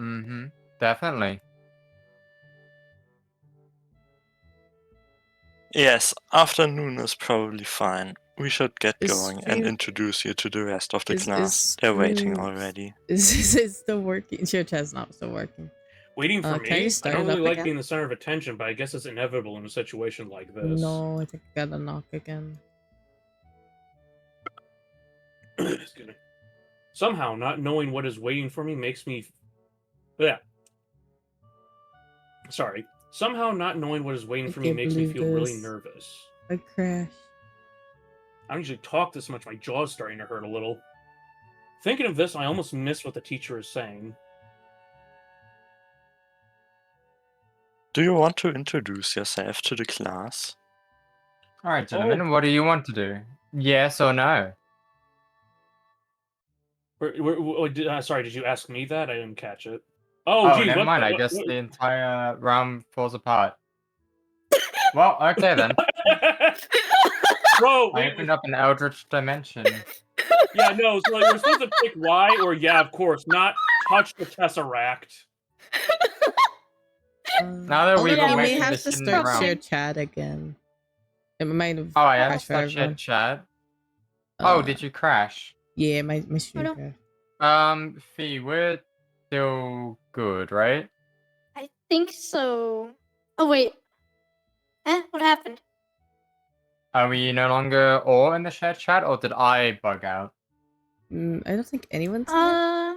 Mm-hmm. Definitely. Yes, afternoon is probably fine. We should get Is going and stream- introduce you to the rest of the Is class. They're waiting stream- already. Is it still working? Your chat's not still working. Waiting for Can you me? I start don't it really up like again? being the center of attention, but I guess it's inevitable in a situation like this. No, I think I gotta knock again. Excuse me. Somehow, not knowing what is waiting for me makes me... Yeah. Sorry. Somehow, not knowing what is waiting for me can't makes me believe feel really this. nervous. I crashed. I don't usually talk this much, my jaw's starting to hurt a little. Thinking of this, I almost miss what the teacher is saying. Do you want to introduce yourself to the class? Alright, gentlemen, what do you want to do? Yes or no? Sorry, did you ask me that? I didn't catch it. Oh, geez, never what mind. the- I what- guess what- the entire realm falls apart. Well, okay then. Bro, I opened up an eldritch dimension. Yeah, no, so like, we're supposed to pick Y or yeah, of course, not touch the Tesseract. Now that we've you may awakened have the to hidden start realm. share chat again. It might have Oh, I have to crashed for start share everyone. chat. Oh, did you crash? Yeah, my stream no. crashed. Fee, we're still good, right? I think so. Oh wait. What happened? Are we no longer all in the shared chat, or did I bug out? I don't think anyone's there. I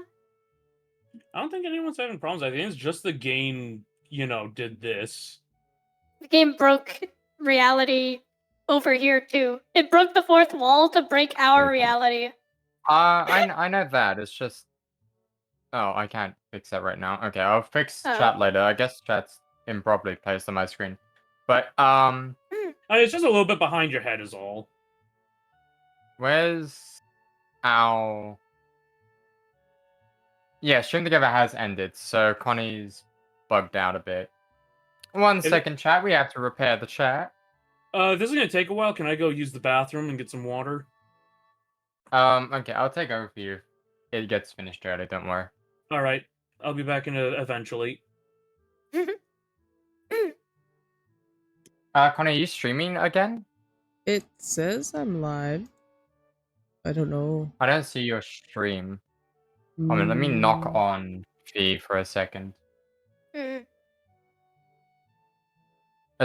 don't think anyone's having problems. I think it's just the game, did this. The game broke reality over here too. It broke the fourth wall to break our reality. I know that. It's just... Oh, I can't fix that right now. Okay, I'll fix chat later. I guess chat's improperly placed on my screen. But, It's just a little bit behind your head is all. where's our... Yeah, Stream Together has ended, so Connie's bugged out a bit. One second, chat. We have to repair the chat. This is gonna take a while. Can I go use the bathroom and get some water? Okay, I'll take over for you. It gets finished early, don't worry. Alright, I'll be back in eventually. Connie, are you streaming again? It says I'm live. I don't know. I don't see your stream. I mean, let me knock on Fee for a second. Is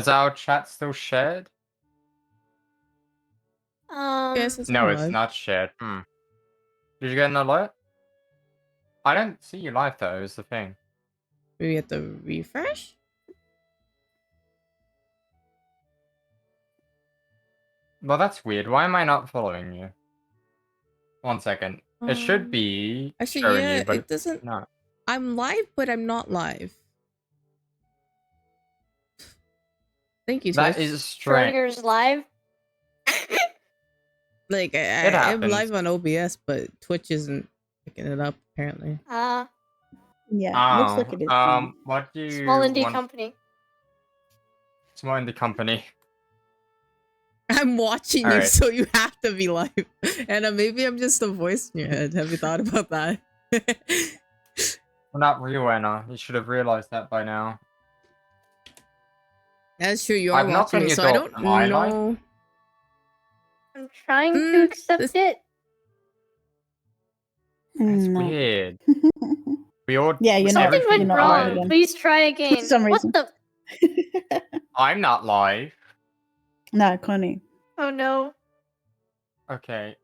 our chat still shared? Yes, No, live. it's not shared. Did you get an alert? I don't see you live though, is the thing. Maybe at the refresh? Well, that's weird. Why am I not following you? One second. It should be Actually, showing yeah, you, but it doesn't. not. I'm live, but I'm not live. Thank you, That Twitch. is strange. Schrodinger's live. Like, I am live on OBS, but Twitch isn't picking it up, apparently. Yeah, looks like it is. What do you Small indie want? company. Small indie company. I'm watching you, Alright. so you have to be live. And maybe I'm just a voice in your head. Have you thought about that? We're not real, Anna. You should have realized that by now. That's true, you are I've not watching been me, your so I dog don't my know. life. I'm trying to accept it. That's No. weird. We all... Yeah, you're not. Something You're went not wrong. live again. Please try again. For some reason. What the? I'm not live. Nah, Connie. Oh no. Okay.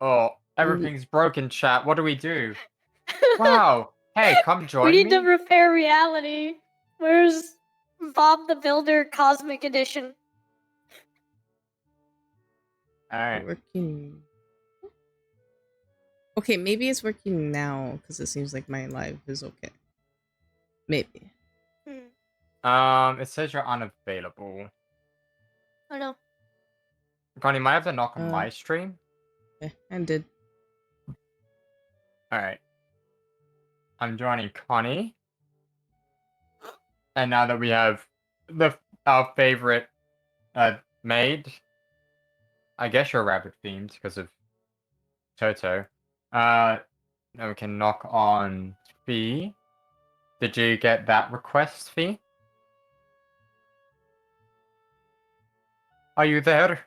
Oh, everything's broken, chat. What do we do? Wow. Hey, come join We need me. to repair reality. Where's Bob the Builder Cosmic Edition? Alright. Working. Okay, maybe it's working now because it seems like my live is okay. Maybe. It says you're unavailable. Oh no. Connie, might have to knock on my stream. Yeah, I did. Alright. I'm joining Connie. And now that we have our favorite maid, I guess you're rabbit themed because of Toto. Now we can knock on Fee. Did you get that request, Fee? Are you there?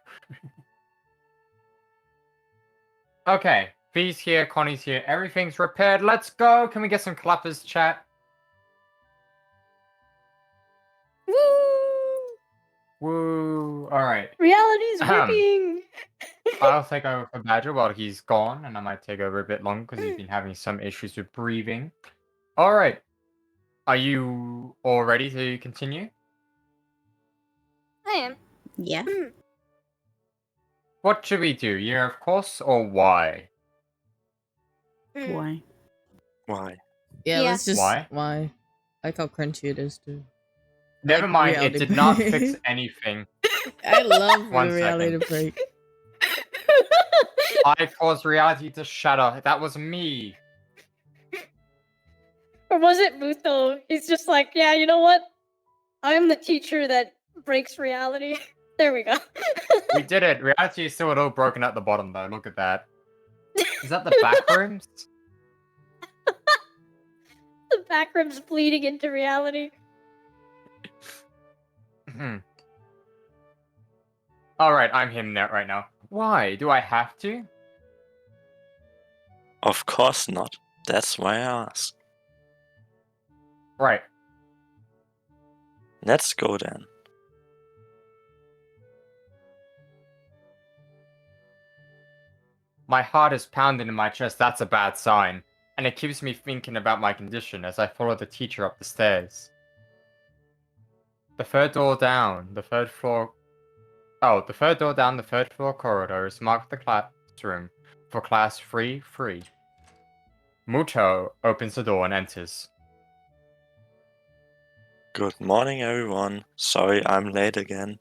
Okay, Fee's here, Connie's here, everything's repaired. Let's go! Can we get some clappers, chat? Woo! Woo! Alright. Reality's working. I'll take over for Badger while he's gone, and I might take over a bit longer because he's been having some issues with breathing. Alright. Are you all ready to continue? I am. Yeah. What should we do? Year of course or why? Why? Why? Yeah, Yeah. let's just Why? I like how crunchy it is too. Never Like mind, it reality did not break. fix anything. I love One the reality second. break. I caused reality to shatter. That was me. Or was it Muto? He's just like, yeah, you know what? I am the teacher that breaks reality. There we go. We did it. Reality is still a little broken at the bottom though. Look at that. Is that the back rooms? The back room's bleeding into reality. Alright, I'm him now right now. Why? Do I have to? Of course not. That's why I asked. Right. Let's go then. My heart is pounding in my chest, that's a bad sign. And it keeps me thinking about my condition as I follow the teacher up the stairs. The third door down, the third floor... Oh, the third door down the third floor corridor is marked the classroom for class 3-3. Muto opens the door and enters. Good morning, everyone. Sorry I'm late again.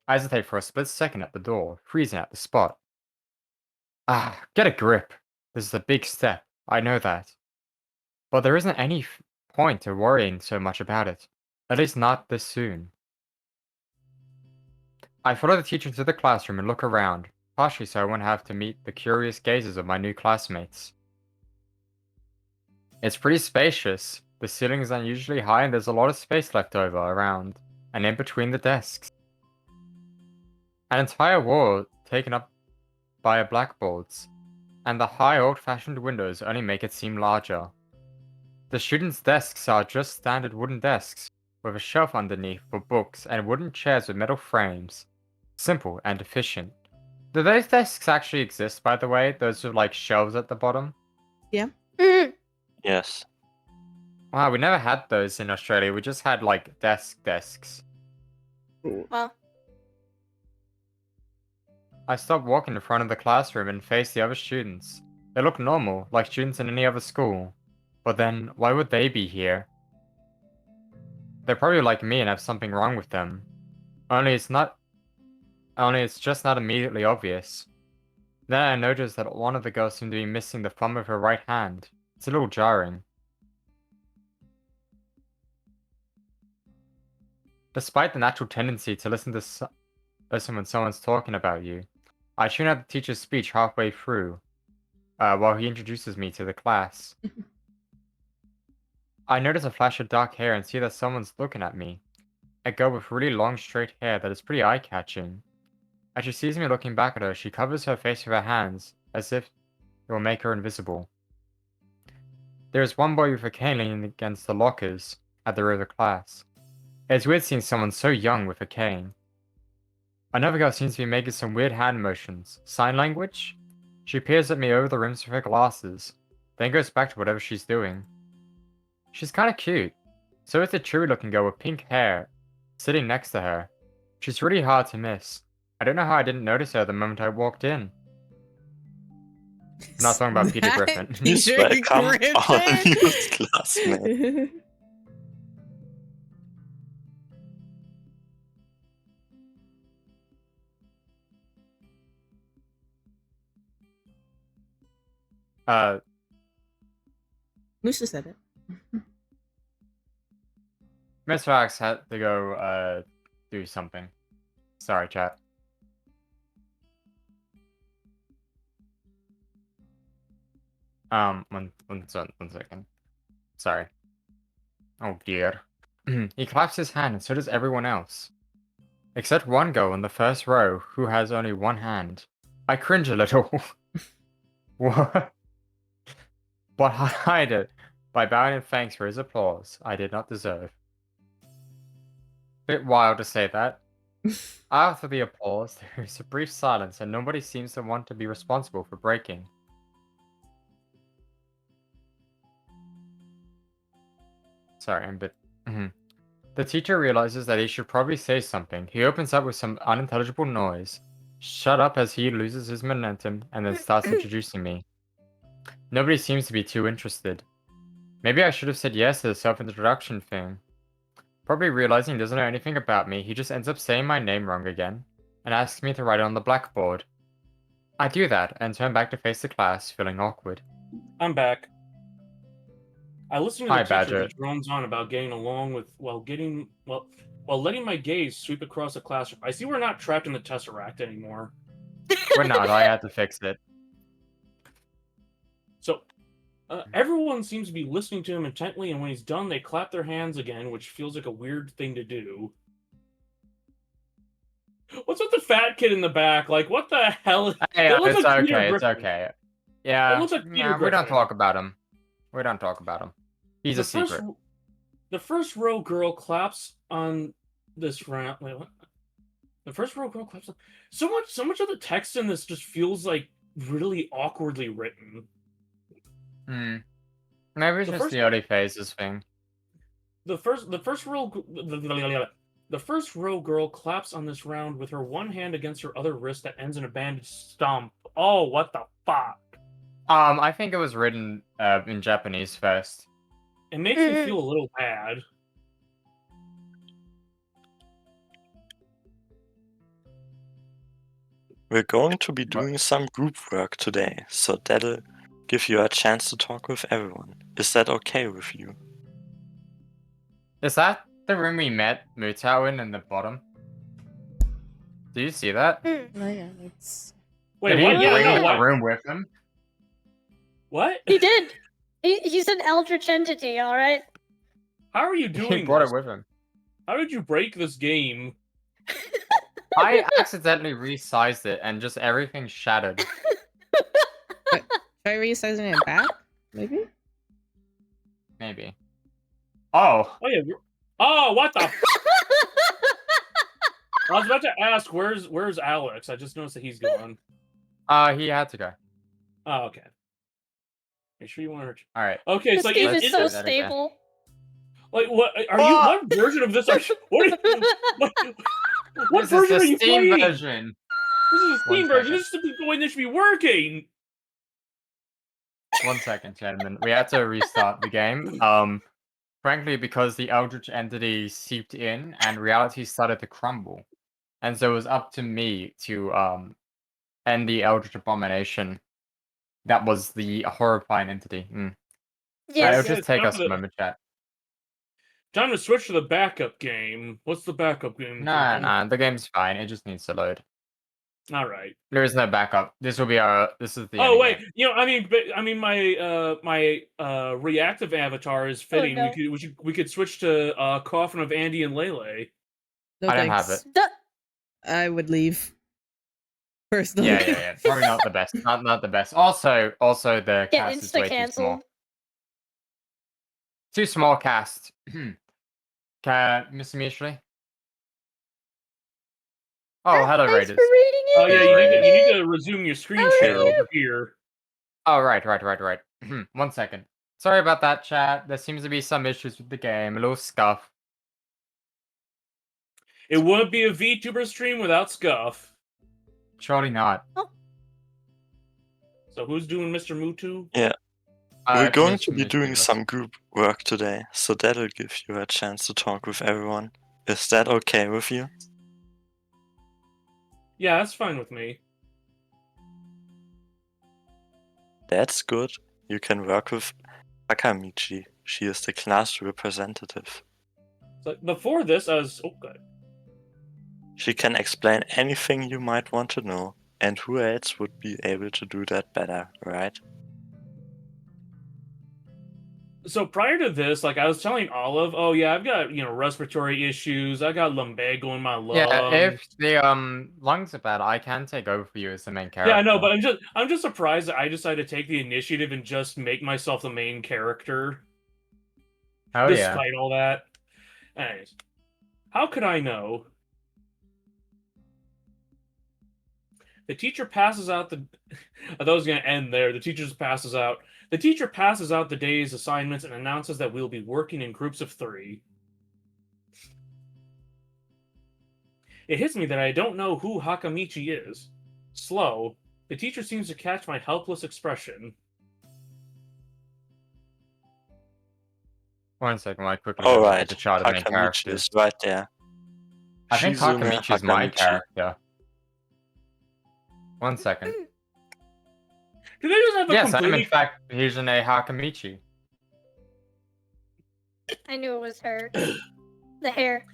I hesitate for a split second at the door, freezing at the spot. Ah, get a grip. This is a big step, I know that. But there isn't any point to worrying so much about it. At least not this soon. I follow the teacher into the classroom and look around, partially so I won't have to meet the curious gazes of my new classmates. It's pretty spacious. The ceiling is unusually high and there's a lot of space left over around and in between the desks. An entire wall taken up by blackboards, and the high old-fashioned windows only make it seem larger. The students' desks are just standard wooden desks, with a shelf underneath for books and wooden chairs with metal frames. Simple and efficient. Do those desks actually exist, by the way? Those with like shelves at the bottom? Yes. Wow, we never had those in Australia. We just had like desks. Well, I stop walking in front of the classroom and face the other students. They look normal, like students in any other school. But then, why would they be here? They're probably like me and have something wrong with them. Only it's just not immediately obvious. Then I notice that one of the girls seemed to be missing the thumb of her right hand. It's a little jarring. Despite the natural tendency to listen when someone's talking about you, I tune out the teacher's speech halfway through, while he introduces me to the class. I notice a flash of dark hair and see that someone's looking at me. A girl with really long straight hair that is pretty eye-catching. As she sees me looking back at her, she covers her face with her hands, as if it will make her invisible. There is one boy with a cane leaning against the lockers at the rear of the class. It's weird seeing someone so young with a cane. Another girl seems to be making some weird hand motions. Sign language? She peers at me over the rims of her glasses, then goes back to whatever she's doing. She's kinda cute. So is the cheery looking girl with pink hair, sitting next to her. She's really hard to miss. I don't know how I didn't notice her the moment I walked in. I'm not talking about Peter Griffin. Please welcome our new classmate. Musa said it. Mr. Axe had to go, do something. Sorry, chat. One second. Sorry. Oh dear. He claps his hand and so does everyone else. Except one girl in the first row who has only one hand. I cringe a little. What? But I hide it by bowing in thanks for his applause I did not deserve. Bit wild to say that. After the applause, there is a brief silence and nobody seems to want to be responsible for breaking. Sorry, I'm a bit... The teacher realizes that he should probably say something. He opens up with some unintelligible noise. Shut up as he loses his momentum and then starts introducing me. Nobody seems to be too interested. Maybe I should have said yes to the self-introduction thing. Probably realizing he doesn't know anything about me, he just ends up saying my name wrong again, and asks me to write it on the blackboard. I do that, and turn back to face the class, feeling awkward. I'm back. I listen to the Hi, teacher Badger. that drones on about getting along with while letting my gaze sweep across the classroom. I see we're not trapped in the Tesseract anymore. We're not, I had to fix it. So, everyone seems to be listening to him intently, and when he's done, they clap their hands again, which feels like a weird thing to do. What's with the fat kid in the back? Like, what the hell? Hey, That looks it's like Peter okay, it's Griffin. okay. That Yeah, looks like Peter we don't Griffin. talk about him. We don't talk about him. He's a secret. The first row girl claps on this round. Wait, what? The first row girl claps on... So much of the text in this just feels like really awkwardly written. Maybe it's just the early phases thing. The first row girl claps on this round with her one hand against her other wrist that ends in a bandaged stump. Oh, what the fuck? I think it was written in Japanese first. It makes me feel a little bad. We're going to be doing some group work today, so that'll give you a chance to talk with everyone. Is that okay with you? Is that the room we met Mutao in the bottom? Do you see that? Oh yeah, that's... Wait, Did he what? Yeah, bring no, the what? room with him? What? He did. He's an eldritch entity, all right. How are you doing He brought this? it with him. How did you break this game? I accidentally resized it and just everything shattered. Try resizing it back, maybe? Maybe. Oh! Oh yeah. Oh, what the? I was about to ask, where's Alex? I just noticed that he's gone. He had to go. Oh, okay. Make sure you want her. Alright. Okay, This it's like game let's is do so that again. stable. like what are you? What version of this are you? What This version is are the you Steam playing? version. This is a Steam One version. second. This is the way this should be working. 1 second, gentlemen. We had to restart the game. Frankly, because the Eldritch entity seeped in and reality started to crumble. And so it was up to me to end the Eldritch abomination. That was the horrifying entity. Yes. It'll just take us a moment, chat. Time to switch to the backup game. What's the backup game? Nah, the game's fine. It just needs to load. All right. There is no backup. This will be this is the Oh ending wait, game. you know, I mean, my reactive avatar is fitting. no. We could switch to Coffin of Andy and Lele. No I don't have thanks. it. I would leave. Personally. Yeah. Probably not the best. Not the best. Also the Get cast is way too small. insta-cancelled. Too small cast. Mr. Meashley? Oh, hello, Thanks Raiders. for reading it. Oh yeah, you need to resume your screen How are share you? over here. Oh, right. 1 second. Sorry about that, chat. There seems to be some issues with the game. A little scuff. It wouldn't be a VTuber stream without Scuff. Surely not. So who's doing Mr. Mutu? Yeah. We're It's going Mr. to be doing Meashley. some group work today, so that'll give you a chance to talk with everyone. Is that okay with you? Yeah, that's fine with me. That's good. You can work with Akamichi. She is the class representative. So before this, I was good. She can explain anything you might want to know, and who else would be able to do that better, right? So prior to this, like I was telling Olive, oh yeah, I've got respiratory issues. I got lumbago in my Yeah, lungs. if the lungs are bad, I can take over for you as the main character. Yeah, I know, but I'm just surprised that I decided to take the initiative and just make myself the main character. Oh yeah. Despite all that. Anyways, how could I know? The teacher passes out the. I thought it was going to end there. The teacher just passes out. The teacher passes out the day's assignments and announces that we'll be working in groups of 3. It hits me that I don't know who Hakamichi is. Slow, the teacher seems to catch my helpless expression. One second, while I quickly All get right, the chart of main Hakamichi characters. is right there. I think Shizune Hakamichi is my Hakamichi. character. One second. Do they just have a Yes, I am completely... in fact Hizune Hakamichi. I knew it was her. The hair.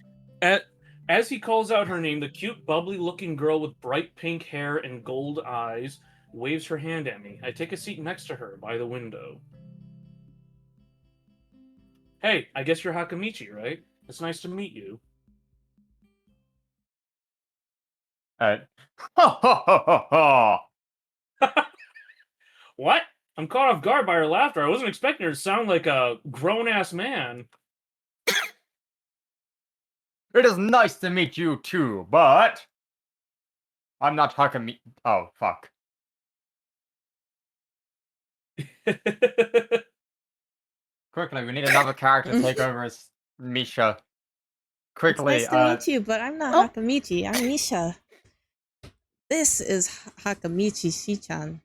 As he calls out her name, the cute, bubbly-looking girl with bright pink hair and gold eyes waves her hand at me. I take a seat next to her by the window. Hey, I guess you're Hakamichi, right? It's nice to meet you. Ha ha ha ha! What? I'm caught off guard by her laughter. I wasn't expecting her to sound like a grown-ass man. It is nice to meet you too, but I'm not Hakamichi. Oh fuck! Quickly, we need another character to take over as Misha. Quickly, It's nice to meet you, but I'm not Hakamichi. I'm Misha. This is Hakamichi Shichan.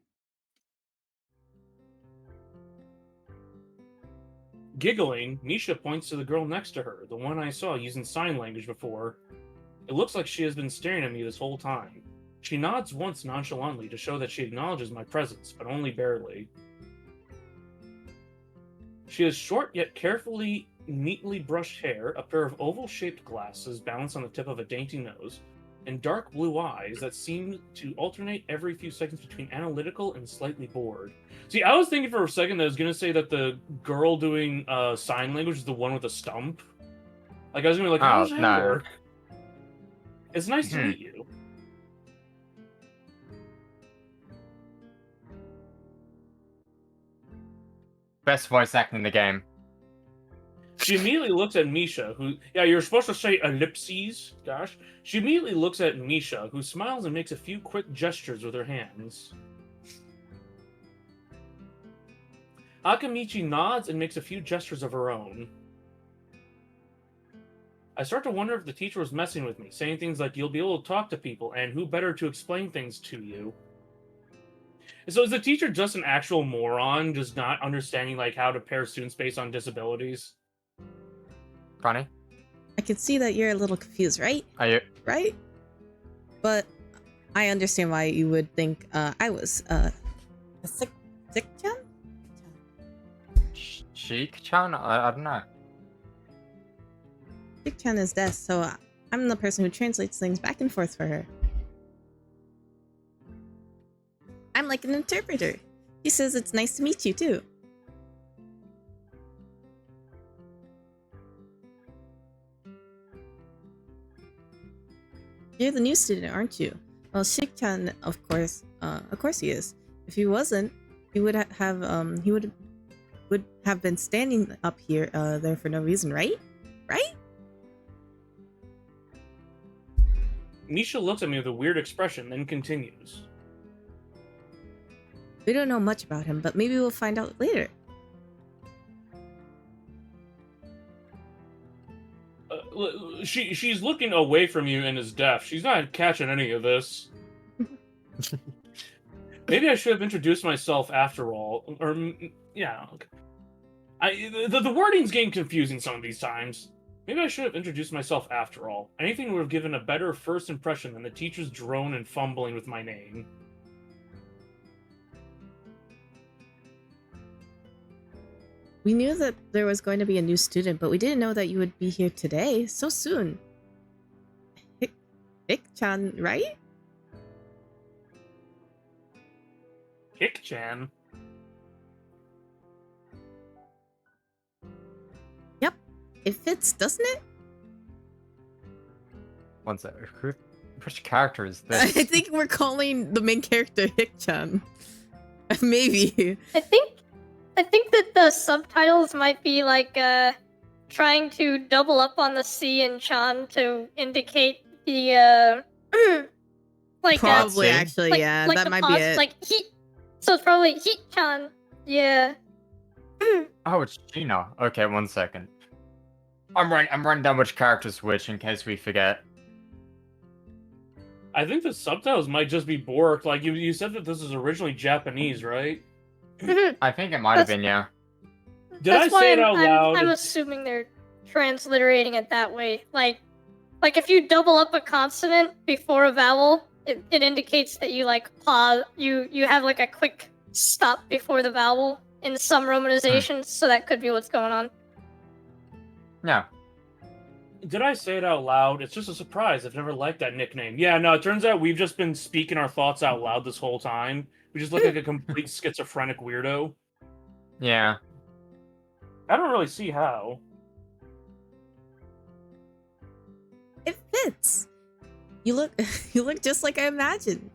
Giggling, Misha points to the girl next to her, the one I saw using sign language before. It looks like she has been staring at me this whole time. She nods once nonchalantly to show that she acknowledges my presence, but only barely. She has short yet carefully, neatly brushed hair, a pair of oval-shaped glasses balanced on the tip of a dainty nose, and dark blue eyes that seem to alternate every few seconds between analytical and slightly bored. See, I was thinking for a second that I was going to say that the girl doing sign language is the one with a stump. Like, I was going to be like, how does that work? It's nice to meet you. Best voice acting in the game. She immediately looks at Misha, who... Yeah, you're supposed to say ellipses. Gosh. She immediately looks at Misha, who smiles and makes a few quick gestures with her hands. Hakamichi nods and makes a few gestures of her own. I start to wonder if the teacher was messing with me, saying things like, you'll be able to talk to people, and who better to explain things to you? So is the teacher just an actual moron, just not understanding like how to pair students based on disabilities? Funny. I can see that you're a little confused, right? Are you? Right? But I understand why you would think I was a sick-chan? Sheik-chan? I don't know. Sick-chan is deaf, so I'm the person who translates things back and forth for her. I'm like an interpreter. She says it's nice to meet you too. You're the new student, aren't you? Well, Shik-chan, of course he is. If he wasn't, he would have been standing up here there for no reason, right? Right? Misha looks at me with a weird expression, then continues. We don't know much about him, but maybe we'll find out later. She's looking away from you and is deaf. She's not catching any of this. Maybe I should have introduced myself after all. Or, yeah. Okay. The wording's getting confusing some of these times. Maybe I should have introduced myself after all. Anything would have given a better first impression than the teacher's drone and fumbling with my name. We knew that there was going to be a new student, but we didn't know that you would be here today, so soon. Hick-chan, right? Hick-chan? It fits, doesn't it? One sec. Which character is I this? think we're calling the main character Hik-chan. Maybe. I think that the subtitles might be like trying to double up on the C in Chan to indicate the like Probably, See? actually, like, yeah. like That the might pause, be it. like he. So it's probably Heat-chan. Yeah. Oh, it's Gina. Okay, one second. I'm writing down which character's which in case we forget. I think the subtitles might just be borked. Like you said that this is originally Japanese, right? I think it might have been, yeah. Did I That's why say it out loud? I'm assuming they're transliterating it that way. Like if you double up a consonant before a vowel, it indicates that you like pause. You have like a quick stop before the vowel in some romanizations. So that could be what's going on. Yeah. Did I say it out loud? It's just a surprise. I've never liked that nickname. Yeah, no, it turns out we've just been speaking our thoughts out loud this whole time. We just look like a complete schizophrenic weirdo. Yeah. I don't really see how. It fits. You look you look just like I imagined.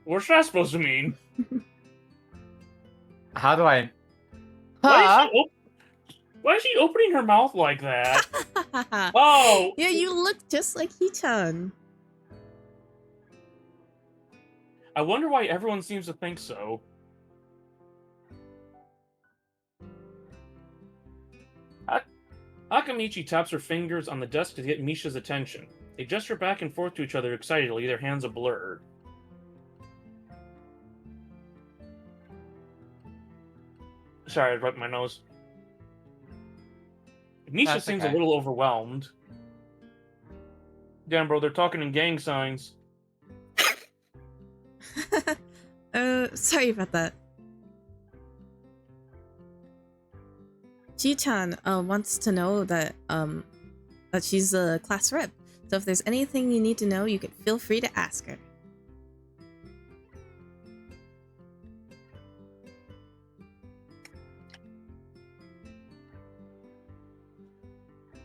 What's that supposed to mean? How do I... Why is she opening her mouth like that? Oh! Yeah, you look just like Hee-chan. I wonder why everyone seems to think so. Akamichi taps her fingers on the desk to get Misha's attention. They gesture back and forth to each other excitedly, their hands a blur. Sorry, I rubbed my nose. Misha That's seems okay. a little overwhelmed. Damn, bro, they're talking in gang signs. Sorry about that. Chi-chan wants to know that that she's a class rep. So if there's anything you need to know, you can feel free to ask her.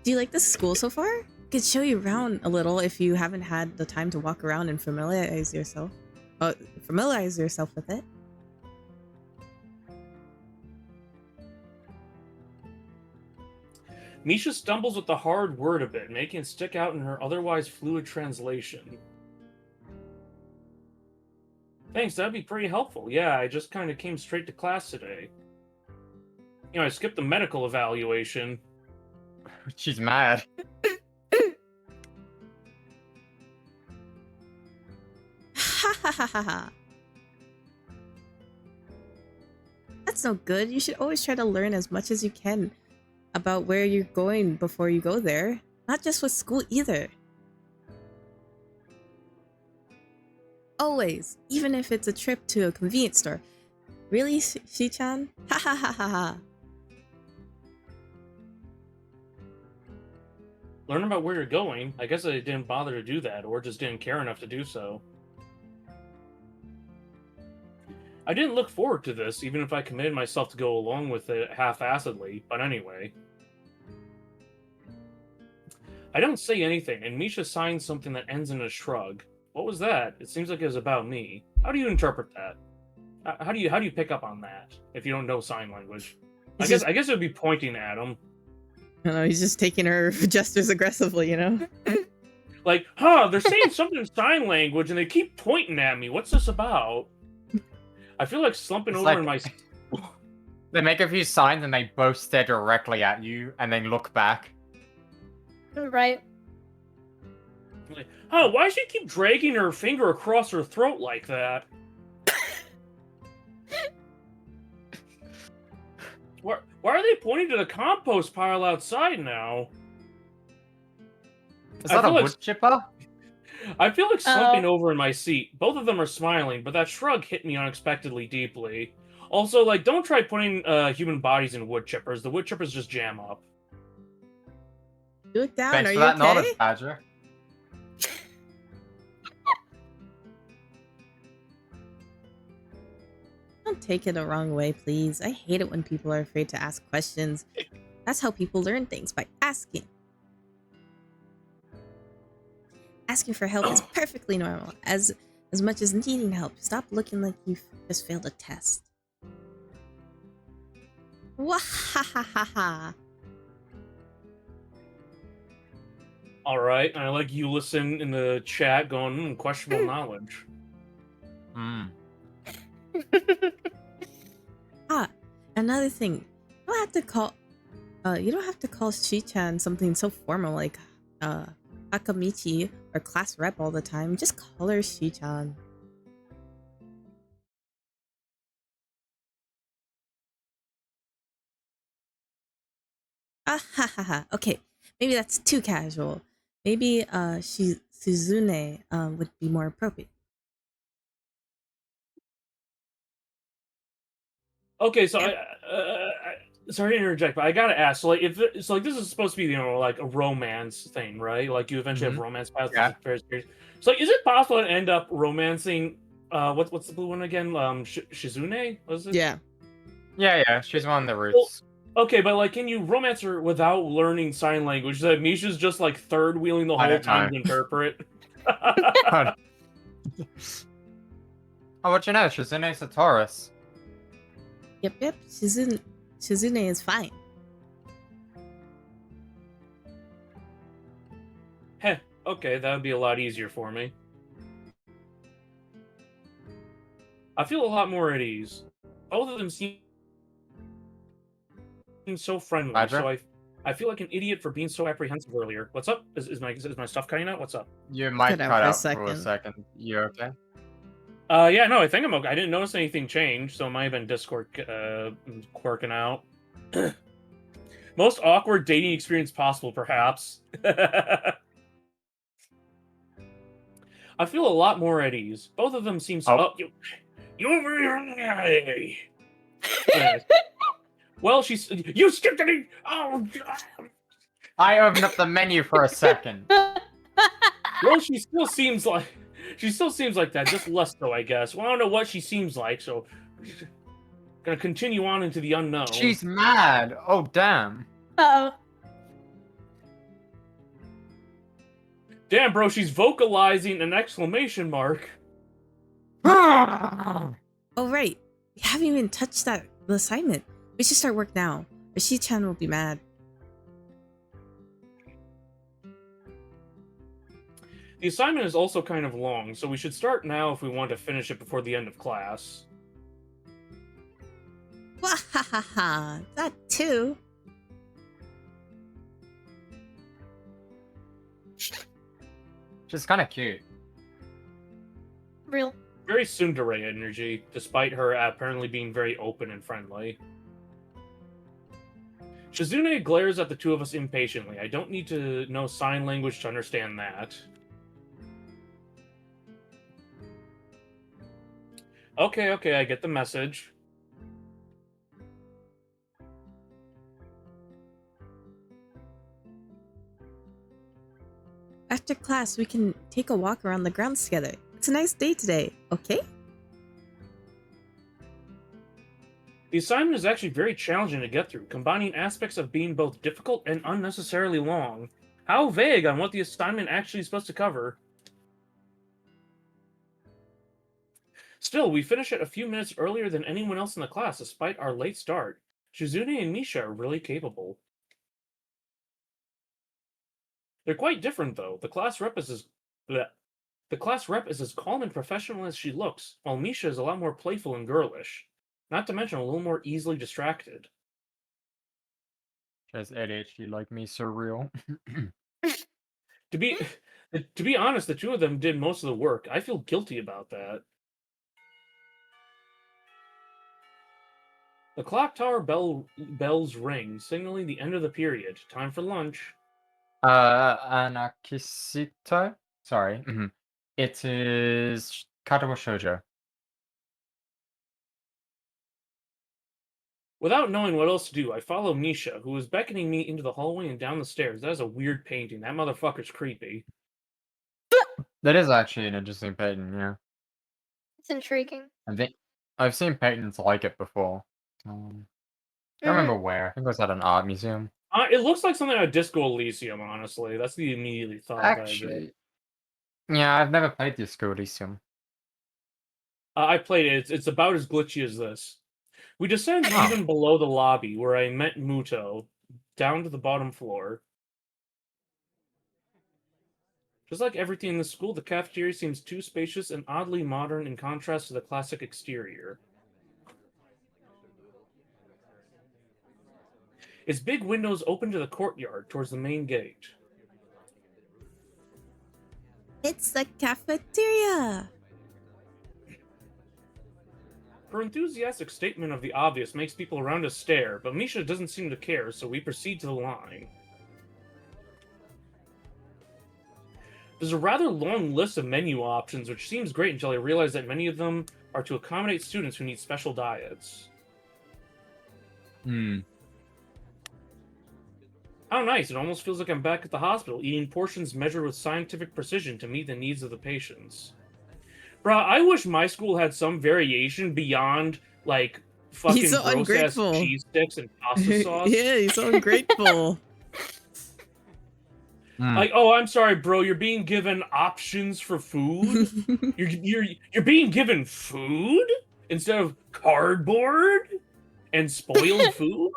Do you like the school so far? I could show you around a little if you haven't had the time to walk around and familiarize yourself with it. Misha stumbles with the hard word a bit, making it stick out in her otherwise fluid translation. Thanks, that'd be pretty helpful. Yeah, I just kind of came straight to class today. You know, I skipped the medical evaluation. She's mad. Ha ha ha ha ha. That's no good. You should always try to learn as much as you can about where you're going before you go there. Not just with school either. Always, even if it's a trip to a convenience store. Really, Shi-chan? Ha ha ha ha ha. Learn about where you're going. I guess I didn't bother to do that, or just didn't care enough to do so. I didn't look forward to this, even if I committed myself to go along with it half-assedly, but anyway. I don't say anything, and Misha signs something that ends in a shrug. What was that? It seems like it was about me. How do you interpret that? How do you pick up on that if you don't know sign language? I guess it would be pointing at him. I don't know, he's just taking her gestures aggressively, you know? Like, huh, they're saying something in sign language and they keep pointing at me. What's this about? I feel like slumping It's over like- in my... They make a few signs and they both stare directly at you and then look back. Right. Like, huh, why does she keep dragging her finger across her throat like that? Why are they pointing to the compost pile outside now? Is that a wood chipper? I feel like slumping over in my seat. Both of them are smiling, but that shrug hit me unexpectedly deeply. Also, like, don't try putting human bodies in wood chippers. The wood chippers just jam up. You look down, Thanks are for you that okay? knowledge, Badger. Don't take it the wrong way, please. I hate it when people are afraid to ask questions. That's how people learn things, by asking. Asking for help is perfectly normal, as much as needing help. Stop looking like you just failed a test. Wahahaha. All right, and I like you listen in the chat going, questionable knowledge. Another thing. You don't have to call Shi-chan something so formal like Akamichi or class rep all the time. Just call her Shi-chan. Okay, maybe that's too casual. Maybe Suzune would be more appropriate. Okay, so sorry to interject, but I gotta ask. So, like, if it's like this is supposed to be, like a romance thing, right? Like you eventually have romance paths. Yeah. So, like, is it possible to end up romancing? What's the blue one again? Shizune, was it? Yeah. Yeah. She's one of the roots. Okay, but like, can you romance her without learning sign language? So that Misha's just like third wheeling the I whole don't time know. to interpret. Oh, what you know? Shizune's a Taurus. Yep. Shizune is fine. Heh. Okay, that would be a lot easier for me. I feel a lot more at ease. Both of them seem so friendly. Roger. So I feel like an idiot for being so apprehensive earlier. What's up? Is my stuff cutting out? What's up? You might Cut out cut for a out for a second. second. You okay? Yeah, no, I think I'm okay. I didn't notice anything change, so it might have been Discord quirking out. Most awkward dating experience possible, perhaps. I feel a lot more at ease. Both of them seem so. Oh. Well, you skipped it. Oh. I opened up the menu for a second. Well, she still seems like that, just less so, I guess. Well, I don't know what she seems like, so gonna continue on into the unknown. She's mad. Oh damn. Uh-oh. Damn, bro, she's vocalizing an exclamation mark. Oh right, we haven't even touched the assignment. We should start work now, or Shi-chan will be mad. The assignment is also kind of long, so we should start now if we want to finish it before the end of class. Wahahaha, that too. She's kind of cute. Real. Very tsundere energy, despite her apparently being very open and friendly. Shizune glares at the two of us impatiently. I don't need to know sign language to understand that. Okay, I get the message. After class, we can take a walk around the grounds together. It's a nice day today, okay? The assignment is actually very challenging to get through, combining aspects of being both difficult and unnecessarily long. How vague on what the assignment actually is supposed to cover. Still, we finish it a few minutes earlier than anyone else in the class, despite our late start. Shizune and Misha are really capable. They're quite different, though. The class rep is as calm and professional as she looks, while Misha is a lot more playful and girlish. Not to mention a little more easily distracted. She has ADHD like me, surreal. To be honest, the two of them did most of the work. I feel guilty about that. The clock tower bells ring, signaling the end of the period. Time for lunch. Anakisito? Sorry. It is Katawa Shoujo. Without knowing what else to do, I follow Misha, who is beckoning me into the hallway and down the stairs. That is a weird painting. That motherfucker's creepy. That is actually an interesting painting, yeah. It's intriguing. I think I've seen paintings like it before. I don't remember where. I think it was at an art museum. It looks like something at Disco Elysium, honestly. That's the immediate thought that I get. Actually, yeah, I've never played Disco Elysium. I played it. It's about as glitchy as this. We descend Oh. even below the lobby, where I met Muto, down to the bottom floor. Just like everything in the school, the cafeteria seems too spacious and oddly modern in contrast to the classic exterior. Its big windows open to the courtyard towards the main gate. It's the cafeteria. Her enthusiastic statement of the obvious makes people around us stare, but Misha doesn't seem to care, so we proceed to the line. There's a rather long list of menu options, which seems great until I realize that many of them are to accommodate students who need special diets. How nice, it almost feels like I'm back at the hospital, eating portions measured with scientific precision to meet the needs of the patients. Bruh, I wish my school had some variation beyond, like, fucking so gross-ass ungrateful. cheese sticks and pasta sauce. Yeah, he's so ungrateful. Like, oh, I'm sorry, bro, you're being given options for food? You're being given food instead of cardboard and spoiled food?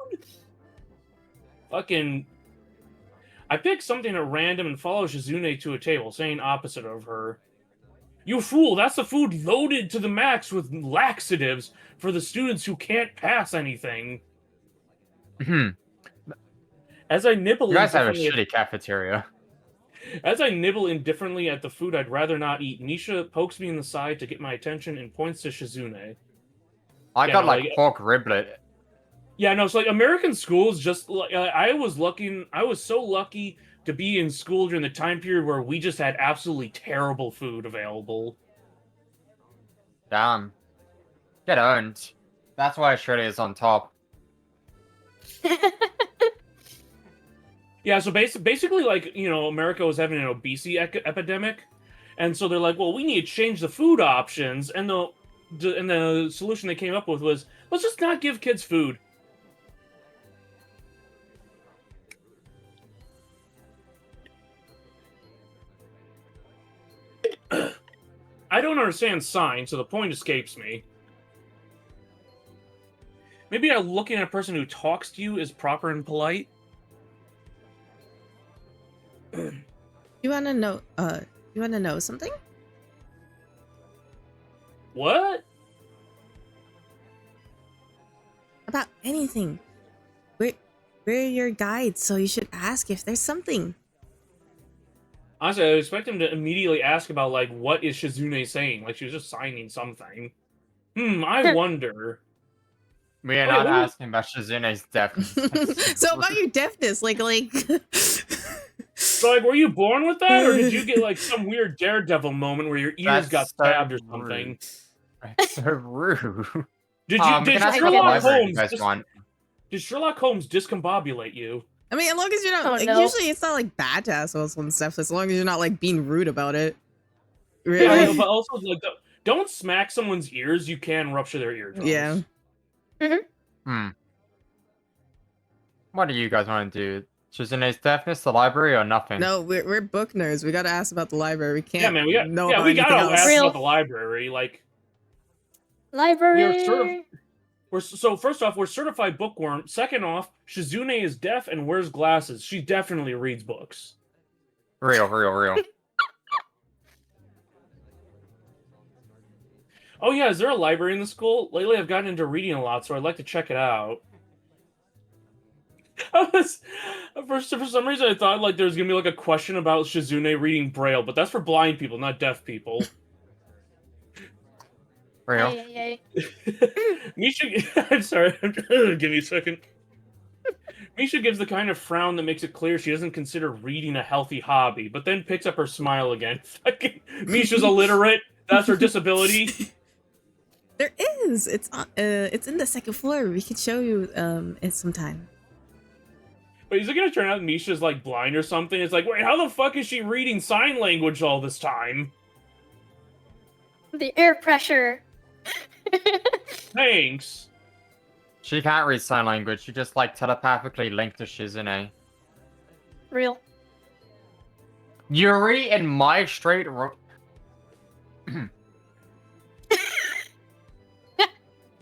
Fucking... I pick something at random and follow Shizune to a table, saying opposite of her. You fool, that's the food loaded to the max with laxatives for the students who can't pass anything. As I nibble You guys have a indifferently shitty cafeteria. As I nibble indifferently at the food I'd rather not eat, Nisha pokes me in the side to get my attention and points to Shizune. I Yeah, got no, like like- pork riblet. Yeah, no, it's like American schools just like I was so lucky to be in school during the time period where we just had absolutely terrible food available. Damn. Get owned. That's why Shreddy is on top. Yeah, so basically, like, you know, America was having an obesity epidemic, and so they're like, well, we need to change the food options, and the solution they came up with was, let's just not give kids food. I don't understand science, so the point escapes me. Maybe looking at a person who talks to you is proper and polite. You wanna know something? What? About anything. We're your guides, so you should ask if there's something. Honestly, I expect him to immediately ask about, like, what is Shizune saying? Like, she was just signing something. I wonder. We are Okay, not what was- asking about Shizune's deafness. So about your deafness, like So, like, were you born with that, or did you get, like, some weird Daredevil moment where your ears That's got so stabbed or rude. something? That's so rude. Did We did can ask about the Sherlock library if Holmes you guys want. did Sherlock Holmes discombobulate you? I mean, as long as you're not Oh, like, no. usually it's not like bad to ask about some stuff, as long as you're not like being rude about it. Yeah, Really? but also, like, don't smack someone's ears. You can rupture their eardrums. Yeah. What do you guys want to do? Shizune's deafness, the library, or nothing? No, we're book nerds. We gotta ask about the library. We can't Yeah, man, we got know yeah, about we anything gotta else. ask Real- about the library. Like, Library. so first off, we're certified bookworm. Second off, Shizune is deaf and wears glasses. She definitely reads books. Real. Oh yeah, is there a library in the school? Lately, I've gotten into reading a lot, so I'd like to check it out. For some reason, I thought like there was gonna be like a question about Shizune reading Braille, but that's for blind people, not deaf people. Real. Ay, ay, ay. Misha, I'm sorry. Give me a second. Misha gives the kind of frown that makes it clear she doesn't consider reading a healthy hobby, but then picks up her smile again. Fucking Misha's illiterate. That's her disability. There is. It's in the second floor. We can show you it sometime. But is it gonna turn out Misha's like blind or something? It's like, wait, how the fuck is she reading sign language all this time? The air pressure. Thanks. She can't read sign language. She just like telepathically linked to Shizune. Real. Yuri and my straight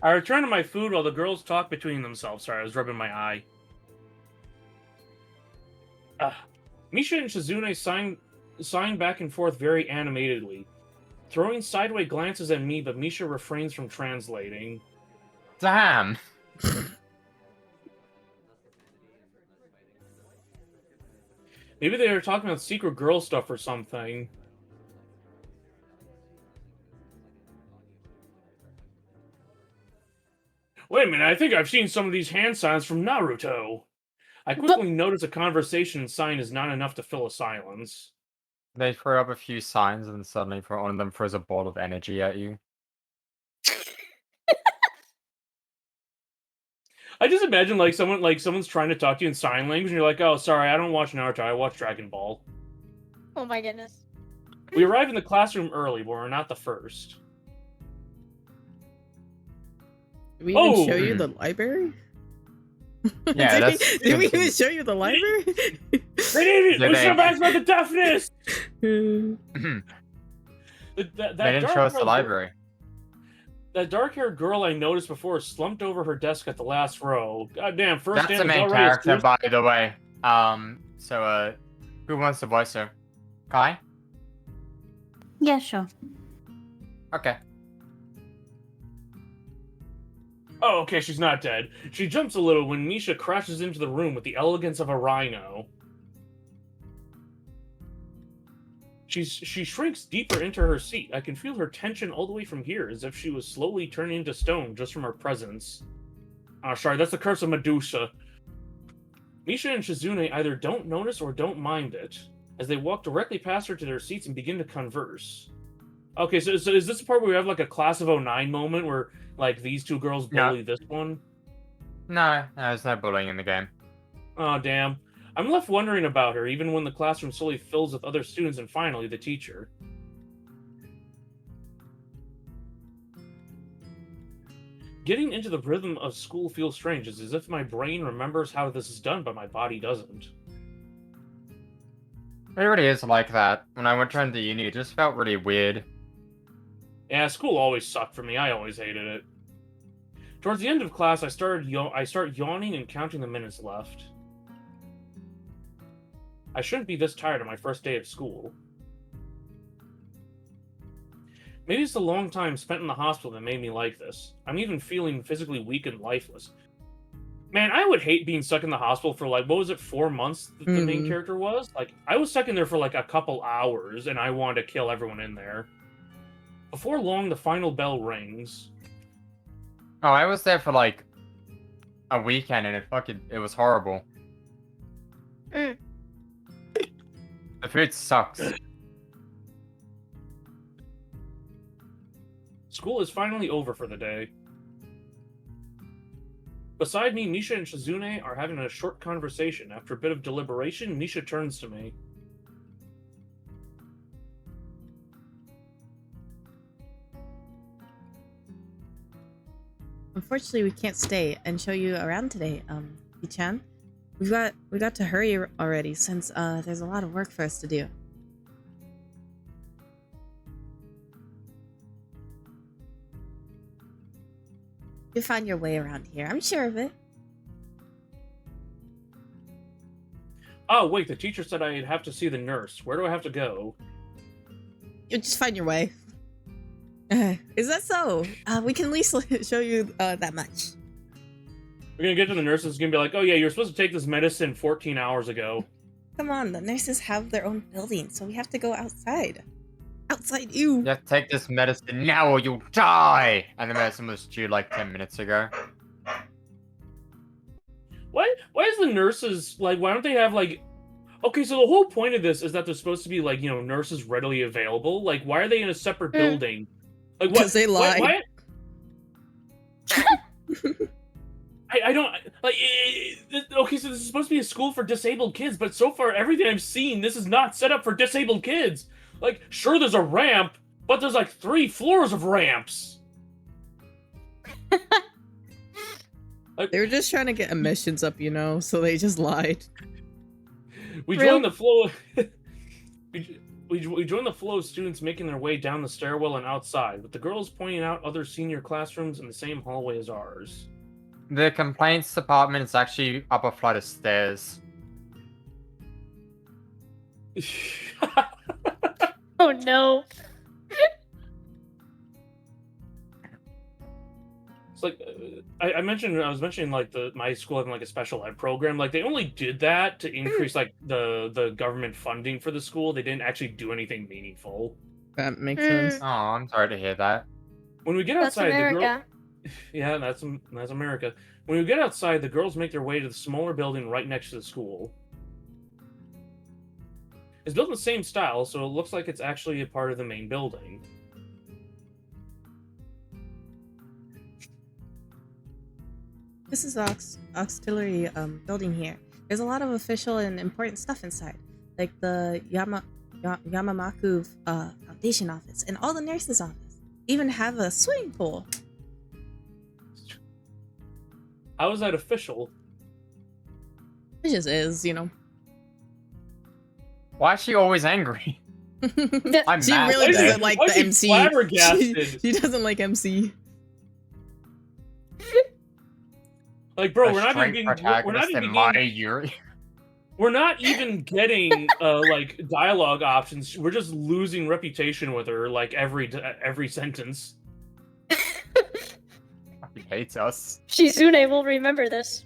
I return to my food while the girls talk between themselves. Sorry, I was rubbing my eye. Misha and Shizune sign back and forth very animatedly, throwing sideways glances at me, but Misha refrains from translating. Damn. Maybe they were talking about secret girl stuff or something. Wait a minute, I think I've seen some of these hand signs from Naruto. I quickly notice a conversation sign is not enough to fill a silence. They throw up a few signs and suddenly one of them throws a ball of energy at you. I just imagine someone's trying to talk to you in sign language and you're like, oh, sorry, I don't watch Naruto, I watch Dragon Ball. Oh my goodness. We arrive in the classroom early, but we're not the first. Did we even show you the library? Yeah, did we even show you the library? They didn't! Let's go back about the deafness! They didn't show us the library. That dark-haired girl I noticed before slumped over her desk at the last row. Goddamn, first That's the main character, by the way. Who wants to voice her? Kai? Yeah, sure. Okay. Oh, okay, she's not dead. She jumps a little when Misha crashes into the room with the elegance of a rhino. She shrinks deeper into her seat. I can feel her tension all the way from here, as if she was slowly turning into stone just from her presence. Oh, sorry, that's the curse of Medusa. Misha and Shizune either don't notice or don't mind it, as they walk directly past her to their seats and begin to converse. Okay, so is this the part where we have like a class of 09 moment where like these two girls bully this one? No, there's no bullying in the game. Oh, damn. I'm left wondering about her, even when the classroom slowly fills with other students and finally the teacher. Getting into the rhythm of school feels strange. It's as if my brain remembers how this is done, but my body doesn't. It really is like that. When I went to the uni, it just felt really weird. Yeah, school always sucked for me. I always hated it. Towards the end of class, I start yawning and counting the minutes left. I shouldn't be this tired on my first day of school. Maybe it's the long time spent in the hospital that made me like this. I'm even feeling physically weak and lifeless. Man, I would hate being stuck in the hospital for like, what was it, 4 months that the main character was? Like, I was stuck in there for like a couple hours and I wanted to kill everyone in there. Before long, the final bell rings. Oh, I was there for like a weekend and it was horrible. The food sucks. School is finally over for the day. Beside me, Misha and Shizune are having a short conversation. After a bit of deliberation, Misha turns to me. Unfortunately, we can't stay and show you around today, Ichan. We got to hurry already since there's a lot of work for us to do. You'll find your way around here, I'm sure of it. Oh, wait, the teacher said I'd have to see the nurse. Where do I have to go? You'll just find your way. Is that so? We can at least show you that much. We're gonna get to the nurse and it's gonna be like, oh yeah, you're supposed to take this medicine 14 hours ago. Come on, the nurses have their own building, so we have to go outside. Outside you! You have to take this medicine now or you'll die! And the medicine was due like 10 minutes ago. Why is the nurses, like, why don't they have, like... Okay, so the whole point of this is that they're supposed to be, like, you know, nurses readily available. Like, why are they in a separate building? Like, what? Because they lie. Why? I don't... Like, okay, so this is supposed to be a school for disabled kids, but so far, everything I've seen, this is not set up for disabled kids. Like, sure, there's a ramp, but there's, like, 3 floors of ramps. Like, They were just trying to get emissions up, you know, so they just lied. we Real- joined the flow. We joined the flow of students making their way down the stairwell and outside, with the girls pointing out other senior classrooms in the same hallway as ours. The complaints department is actually up a flight of stairs. Oh no. It's like I was mentioning like my school having like a special ed program. Like they only did that to increase like the government funding for the school. They didn't actually do anything meaningful. That makes Mm. sense. Oh, I'm sorry to hear that. When we get That's outside, the girl. America. Yeah, that's America. When we get outside, the girls make their way to the smaller building right next to the school. It's built in the same style, so it looks like it's actually a part of the main building. This is the auxiliary building here. There's a lot of official and important stuff inside, like the Yamamaku Foundation office and all the nurses' office. Even have a swimming pool. How is that official? It just is, you know. Why is she always angry? I'm She mad. really Why is doesn't she- like why the is she MC. flabbergasted? She doesn't like MC. Like, bro, A we're not even straight getting protagonist in my Yuri. we're not even getting like dialogue options. We're just losing reputation with her like every sentence. He hates us. Shizune will remember this.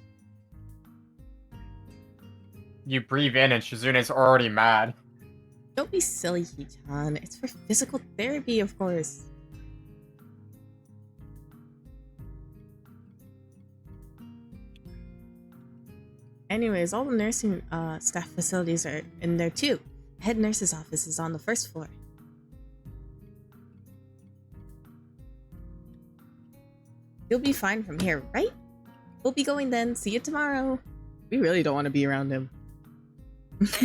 You breathe in and Shizune's already mad. Don't be silly, Hichan. It's for physical therapy, of course. Anyways, all the nursing staff facilities are in there too. The head nurse's office is on the first floor. You'll be fine from here, right? We'll be going then. See you tomorrow. We really don't want to be around him.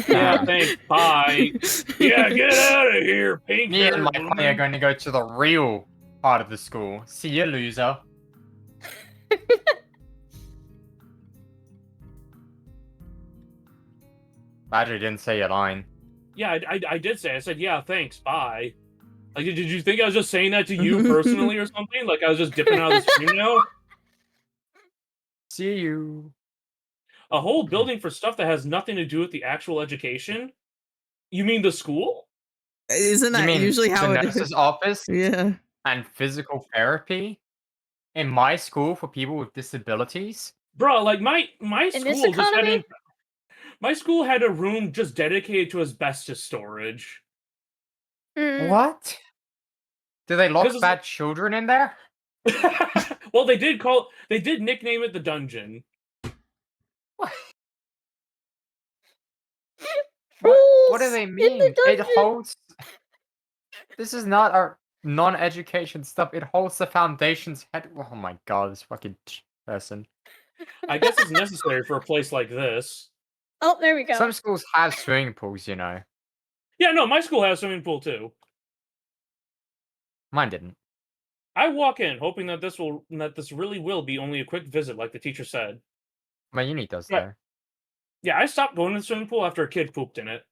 Yeah, thanks. Bye. Yeah, get out of here, pink. Me and my buddy are going to go to the real part of the school. See you, loser. Badger didn't say your line. Yeah, I did say. I said, yeah, thanks. Bye. Like, did you think I was just saying that to you personally or something? Like I was just dipping out of the stream now? See you. A whole building for stuff that has nothing to do with the actual education? You mean the school? Isn't You that mean usually how the it nurse's is? office Yeah. and physical therapy? In my school for people with disabilities? Bro, like my In this school just economy? my school had a room just dedicated to asbestos storage. Mm. What? Do they lock Because it's- bad children in there? Well, they did nickname it the dungeon. What do Rules they in mean? the It dungeon. holds. This is not our non-education stuff. It holds the foundation's head. Oh my god, this fucking person. I guess it's necessary for a place like this. Oh, there we go. Some schools have swimming pools, you know. Yeah, no, my school has a swimming pool too. Mine didn't. I walk in hoping that this really will be only a quick visit, like the teacher said. My uni does Yeah. though. Yeah, I stopped going to the swimming pool after a kid pooped in it.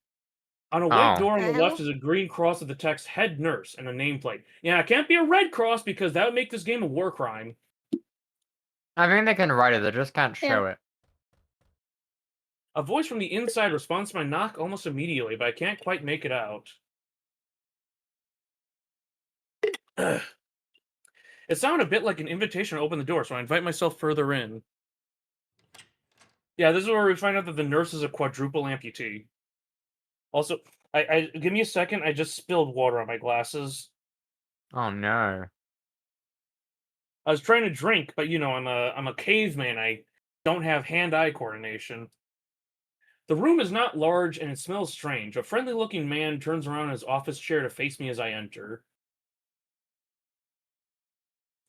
On a white Oh. door on the Hell? left is a green cross with the text "Head Nurse" and a nameplate. Yeah, it can't be a red cross because that would make this game a war crime. I mean, they can write it. They just can't show it. A voice from the inside responds to my knock almost immediately, but I can't quite make it out. It sounded a bit like an invitation to open the door, so I invite myself further in. Yeah, this is where we find out that the nurse is a quadruple amputee. Also, I give me a second. I just spilled water on my glasses. Oh no. I was trying to drink, but you know, I'm a caveman. I don't have hand-eye coordination. The room is not large and it smells strange. A friendly-looking man turns around in his office chair to face me as I enter.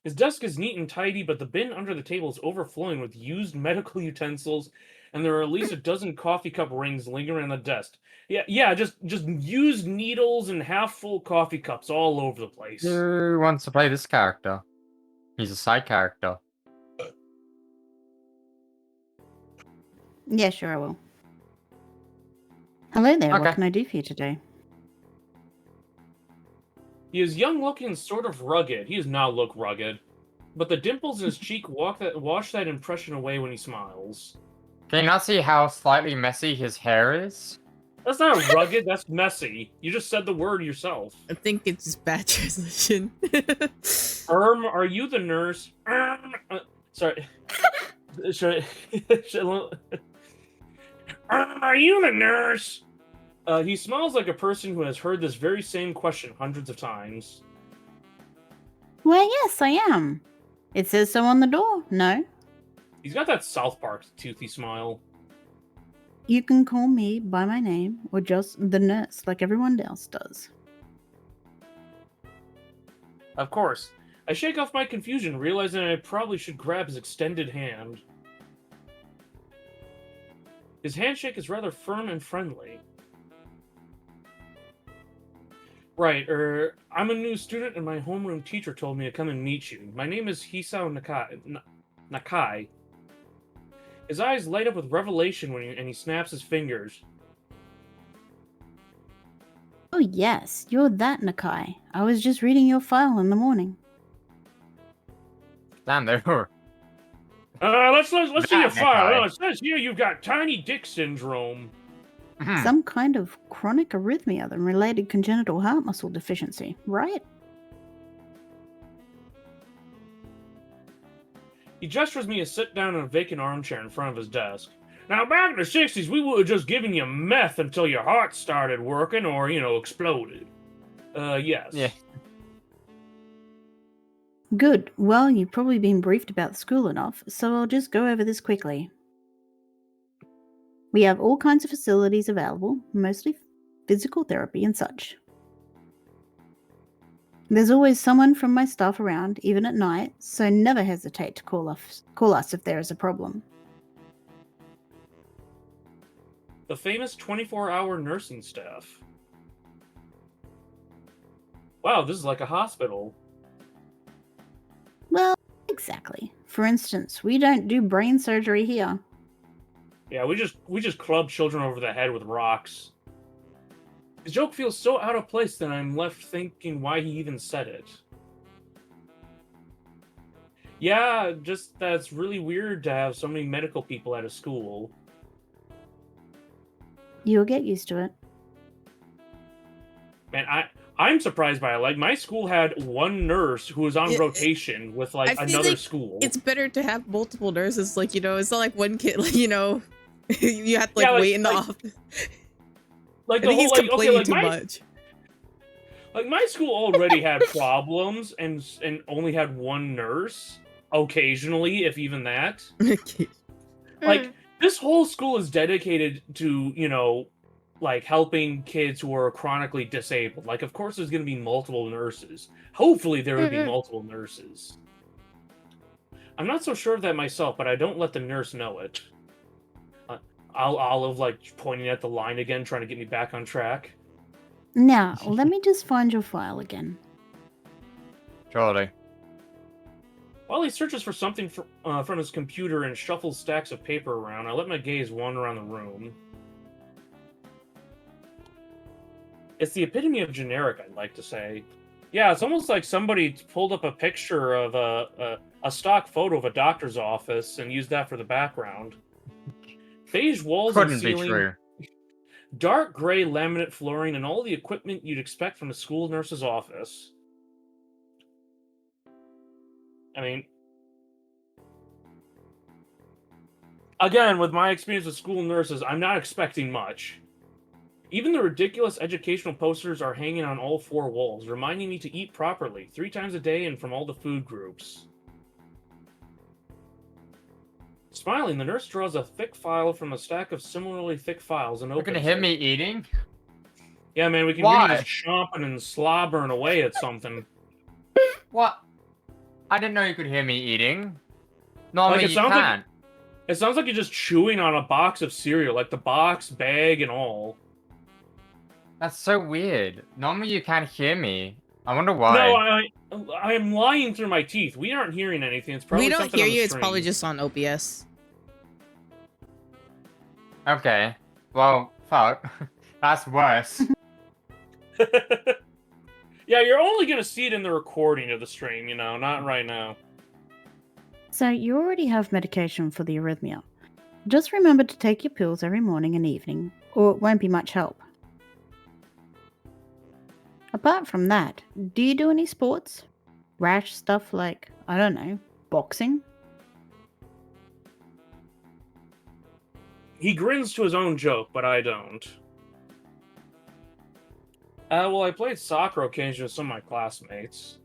His desk is neat and tidy, but the bin under the table is overflowing with used medical utensils, and there are at least a dozen coffee cup rings lingering on the desk. Yeah, just used needles and half-full coffee cups all over the place. Who wants to play this character? He's a side character. Yeah, sure, I will. Hello there, Okay. what can I do for you today? He is young-looking and sort of rugged. He does not look rugged. But the dimples in his cheek wash that impression away when he smiles. Can you not see how slightly messy his hair is? That's not rugged, that's messy. You just said the word yourself. I think it's just bad translation. Are you the nurse? Sorry. Should are you the nurse? He smells like a person who has heard this very same question hundreds of times. Why, yes, I am. It says so on the door. No? He's got that South Park toothy smile. You can call me by my name or just the nurse like everyone else does. Of course. I shake off my confusion, realizing I probably should grab his extended hand. His handshake is rather firm and friendly. Right, I'm a new student and my homeroom teacher told me to come and meet you. My name is Hisao Nakai. His eyes light up with revelation and he snaps his fingers. Oh yes, you're that Nakai. I was just reading your file in the morning. Damn, they were. Let's see your That file. Nakai. Oh, it says here you've got tiny dick syndrome. Some kind of chronic arrhythmia and related congenital heart muscle deficiency, right? He gestures me to sit down in a vacant armchair in front of his desk. Now, back in the 60s, we would have just given you meth until your heart started working or, exploded. Yes. Yeah. Good. Well, you've probably been briefed about the school enough, so I'll just go over this quickly. We have all kinds of facilities available, mostly physical therapy and such. There's always someone from my staff around, even at night, so never hesitate to call us if there is a problem. The famous 24-hour nursing staff. Wow, this is like a hospital. Well, exactly. For instance, we don't do brain surgery here. Yeah, we just club children over the head with rocks. His joke feels so out of place that I'm left thinking why he even said it. Yeah, just that's really weird to have so many medical people at a school. You'll get used to it. Man, I'm surprised by it. Like, my school had one nurse who was on rotation with, like, I feel another like school. It's better to have multiple nurses. Like, it's not like one kid, like, you have to, like, Yeah, wait in the office. Like, I think he's complaining too my, much. Like, my school already had problems and only had one nurse, occasionally, if even that. Like, this whole school is dedicated to, like, helping kids who are chronically disabled. Like, of course there's going to be multiple nurses. Hopefully there would be multiple nurses. I'm not so sure of that myself, but I don't let the nurse know it. Olive, like, pointing at the line again, trying to get me back on track. Now, let me just find your file again. Surely. While he searches for something from his computer and shuffles stacks of paper around, I let my gaze wander around the room. It's the epitome of generic, I'd like to say. Yeah, it's almost like somebody pulled up a picture of a stock photo of a doctor's office and used that for the background. Beige walls and Couldn't be ceiling, true. dark gray laminate flooring, and all the equipment you'd expect from a school nurse's office. I mean, again, with my experience with school nurses, I'm not expecting much. Even the ridiculous educational posters are hanging on all four walls, reminding me to eat properly, 3 times a day and from all the food groups. Smiling, the nurse draws a thick file from a stack of similarly thick files and You're opens gonna hit it. me eating? Yeah, man, we can Why? hear you just chomping and slobbering away at something. What? I didn't know you could hear me eating. Normally Like, it you sounds like- can't. It sounds like you're just chewing on a box of cereal, like the box, bag, and all. That's so weird. Normally you can't hear me. I wonder why. No, I am lying through my teeth. We aren't hearing anything. It's probably We don't something hear on the you. It's probably stream. just on OBS. Okay. Well, fuck. That's worse. Yeah, you're only gonna see it in the recording of the stream, you know, not right now. So you already have medication for the arrhythmia. Just remember to take your pills every morning and evening, or it won't be much help. Apart from that, do you do any sports? Rash stuff like, I don't know, boxing? He grins to his own joke, but I don't. Well, I played soccer occasionally with some of my classmates.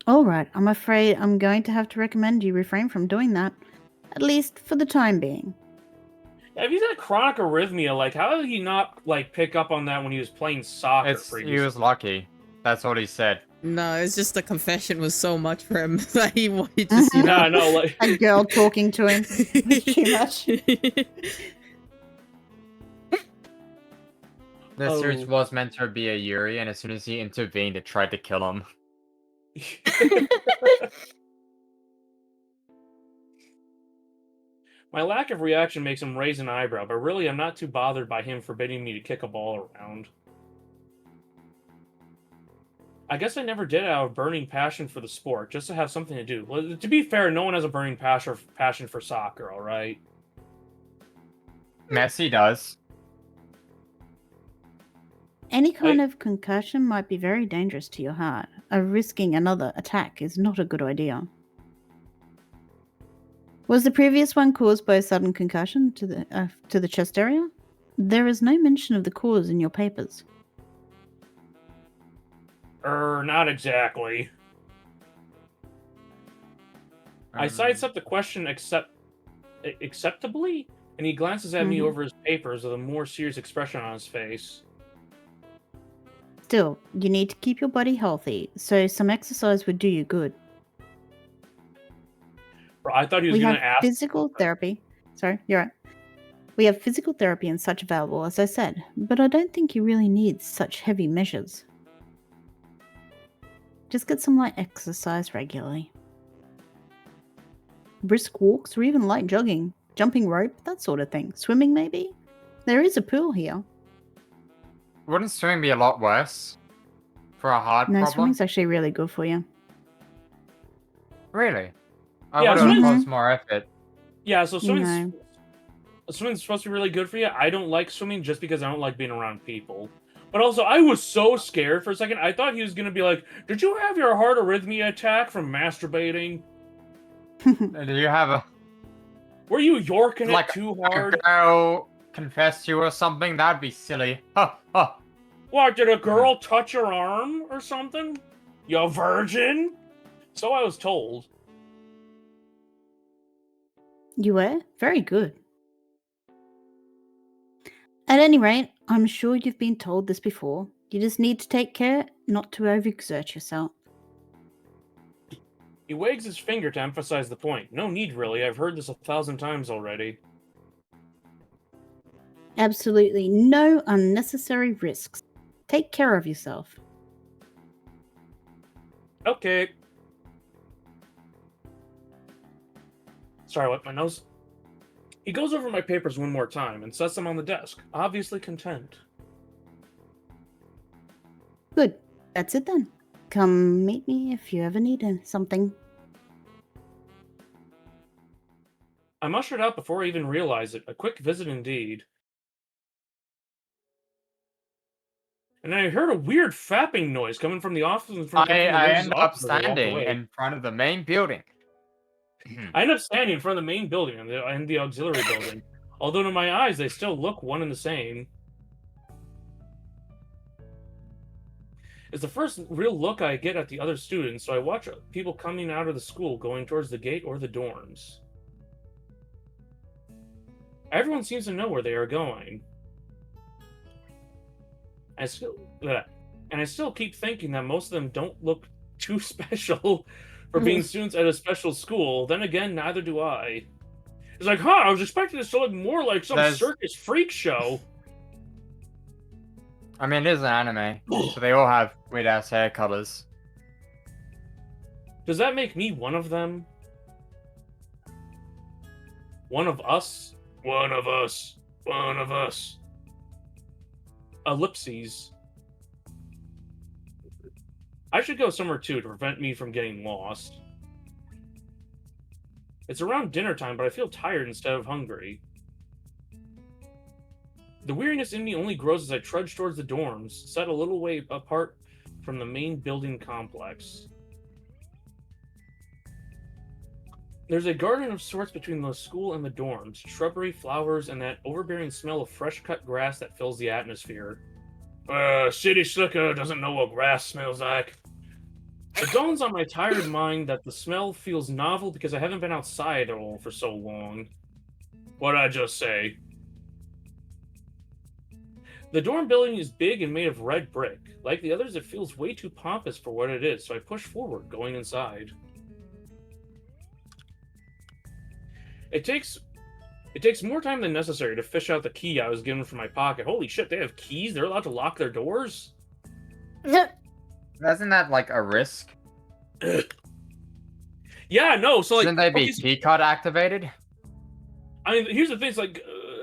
Alright, I'm afraid I'm going to have to recommend you refrain from doing that. At least for the time being. If he's got chronic arrhythmia, like, how did he not, like, pick up on that when he was playing soccer He previously? was lucky. That's what he said. No, it's just the confession was so much for him that he just, you Nah, know. no, like... A girl talking to him. Too much. The Oh. series was meant to be a Yuri, and as soon as he intervened, it tried to kill him. My lack of reaction makes him raise an eyebrow, but really I'm not too bothered by him forbidding me to kick a ball around. I guess I never did have a burning passion for the sport, just to have something to do. Well, to be fair, no one has a burning passion for soccer, alright? Messi does. Any kind of concussion might be very dangerous to your heart. Risking another attack is not a good idea. Was the previous one caused by a sudden concussion to the chest area? There is no mention of the cause in your papers. Not exactly. I sidestep the question acceptably, and he glances at me over his papers with a more serious expression on his face. Still, you need to keep your body healthy, so some exercise would do you good. Bro, I thought he was We going have to ask... physical therapy. Sorry, you're right. We have physical therapy and such available, as I said, but I don't think you really need such heavy measures. Just get some light exercise regularly. Brisk walks or even light jogging, jumping rope, that sort of thing. Swimming, maybe? There is a pool here. Wouldn't swimming be a lot worse? For a heart No, problem? swimming's actually really good for you. Really? I Yeah, would have swimming's- caused more effort. Yeah, so No. swimming's supposed to be really good for you. I don't like swimming just because I don't like being around people. But also, I was so scared for a second. I thought he was going to be like, did you have your heart arrhythmia attack from masturbating? Do you have a Were you yorking like it too a hard? girl confess to you or something? That'd be silly. What, did a girl touch your arm or something? You virgin? So I was told. You were? Very good. At any rate, I'm sure you've been told this before. You just need to take care not to overexert yourself. He wags his finger to emphasize the point. No need, really. I've heard this 1,000 times already. Absolutely no unnecessary risks. Take care of yourself. Okay. Sorry, I wiped my nose. He goes over my papers one more time and sets them on the desk, obviously content. Good. That's it then. Come meet me if you ever need something. I'm ushered out before I even realize it. A quick visit indeed. And I heard a weird fapping noise coming from the office in front of I the end up office as I walked standing away. in front of the main building. I end up standing in front of the main building and the auxiliary building. Although to my eyes, they still look one and the same. It's the first real look I get at the other students, so I watch people coming out of the school going towards the gate or the dorms. Everyone seems to know where they are going. I still keep thinking that most of them don't look too special for being students at a special school. Then again, neither do I. It's like, I was expecting this to look more like some circus freak show. I mean, it is an anime, so they all have weird-ass hair colors. Does that make me one of them? One of us? One of us. One of us. Ellipses. I should go somewhere too to prevent me from getting lost. It's around dinner time, but I feel tired instead of hungry. The weariness in me only grows as I trudge towards the dorms, set a little way apart from the main building complex. There's a garden of sorts between the school and the dorms, shrubbery, flowers, and that overbearing smell of fresh-cut grass that fills the atmosphere. City slicker doesn't know what grass smells like. It dawns on my tired mind that the smell feels novel because I haven't been outside at all for so long. What'd I just say? The dorm building is big and made of red brick. Like the others, it feels way too pompous for what it is, so I push forward, going inside. It takes more time than necessary to fish out the key I was given from my pocket. Holy shit, they have keys? They're allowed to lock their doors? Isn't that like a risk? Yeah, no, so like... Shouldn't they be okay, keycard activated? I mean, here's the thing,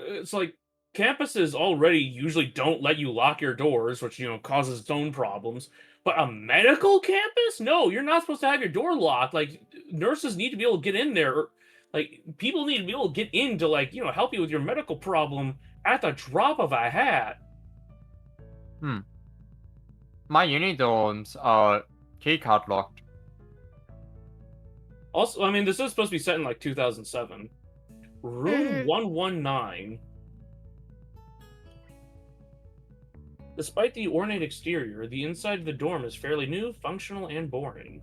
it's like campuses already usually don't let you lock your doors, which, you know, causes its own problems. But a medical campus? No, you're not supposed to have your door locked. Like, nurses need to be able to get in there. Like, people need to be able to get in to, like, you know, help you with your medical problem at the drop of a hat. My uni dorms are keycard locked. Also, I mean, this is supposed to be set in, like, 2007. Room 119. Despite the ornate exterior, the inside of the dorm is fairly new, functional, and boring.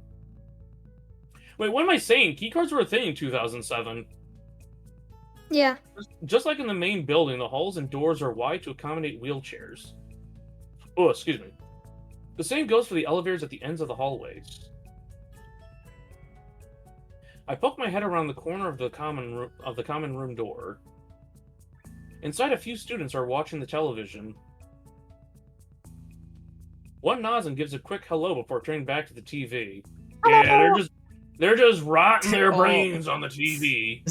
Wait, what am I saying? Keycards were a thing in 2007. Yeah. Just like in the main building, the halls and doors are wide to accommodate wheelchairs. Oh, excuse me. The same goes for the elevators at the ends of the hallways. I poke my head around the corner of the common room door. Inside, a few students are watching the television. One nods and gives a quick hello before turning back to the TV. Yeah, they're just rotting their brains on the TV.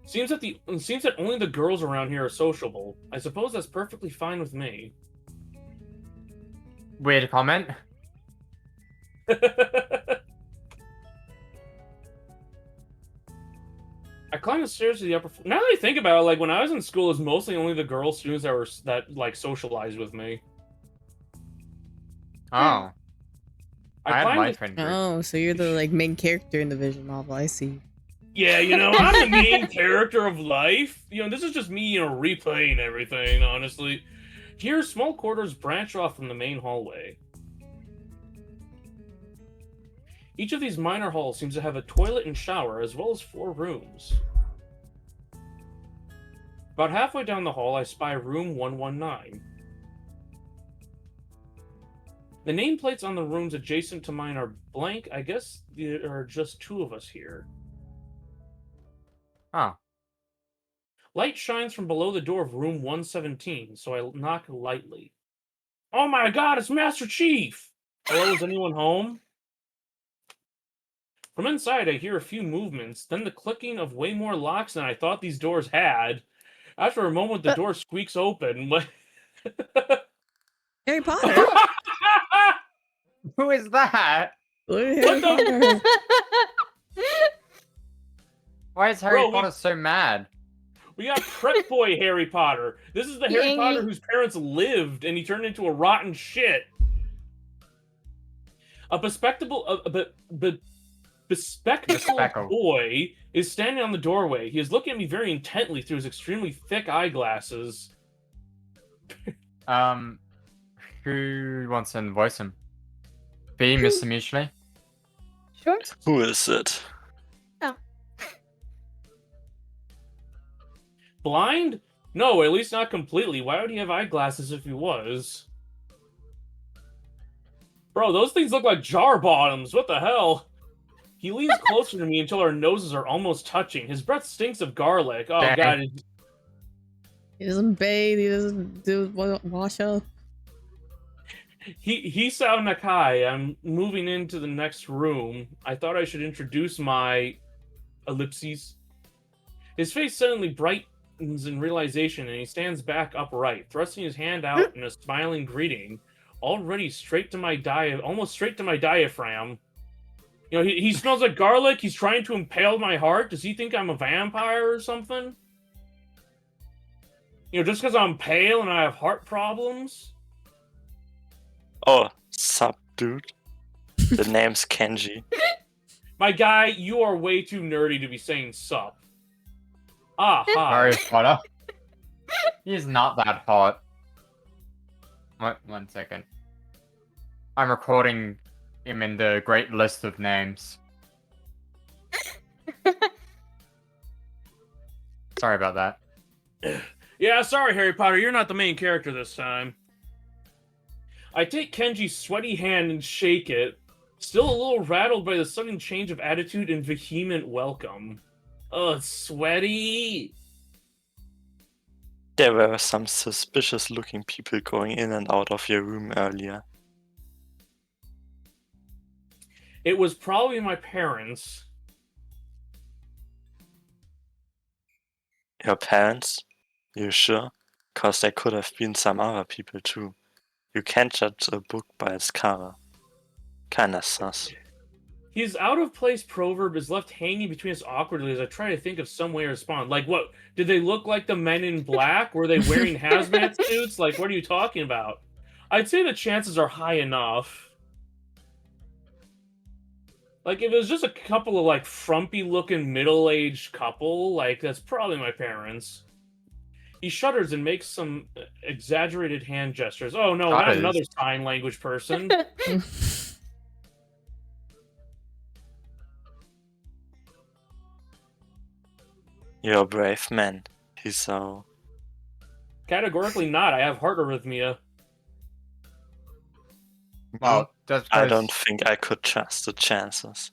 Seems that only the girls around here are sociable. I suppose that's perfectly fine with me. Weird comment. I climbed the stairs to the upper floor. Now that I think about it, like when I was in school, it was mostly only the girl students that like socialized with me. Oh. I had my friend group. Oh, so you're the like main character in the visual novel. I see. Yeah, you know, I'm the main character of life. You know, this is just me, you know, replaying everything, honestly. Here, small corridors branch off from the main hallway. Each of these minor halls seems to have a toilet and shower, as well as 4 rooms. About halfway down the hall, I spy room 119. The nameplates on the rooms adjacent to mine are blank. I guess there are just 2 of us here. Huh. Light shines from below the door of room 117, so I knock lightly. Oh my god, it's Master Chief! Hello, is anyone home? From inside, I hear a few movements, then the clicking of way more locks than I thought these doors had. After a moment, the door squeaks open. Harry Potter. Who is that? Harry Potter. Why is Harry Bro, Potter so mad? We got Prep Boy Harry Potter. This is the Harry Potter whose parents lived and he turned into a rotten shit. A bespectacled boy is standing on the doorway. He is looking at me very intently through his extremely thick eyeglasses. Who wants to voice him? Be Mr. Mutually? Sure. Who is it? Blind? No, at least not completely. Why would he have eyeglasses if he was? Bro, those things look like jar bottoms. What the hell? He leans closer to me until our noses are almost touching. His breath stinks of garlic. Oh, Dang. God. He doesn't bathe. He doesn't do wash up. Hisao Nakai. I'm moving into the next room. I thought I should introduce my ellipses. His face suddenly brightens in realization, and he stands back upright, thrusting his hand out in a smiling greeting, almost straight to my diaphragm. You know, he smells like garlic. He's trying to impale my heart. Does he think I'm a vampire or something? You know, just because I'm pale and I have heart problems? Oh, sup, dude. The name's Kenji. My guy, you are way too nerdy to be saying sup. Ah, hi. Harry Potter. He's not that hot. One second. I'm recording him in the great list of names. Sorry about that. Yeah, sorry, Harry Potter, you're not the main character this time. I take Kenji's sweaty hand and shake it, still a little rattled by the sudden change of attitude and vehement welcome. Ugh, sweaty. There were some suspicious-looking people going in and out of your room earlier. It was probably my parents. Your parents? You sure? 'Cause there could have been some other people too. You can't judge a book by its cover. Kinda sus. His out-of-place proverb is left hanging between us awkwardly as I try to think of some way to respond. Like, what? Did they look like the Men in Black? Were they wearing hazmat suits? Like, what are you talking about? I'd say the chances are high enough. Like, if it was just a couple of, like, frumpy-looking middle-aged couple, like, that's probably my parents. He shudders and makes some exaggerated hand gestures. Oh, no, not another sign language person. You're a brave man, Hiso. Categorically not. I have heart arrhythmia. Well, just I 'cause- don't think I could trust the chances.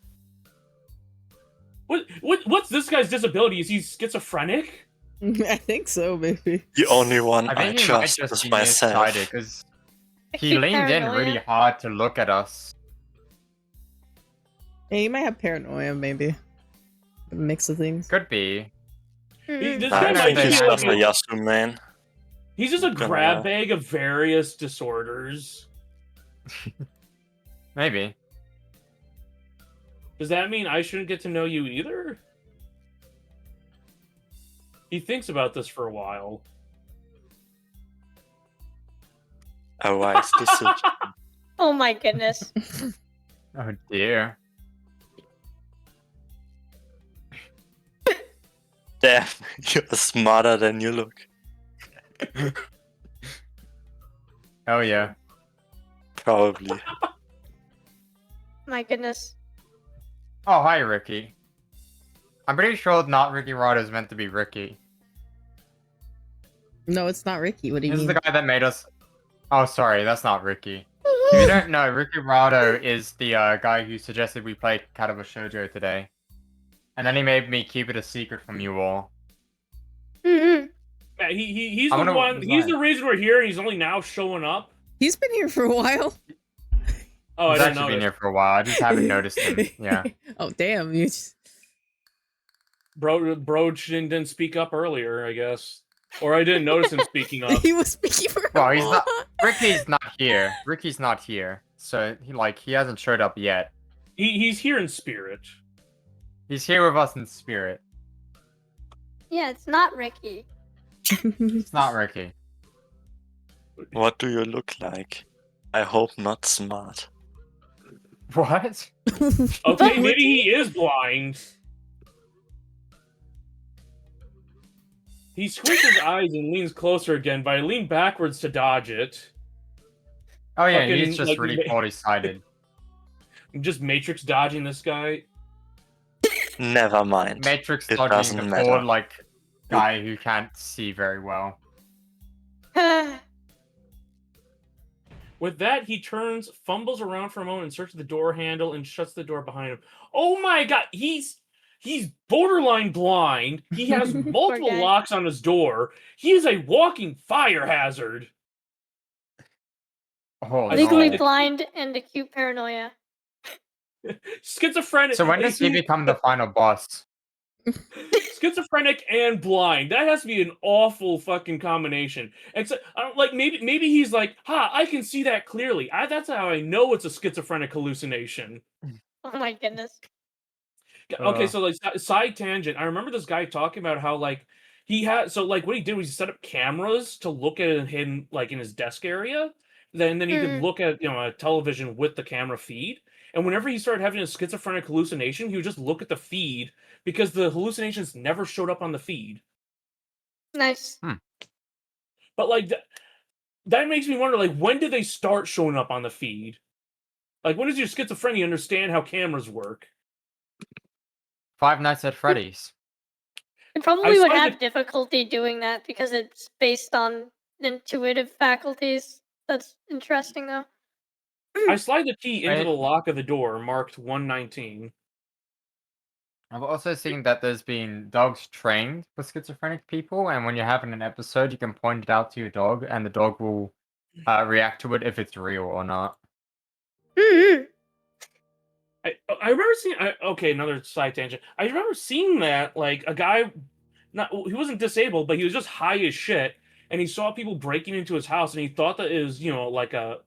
What's this guy's disability? Is he schizophrenic? I think so, maybe. The only one I I think he might trust just is be myself. because he Acute leaned in really paranoia. hard to look at us. Yeah, you might have paranoia, maybe. A mix of things. Could be. Mhm. This I guy don't might think be he's He's just a like Yasu man. he's just a Gonna- grab bag of various disorders. Maybe. Does that mean I shouldn't get to know you either? He thinks about this for a while. A wise decision. Oh my goodness. Oh dear. Damn, you're smarter than you look. Oh yeah. Probably. My goodness. Oh hi Ricky. I'm pretty sure not Ricky Rod is meant to be Ricky. No, it's not Ricky. What do you This is mean? the guy that made us. Oh, sorry, that's not Ricky. If you don't know, Ricky Rado is the guy who suggested we play Kataba Shoujo today. And then he made me keep it a secret from you all. Mhm. Yeah, he's I'm the gonna one. He's resign. the reason we're here, and he's only now showing up. He's been here for a while. Oh, He's I didn't actually know. been here for a while. I just haven't noticed him. Yeah. Oh, damn. You just... Bro didn't speak up earlier, I guess, or I didn't notice him speaking up. He was speaking for Well, a he's not. while. Ricky's not here. Ricky's not here. So he hasn't showed up yet. He's here in spirit. He's here with us in spirit. Yeah, it's not Ricky. It's not Ricky. What do you look like? I hope not smart. What? Okay, maybe he is blind. He squints his eyes and leans closer again, but I lean backwards to dodge it. Oh yeah, Fucking, he's just like, really poorly-sighted. I'm just matrix dodging this guy. Never mind. Matrix It dodging doesn't the matter. poor guy who can't see very well. With that, he turns, fumbles around for a moment, and searches the door handle and shuts the door behind him. Oh my god, he's borderline blind. He has multiple guy. locks on his door. He is a walking fire hazard. Oh, Legally no. blind and acute paranoia. Schizophrenic. So when does he become the final boss? Schizophrenic schizophrenic and blind. That has to be an awful fucking combination. Except, like maybe he's like, "Ha, I can see that clearly." That's how I know it's a schizophrenic hallucination. Oh my goodness. Okay, so like side tangent. I remember this guy talking about how like he had like what he did was he set up cameras to look at him like in his desk area. Then he could look at a television with the camera feed. And whenever he started having a schizophrenic hallucination, he would just look at the feed because the hallucinations never showed up on the feed. Nice. But like that makes me wonder, like, when do they start showing up on the feed? Like, when does your schizophrenia understand how cameras work? Five Nights at Freddy's. It probably would saw have difficulty doing that because it's based on intuitive faculties. That's interesting, though. I slide the key into Right. the lock of the door marked 119. I've also seen that there's been dogs trained for schizophrenic people, and when you're having an episode, you can point it out to your dog, and the dog will react to it if it's real or not. I remember seeing. Okay, another side tangent. I remember seeing that, like, a guy, he wasn't disabled, but he was just high as shit, and he saw people breaking into his house, and he thought that it was, like a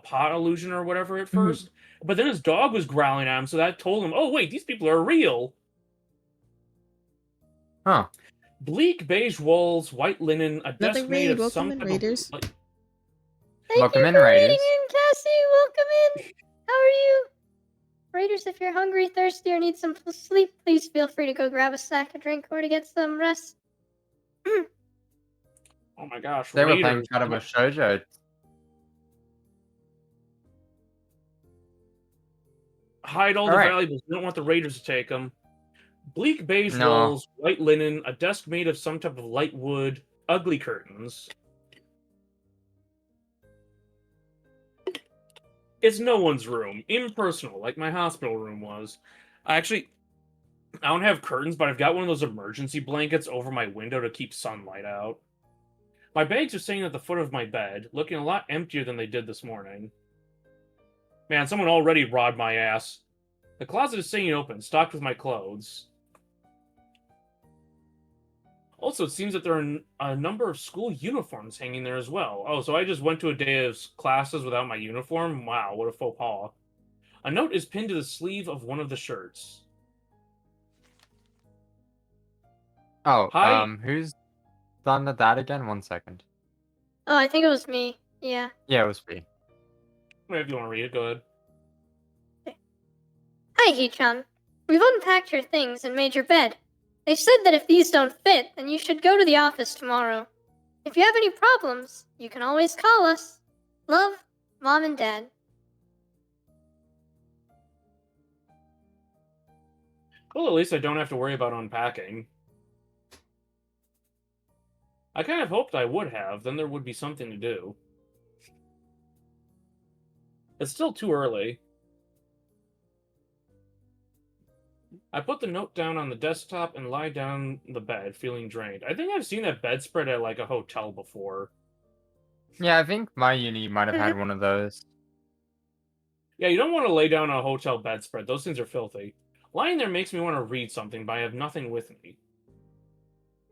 pot illusion or whatever at first. But then his dog was growling at him, so that told him, oh wait, these people are real. Huh. Bleak beige walls, white linen, a Another desk made raid. of Welcome some in, type raiders. of. Like, Thank Welcome you in, for Raiders. raiding in, Cassie. Welcome in. How are you? Raiders, if you're hungry, thirsty, or need some sleep, please feel free to go grab a snack, a drink, or to get some rest. oh my gosh, They were playing raiders. Shadow of Shoujo. Hide all the Alright. valuables. We don't want the raiders to take them. Bleak beige No. walls, white linen, a desk made of some type of light wood, ugly curtains. It's no one's room. Impersonal, like my hospital room was. I don't have curtains, but I've got one of those emergency blankets over my window to keep sunlight out. My bags are sitting at the foot of my bed, looking a lot emptier than they did this morning. Man, someone already robbed my ass. The closet is sitting open, stocked with my clothes. Also, it seems that there are a number of school uniforms hanging there as well. Oh, so I just went to a day of classes without my uniform? Wow, what a faux pas. A note is pinned to the sleeve of one of the shirts. Oh, Hi. who's done that again? 1 second. Oh, I think it was me. Yeah. Yeah, it was me. If you want to read it, go ahead. Hi, Hee-chan. We've unpacked your things and made your bed. They said that if these don't fit, then you should go to the office tomorrow. If you have any problems, you can always call us. Love, Mom and Dad. Well, at least I don't have to worry about unpacking. I kind of hoped I would have, then there would be something to do. It's still too early. I put the note down on the desktop and lie down the bed, feeling drained. I think I've seen that bedspread at, like, a hotel before. Yeah, I think my uni might have had one of those. Yeah, you don't want to lay down on a hotel bedspread. Those things are filthy. Lying there makes me want to read something, but I have nothing with me.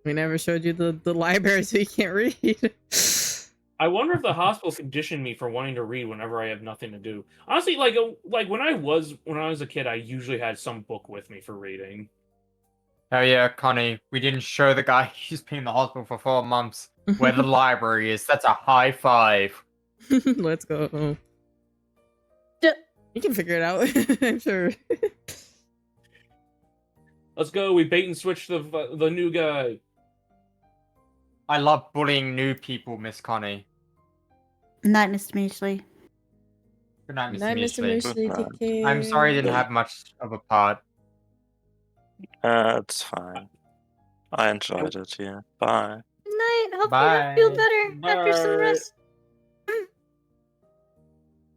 We never showed you the library, so you can't read. I wonder if the hospital conditioned me for wanting to read whenever I have nothing to do. Honestly, like when I was a kid, I usually had some book with me for reading. Oh yeah, Connie, we didn't show the guy who's been in the hospital for 4 months where the library is. That's a high five. Let's go. D- You can figure it out. I'm sure. Let's go. We bait and switch the new guy. I love bullying new people, Miss Connie. Night, Mr. Measley. Good night, Mr. Night, Mr. Measley. Mooshley. Take care. I'm sorry I didn't have much of a part. It's fine. I enjoyed it, yeah. Bye. Good night. Hope Bye. you feel better after some Bye. rest.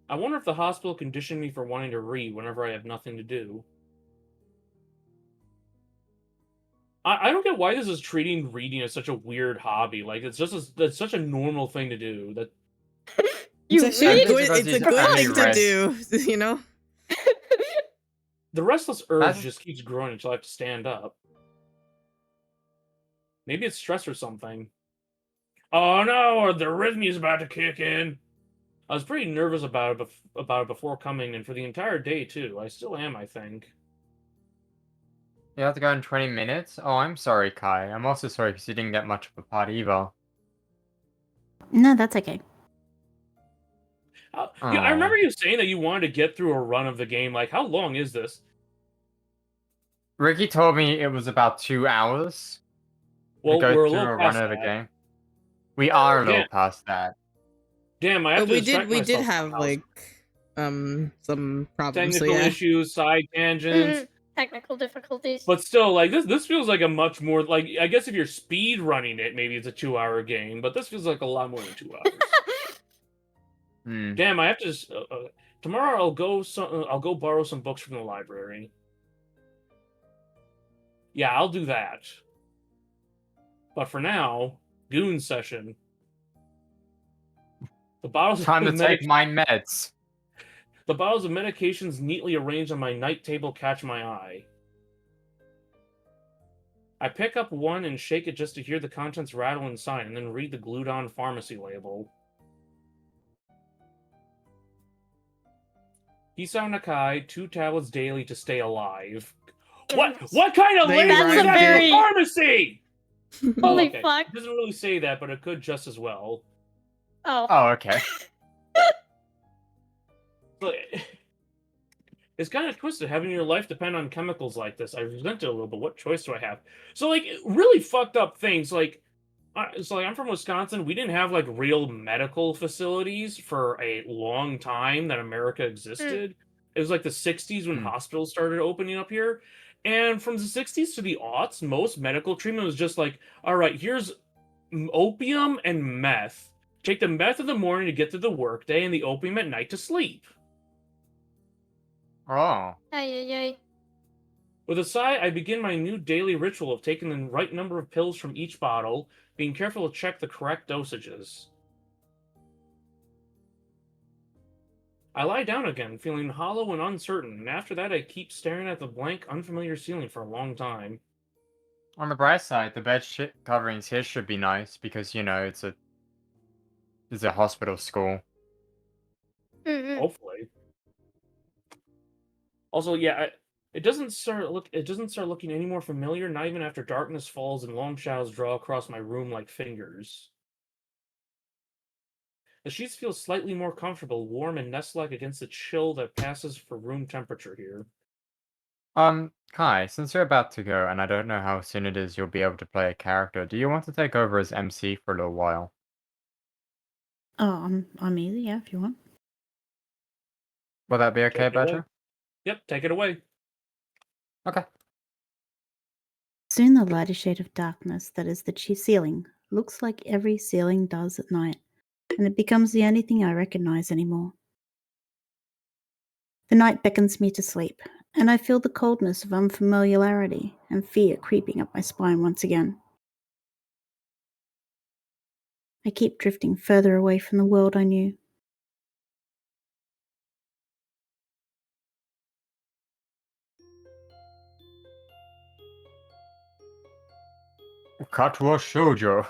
I wonder if the hospital conditioned me for wanting to read whenever I have nothing to do. I don't get why this is treating reading as such a weird hobby. Like, that's such a normal thing to do. That You It's a read? good, Because it's a he's good only thing to rest. do, you know? the restless urge That's- just keeps growing until I have to stand up. Maybe it's stress or something. Oh no, the arrhythmia's about to kick in. I was pretty nervous about it before coming, and for the entire day too. I still am, I think. You have to go in 20 minutes? Oh, I'm sorry, Kai. I'm also sorry because you didn't get much of a part either. No, that's okay. Yeah, I remember you saying that you wanted to get through a run of the game. Like, how long is this? Ricky told me it was about 2 hours to Well, go we're a through little a run past of the that. game. We are a Damn. little past that. Damn, I have But to we distract did myself have somehow. like some problems. So Technical yeah. issues, side tangents. Technical difficulties. But still, like this feels like a much more like I guess if you're speed running it, maybe it's a 2-hour game. But this feels like a lot more than 2 hours. Damn, I have to. Tomorrow I'll go borrow some books from the library. Yeah, I'll do that. But for now, goon session. The bottles Time of to take my meds. The bottles of medications neatly arranged on my night table catch my eye. I pick up one and shake it just to hear the contents rattle inside, and then read the glued-on pharmacy label. Hisao Nakai, 2 tablets daily to stay alive. What kind of They label That's is a that very- for pharmacy? Holy okay. fuck. It doesn't really say that, but it could just as well. Oh. Oh, okay. But it's kind of twisted having your life depend on chemicals like this. I resent it a little, but what choice do I have? So, like, really fucked up things. Like, I'm from Wisconsin. We didn't have, like, real medical facilities for a long time that America existed. It was, like, the 60s when hospitals started opening up here. And from the 60s to the aughts, most medical treatment was just like, all right, here's opium and meth. Take the meth in the morning to get through the workday and the opium at night to sleep. Oh. Ay. With a sigh, I begin my new daily ritual of taking the right number of pills from each bottle, being careful to check the correct dosages. I lie down again, feeling hollow and uncertain, and after that I keep staring at the blank, unfamiliar ceiling for a long time. On the bright side, the bed coverings here should be nice because, you know, it's a hospital school. Hopefully. Also, yeah, it doesn't start looking any more familiar, not even after darkness falls and long shadows draw across my room like fingers. The sheets feel slightly more comfortable, warm and nest-like against the chill that passes for room temperature here. Kai, since you're about to go, and I don't know how soon it is you'll be able to play a character, do you want to take over as MC for a little while? Oh, I'm easy, yeah, if you want. Will that be okay, Take it away. Badger? Yep, take it away. Okay. Soon the lighter shade of darkness that is the ceiling looks like every ceiling does at night, and it becomes the only thing I recognize anymore. The night beckons me to sleep, and I feel the coldness of unfamiliarity and fear creeping up my spine once again. I keep drifting further away from the world I knew. Katwa Shoujo.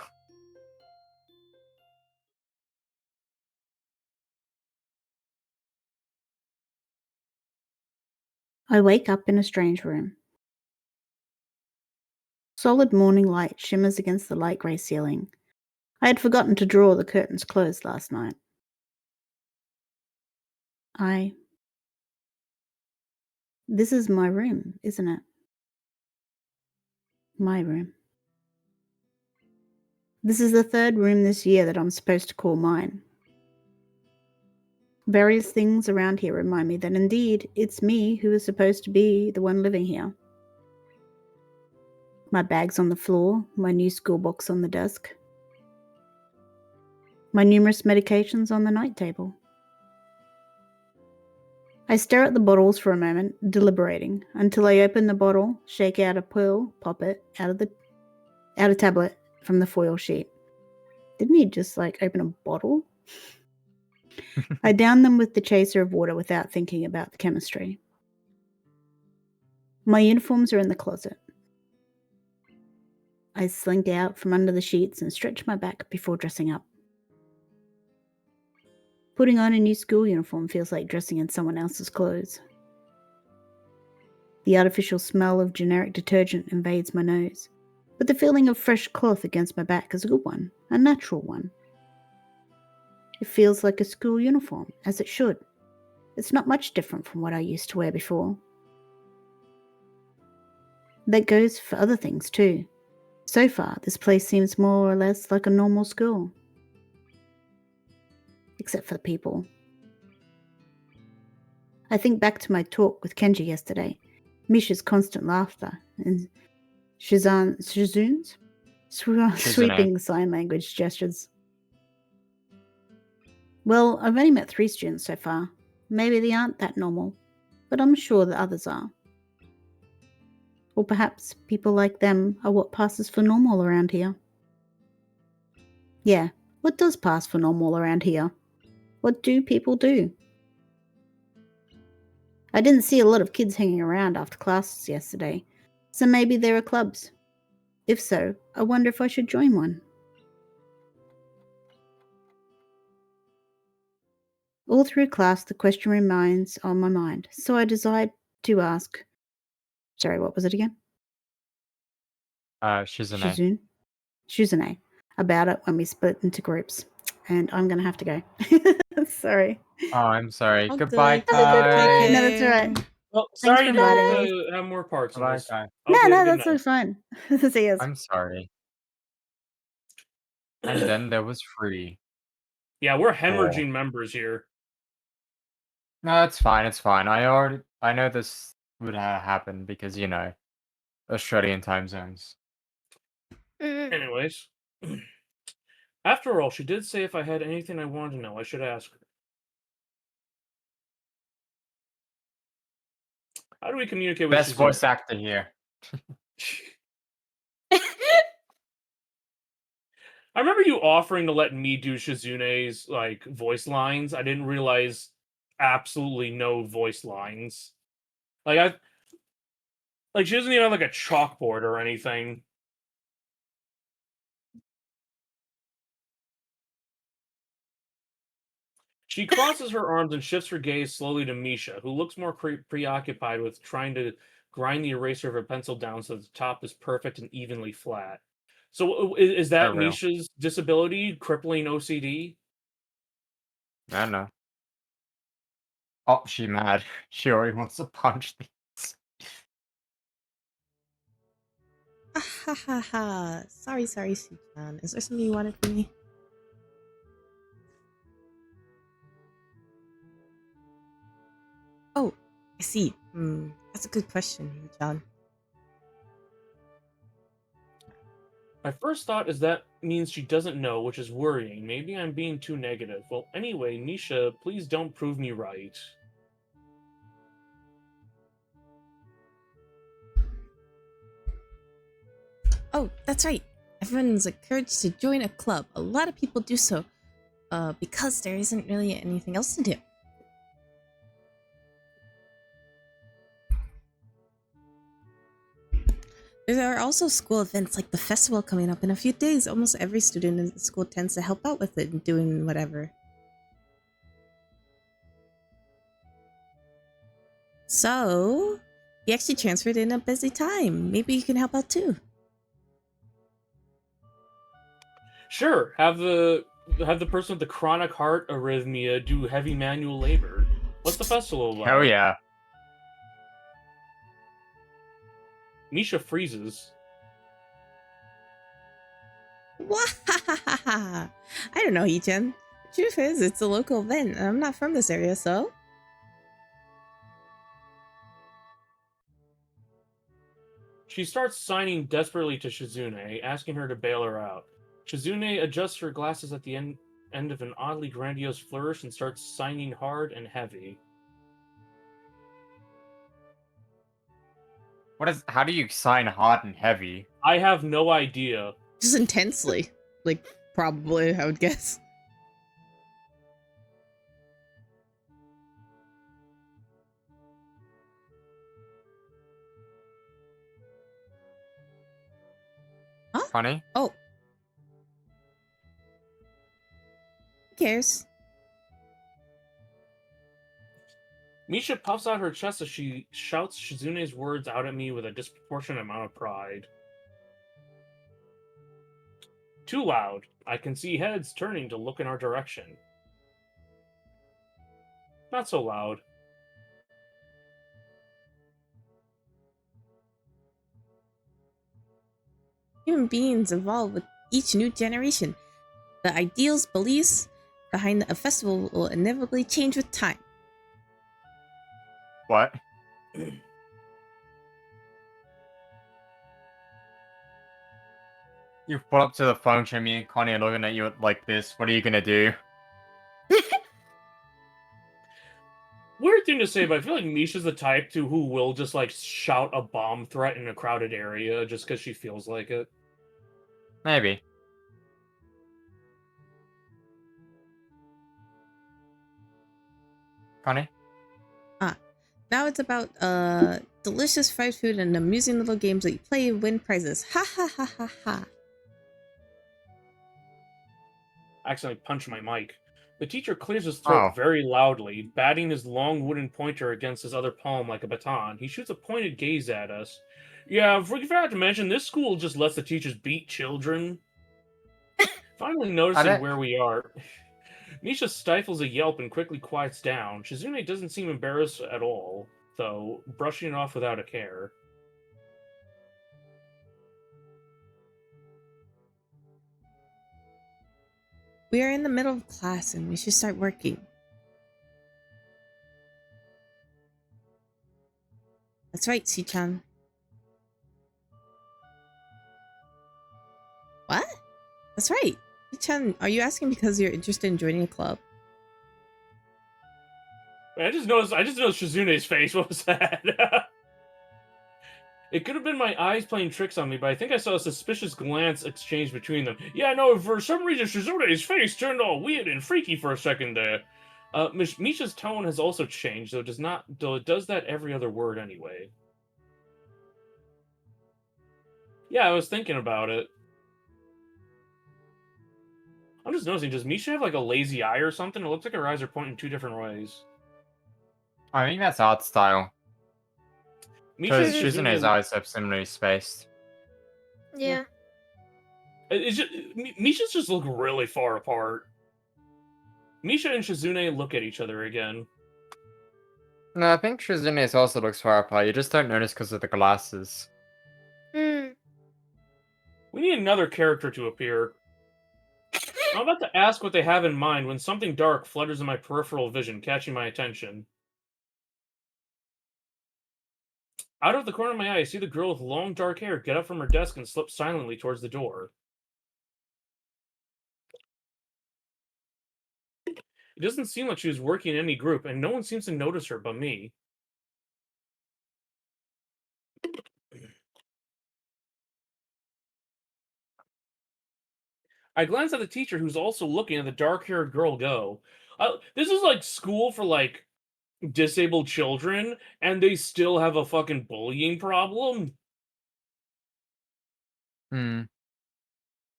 I wake up in a strange room. Solid morning light shimmers against the light grey ceiling. I had forgotten to draw the curtains closed last night. This is my room, isn't it? My room. This is the 3rd room this year that I'm supposed to call mine. Various things around here remind me that indeed it's me who is supposed to be the one living here. My bag's on the floor, my new school box on the desk, my numerous medications on the night table. I stare at the bottles for a moment, deliberating, until I open the bottle, shake out a pill, pop it out a tablet from the foil sheet. Didn't he just open a bottle? I down them with the chaser of water without thinking about the chemistry. My uniforms are in the closet. I slink out from under the sheets and stretch my back before dressing up. Putting on a new school uniform feels like dressing in someone else's clothes. The artificial smell of generic detergent invades my nose, but the feeling of fresh cloth against my back is a good one, a natural one. It feels like a school uniform, as it should. It's not much different from what I used to wear before. That goes for other things too. So far, this place seems more or less like a normal school. Except for the people. I think back to my talk with Kenji yesterday, Misha's constant laughter, and Shizun's sweeping sign language gestures. Well, I've only met 3 students so far. Maybe they aren't that normal, but I'm sure that others are. Or perhaps people like them are what passes for normal around here. Yeah, what does pass for normal around here? What do people do? I didn't see a lot of kids hanging around after classes yesterday, so maybe there are clubs. If so, I wonder if I should join one. All through class, the question remains on my mind, so I decided to ask. Sorry, what was it again? Shizune. Shizune. About it when we split into groups. And I'm going to have to go. Sorry. Oh, I'm sorry. All Goodbye, good. Take Kai. No, that's all care. right. Well, Thanks sorry for you inviting have me. to have more parts in Goodbye, this. Kai. No, Okay, good that's so night. fun. See you. I'm sorry. And then there was Free. Yeah, we're hemorrhaging members here. No, it's fine. It's fine. I know this would happen because Australian time zones. Anyways. After all, she did say if I had anything I wanted to know, I should ask her. How do we communicate with Best Shizune? voice actor here. I remember you offering to let me do Shizune's like voice lines. I didn't realize absolutely no voice lines. Like she doesn't even have like a chalkboard or anything. She crosses her arms and shifts her gaze slowly to Misha, who looks more preoccupied with trying to grind the eraser of her pencil down so the top is perfect and evenly flat. So is that For real. Misha's disability, crippling OCD? I don't know. Oh, she mad. She already wants to punch things. Ha ha ha. Sorry, Suchan. Is there something you wanted from me? Oh, I see. That's a good question, John. My first thought is that means she doesn't know, which is worrying. Maybe I'm being too negative. Well, anyway, Misha, please don't prove me right. Oh, that's right. Everyone's encouraged to join a club. A lot of people do so, because there isn't really anything else to do. There are also school events like the festival coming up in a few days. Almost every student in the school tends to help out with it and doing whatever. So, you actually transferred in a busy time. Maybe you can help out too. Sure, have the person with the chronic heart arrhythmia do heavy manual labor. What's the festival about? Hell yeah. Misha freezes. Wahahaha! I don't know, Hee-chan. The truth is, it's a local event, and I'm not from this area, so... She starts signing desperately to Shizune, asking her to bail her out. Shizune adjusts her glasses at the end of an oddly grandiose flourish and starts signing hard and heavy. How do you sign hard and heavy? I have no idea. Just intensely. Like, probably, I would guess. Funny. Oh. Who cares? Misha puffs out her chest as she shouts Shizune's words out at me with a disproportionate amount of pride. Too loud. I can see heads turning to look in our direction. Not so loud. Human beings evolve with each new generation. The ideals, beliefs behind a festival will inevitably change with time. What? You pull up to the function, me and Connie are looking at you like this. What are you gonna do? Weird thing to say, but I feel like Misha's the type who will just like shout a bomb threat in a crowded area just because she feels like it. Maybe. Connie? Now it's about delicious fried food and amusing little games that you play and win prizes. Ha ha ha ha ha. I accidentally punched my mic. The teacher clears his throat very loudly, batting his long wooden pointer against his other palm like a baton. He shoots a pointed gaze at us. Yeah, we forgot to mention, this school just lets the teachers beat children. Finally noticing where we are, Misha stifles a yelp and quickly quiets down. Shizune doesn't seem embarrassed at all, though, brushing it off without a care. We are in the middle of class and we should start working. That's right, Si-chan. What? That's right. Si-chan, are you asking because you're interested in joining a club? I just noticed Shizune's face. What was that? It could have been my eyes playing tricks on me, but I think I saw a suspicious glance exchanged between them. Yeah, no, for some reason Shizune's face turned all weird and freaky for a second there. Misha's tone has also changed, though it does that every other word anyway. Yeah, I was thinking about it. I'm just noticing, does Misha have like a lazy eye or something? It looks like her eyes are pointing 2 different ways. I think that's art style. Because Shizune's Shizune... eyes are similarly spaced. Yeah. Misha's just look really far apart. Misha and Shizune look at each other again. No, I think Shizune's also looks far apart. You just don't notice because of the glasses. Hmm. We need another character to appear. I'm about to ask what they have in mind when something dark flutters in my peripheral vision, catching my attention. Out of the corner of my eye, I see the girl with long dark hair get up from her desk and slip silently towards the door. It doesn't seem like she was working in any group, and no one seems to notice her but me. I glance at the teacher, who's also looking at the dark-haired girl go. This is like school for like disabled children, and they still have a fucking bullying problem. Hmm.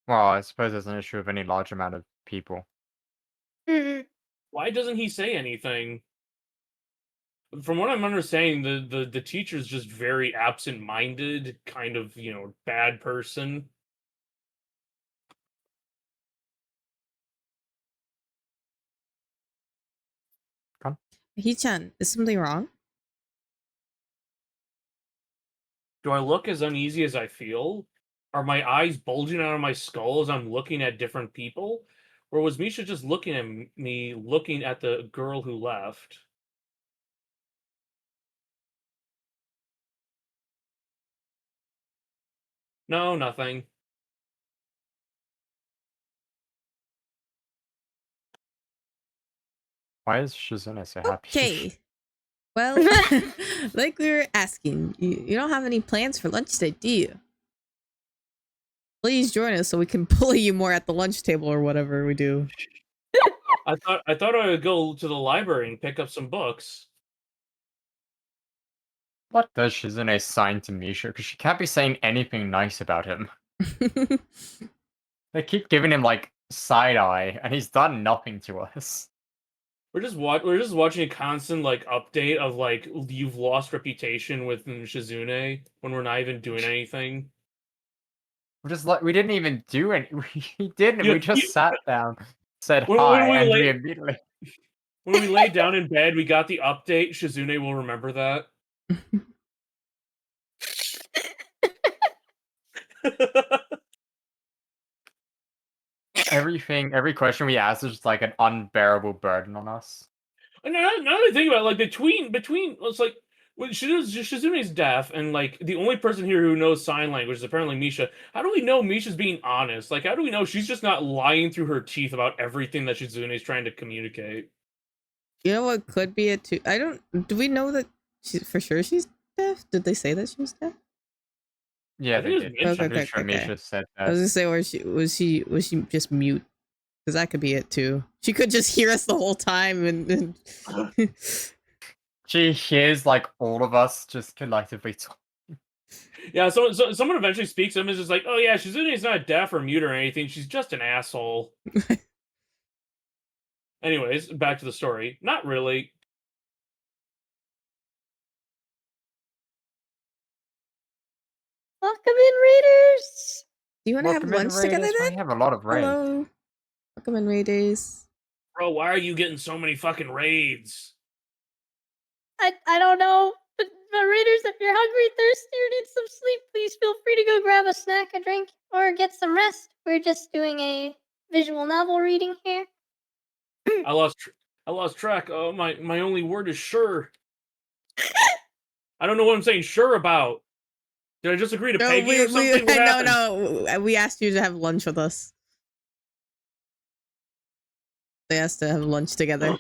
Well, I suppose there's an issue with any large amount of people. Mm-hmm. Why doesn't he say anything? From what I'm understanding, the teacher's just very absent-minded, kind of, bad person. Hee-chan, is something wrong? Do I look as uneasy as I feel? Are my eyes bulging out of my skull as I'm looking at different people? Or was Misha just looking at me, looking at the girl who left? No, nothing. Why is Shizune so happy? Okay. Well, like we were asking, you don't have any plans for lunch today, do you? Please join us so we can bully you more at the lunch table or whatever we do. I thought I would go to the library and pick up some books. What does Shizune sign to Misha? Because she can't be saying anything nice about him. They keep giving him like side eye, and he's done nothing to us. We're just watching a constant like update of like you've lost reputation with Shizune when we're not even doing anything. We're just like we didn't even do any. We didn't. Yeah, We just sat down, said When- hi, when we and lay- we immediately. When we lay down in bed, we got the update. Shizune will remember that. Every question we ask is just like an unbearable burden on us. And now that I think about it, like between it's like when Shizune's deaf, and like the only person here who knows sign language is apparently Misha. How do we know Misha's being honest? Like, how do we know she's just not lying through her teeth about everything that Shizune's trying to communicate? You know what could be it too? I don't. Do we know that for sure she's deaf? Did they say that she was deaf? Yeah, I they think did. it was I'm Okay, pretty sure okay. Misha said I was that. gonna say, or was she just mute? Because that could be it too. She could just hear us the whole time, and She hears like all of us just collectively talk. Yeah, so someone eventually speaks to him and is just like, oh yeah, Shizune's not deaf or mute or anything. She's just an asshole. Anyways, back to the story. Not really. Welcome in, Raiders. do you want to have Welcome in, lunch together Raiders. We then? have a lot of raids. Hello, welcome in, Raiders. Bro, why are you getting so many fucking raids? I don't know, but Raiders, if you're hungry, thirsty, or need some sleep, please feel free to go grab a snack, a drink, or get some rest. We're just doing a visual novel reading here. I lost track. Oh, my only word is sure. I don't know what I'm saying sure about. Did I just agree to Peggy or something? What happened? no. We asked you to have lunch with us. They asked to have lunch together.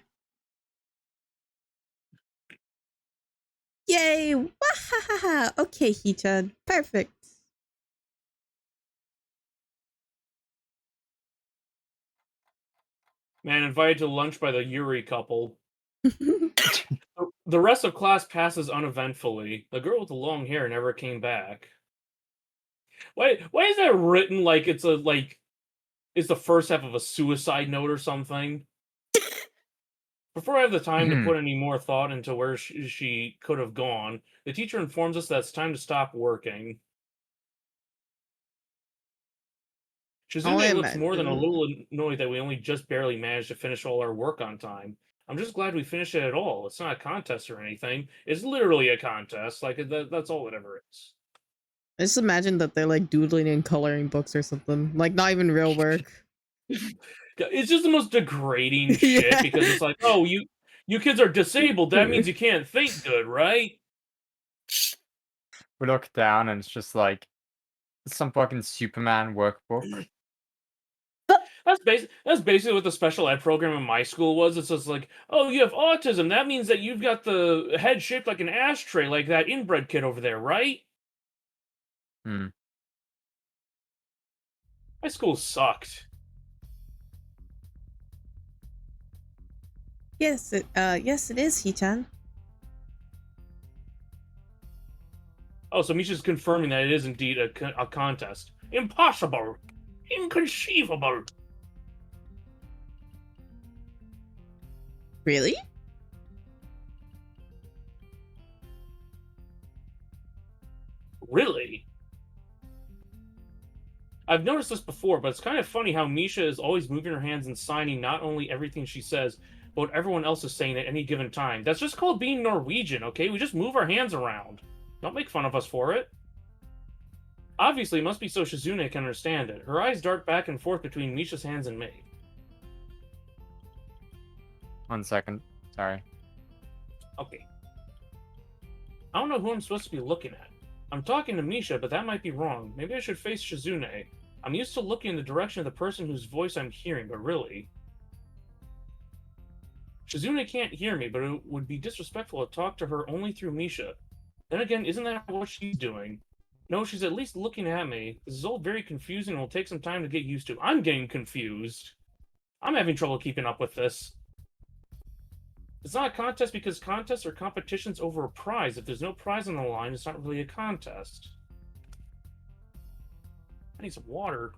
Yay! Wahaha! Okay, Hichan. Perfect. Man, invited to lunch by the Yuri couple. The rest of class passes uneventfully. The girl with the long hair never came back. Why is that written like it's the first half of a suicide note or something? Before I have the time to put any more thought into where she could have gone, the teacher informs us that it's time to stop working. Shizune looks more than a little annoyed that we only just barely managed to finish all our work on time. I'm just glad we finished it at all. It's not a contest or anything. It's literally a contest. Like, that's all it ever is. I just imagine that they're like doodling in coloring books or something. Like not even real work. It's just the most degrading shit Yeah. because it's like, oh, you kids are disabled. That means you can't think good, right? We look down and it's just like some fucking Superman workbook. That's basically what the special ed program in my school was. It's just like, oh, you have autism. That means that you've got the head shaped like an ashtray, like that inbred kid over there, right? Hmm. My school sucked. Yes, it is, Hichan. Oh, so Misha's confirming that it is indeed a contest. Impossible. Inconceivable. Really? Really? I've noticed this before, but it's kind of funny how Misha is always moving her hands and signing not only everything she says, but what everyone else is saying at any given time. That's just called being Norwegian, okay? We just move our hands around. Don't make fun of us for it. Obviously, it must be so Shizune can understand it. Her eyes dart back and forth between Misha's hands and me. 1 second. Sorry. Okay. I don't know who I'm supposed to be looking at. I'm talking to Misha, but that might be wrong. Maybe I should face Shizune. I'm used to looking in the direction of the person whose voice I'm hearing, but really... Shizune can't hear me, but it would be disrespectful to talk to her only through Misha. Then again, isn't that what she's doing? No, she's at least looking at me. This is all very confusing and will take some time to get used to. I'm getting confused. I'm having trouble keeping up with this. It's not a contest because contests are competitions over a prize. If there's no prize on the line, it's not really a contest. I need some water.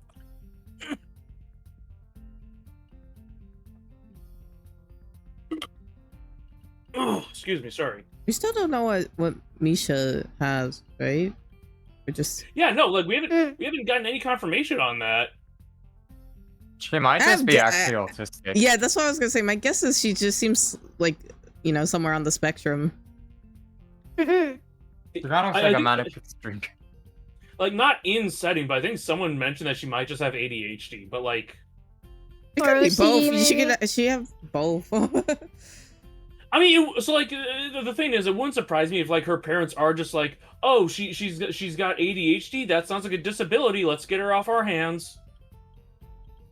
Oh, excuse me, sorry. We still don't know what Misha has, right? We're just Yeah, no, like we haven't gotten any confirmation on that. She might just be actually autistic. yeah, that's what I was gonna say. My guess is she just seems like, you know, somewhere on the spectrum. She kind of looks like a manic extreme. Like, not in setting, but I think someone mentioned that she might just have ADHD, but like... It Or could be OCD, both. She have both. I mean, so like, the thing is, it wouldn't surprise me if like her parents are just like, oh, she's got ADHD, that sounds like a disability, let's get her off our hands.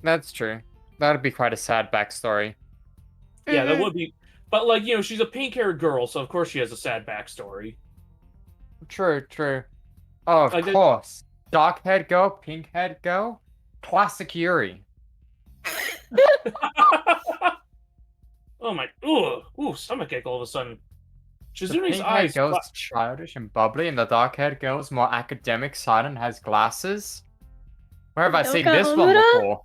That's true. That'd be quite a sad backstory. Yeah, that would be... But like, you know, she's a pink-haired girl, so of course she has a sad backstory. True, true. Oh, of Like, course. Dark-haired girl, pink-haired girl. Classic Yuri. Oh my... Ooh, stomachache all of a sudden. The Shizune's pink-haired eyes... girl's childish and bubbly, and the dark-haired girl's more academic side and has glasses. Where have I seen this one Homura? before?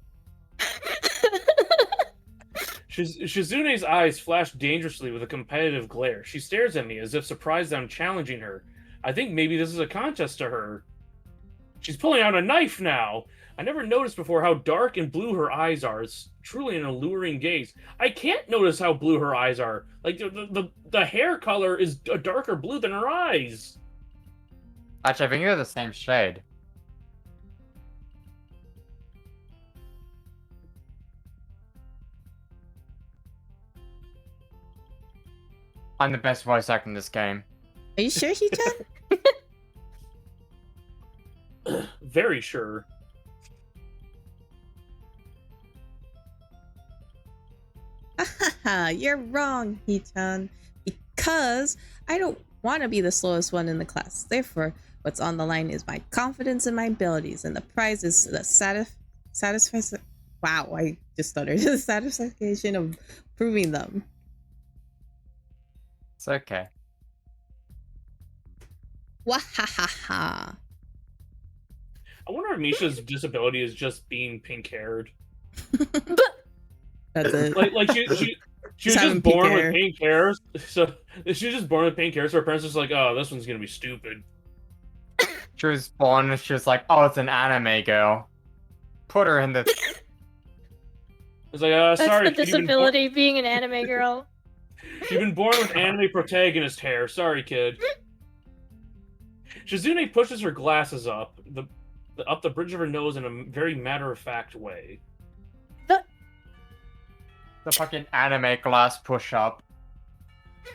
Shizune's eyes flash dangerously with a competitive glare. She stares at me as if surprised that I'm challenging her. I think maybe this is a contest to her. She's pulling out a knife now. I never noticed before how dark and blue her eyes are. It's truly an alluring gaze. I can't notice how blue her eyes are. Like, the hair color is a darker blue than her eyes. Actually, I think they're the same shade. I'm the best voice actor in this game. Are you sure, Hichan? Very sure. You're wrong, Hichan. Because I don't want to be the slowest one in the class. Therefore, what's on the line is my confidence in my abilities, and the prize is the satisfaction. Wow, I just stuttered. The satisfaction of proving them. It's okay. Wahahaha. I wonder if Misha's disability is just being pink-haired. That's it. Like she was having just born pink hair. with pink hair, so she was just born with pink hair. So her parents just like, oh, this one's gonna be stupid. She was born and she was like, oh, it's an anime girl. Put her in the... It's like, That's sorry, the disability, being an anime girl. you've been born with anime protagonist hair. Sorry, kid. Shizune pushes her glasses up the bridge of her nose in a very matter-of-fact way. The fucking anime glass push-up.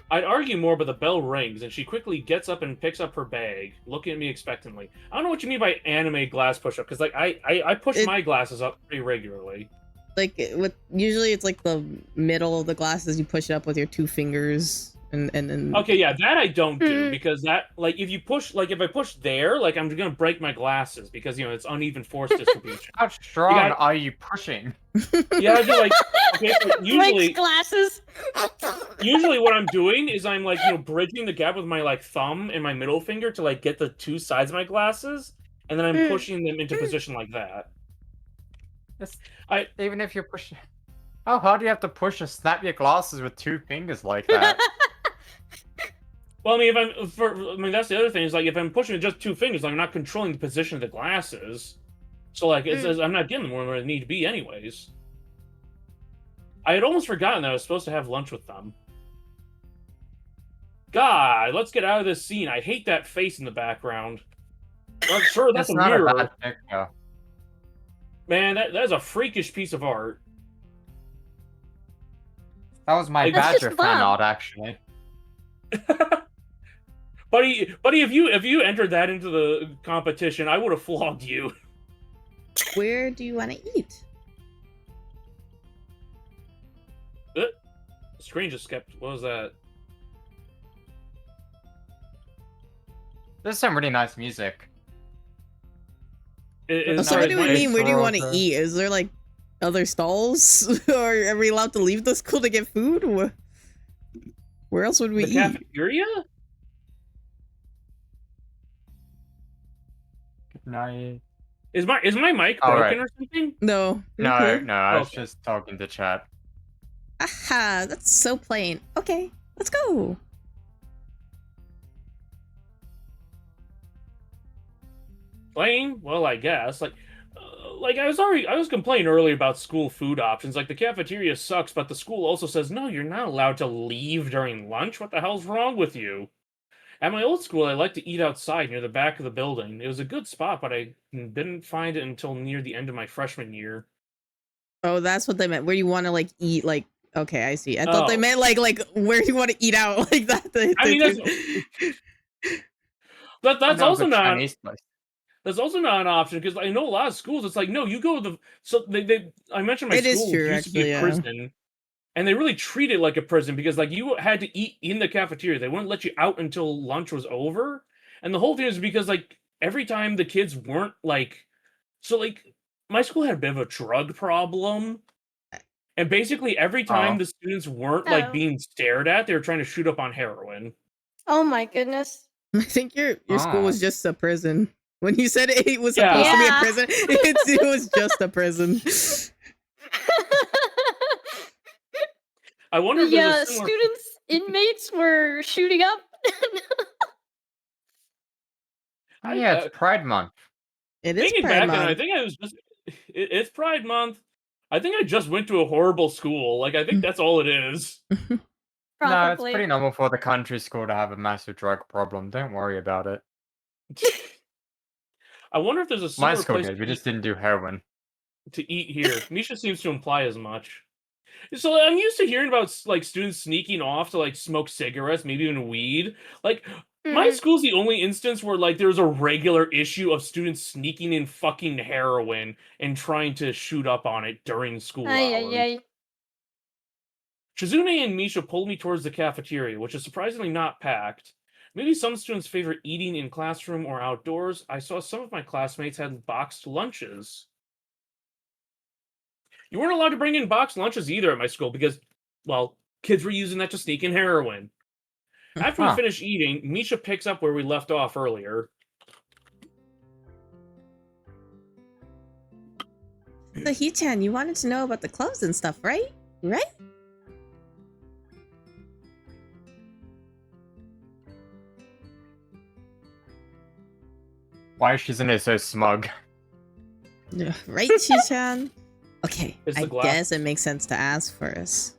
I'd argue more, but the bell rings, and she quickly gets up and picks up her bag, looking at me expectantly. I don't know what you mean by anime glass push-up, because like I push my glasses up pretty regularly. Like, usually it's like the middle of the glasses, you push it up with your two fingers, and then... Okay, yeah, that I don't do, because that, like, if I push there, like, I'm gonna break my glasses, because, you know, it's uneven force distribution. How strong are you pushing? Yeah, I do, like, okay, so usually... Breaks glasses. Usually what I'm doing is I'm, like, you know, bridging the gap with my, like, thumb and my middle finger to, like, get the two sides of my glasses, and then I'm pushing them into position like that. Even if you're pushing... How hard do you have to push to snap your glasses with two fingers like that? Well, I mean, that's the other thing, is, like, if I'm pushing with just two fingers, like, I'm not controlling the position of the glasses. So, like, I'm not getting them where I need to be anyways. I had almost forgotten that I was supposed to have lunch with them. God, let's get out of this scene. I hate that face in the background. I'm sure that's a not mirror. a bad picture. Man, that is a freakish piece of art. That was my That's Badger just fan fun. art, actually. Buddy, if you entered that into the competition, I would have flogged you. Where do you want to eat? The screen just skipped. What was that? There's some really nice music. So what do we mean? Where do you want to eat? Is there like other stalls, or are we allowed to leave the school to get food? Where else would we The eat? cafeteria? Good night. Is my mic All broken right. or something? No. you're No, good. no, I was Okay. just talking to chat. Aha, that's so plain. Okay, let's go. Plain? Well, I guess. Like I was complaining earlier about school food options. Like the cafeteria sucks, but the school also says no, you're not allowed to leave during lunch. What the hell's wrong with you? At my old school, I liked to eat outside near the back of the building. It was a good spot, but I didn't find it until near the end of my freshman year. Oh, that's what they meant. Where you want to like eat, like okay, I see. I thought they Oh. meant like where you want to eat out, like that. I mean, that's I know a also good not Chinese place. that's also not an option because I know a lot of schools. It's like no, you go to the so they I mentioned my It is school true, used to be actually, a yeah. prison, and they really treat it like a prison because like you had to eat in the cafeteria. They wouldn't let you out until lunch was over, and the whole thing is because like every time the kids weren't like so like my school had a bit of a drug problem. And basically, every time Oh. the students weren't like Oh. being stared at, they were trying to shoot up on heroin. Oh my goodness. I think your school Oh. was just a prison. When you said it was Yeah. supposed to be a Yeah. prison, it was just a prison. I wonder if there's Yeah, a similar. students, inmates were shooting up. Oh, yeah, it's Pride Month. It is Thinking Pride back, and I Month. think I was just. It's Pride Month. I think I just went to a horrible school. Like I think that's all it is. No, it's Probably. pretty normal for the country school to have a massive drug problem. Don't worry about it. I wonder if there's a My similar school place did. We just didn't do heroin. to eat here. Misha seems to imply as much. So I'm used to hearing about like students sneaking off to like smoke cigarettes, maybe even weed. Like my Mhm. school's the only instance where like there's a regular issue of students sneaking in fucking heroin and trying to shoot up on it during school Ay, hours. ay, ay. Shizune and Misha pulled me towards the cafeteria, which is surprisingly not packed. Maybe some students favor eating in classroom or outdoors. I saw some of my classmates had boxed lunches. You weren't allowed to bring in boxed lunches either at my school because, well, kids were using that to sneak in heroin. After we Huh. finish eating, Misha picks up where we left off earlier. So Hee-chan, you wanted to know about the clubs and stuff, right? Right? Why is Shizune so smug? Yeah, right, Hee-chan? Okay, It's the I glass. guess it makes sense to ask first.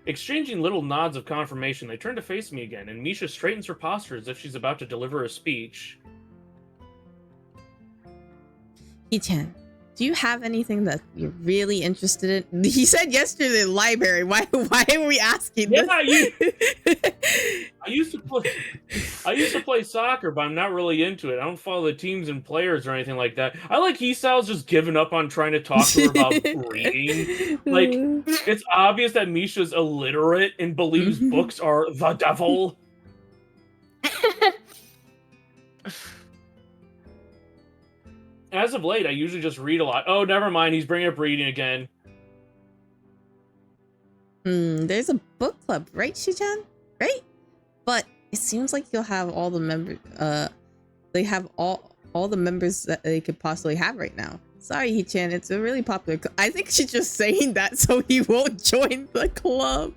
Exchanging little nods of confirmation, they turn to face me again, and Misha straightens her posture as if she's about to deliver a speech. Hee-chan, do you have anything that you're really interested in? He said yesterday in the library. Why are we asking Yeah, this? I used to play soccer, but I'm not really into it. I don't follow the teams and players or anything like that. I like Hisao's just giving up on trying to talk to her about reading. Like, it's obvious that Misha's illiterate and believes books are the devil. As of late, I usually just read a lot. Oh, never mind. He's bringing up reading again. There's a book club, right, Shichan? Right? But it seems like you'll have all the members. They have all the members that they could possibly have right now. Sorry, Hee-chan, it's a really popular. I think she's just saying that so he won't join the club.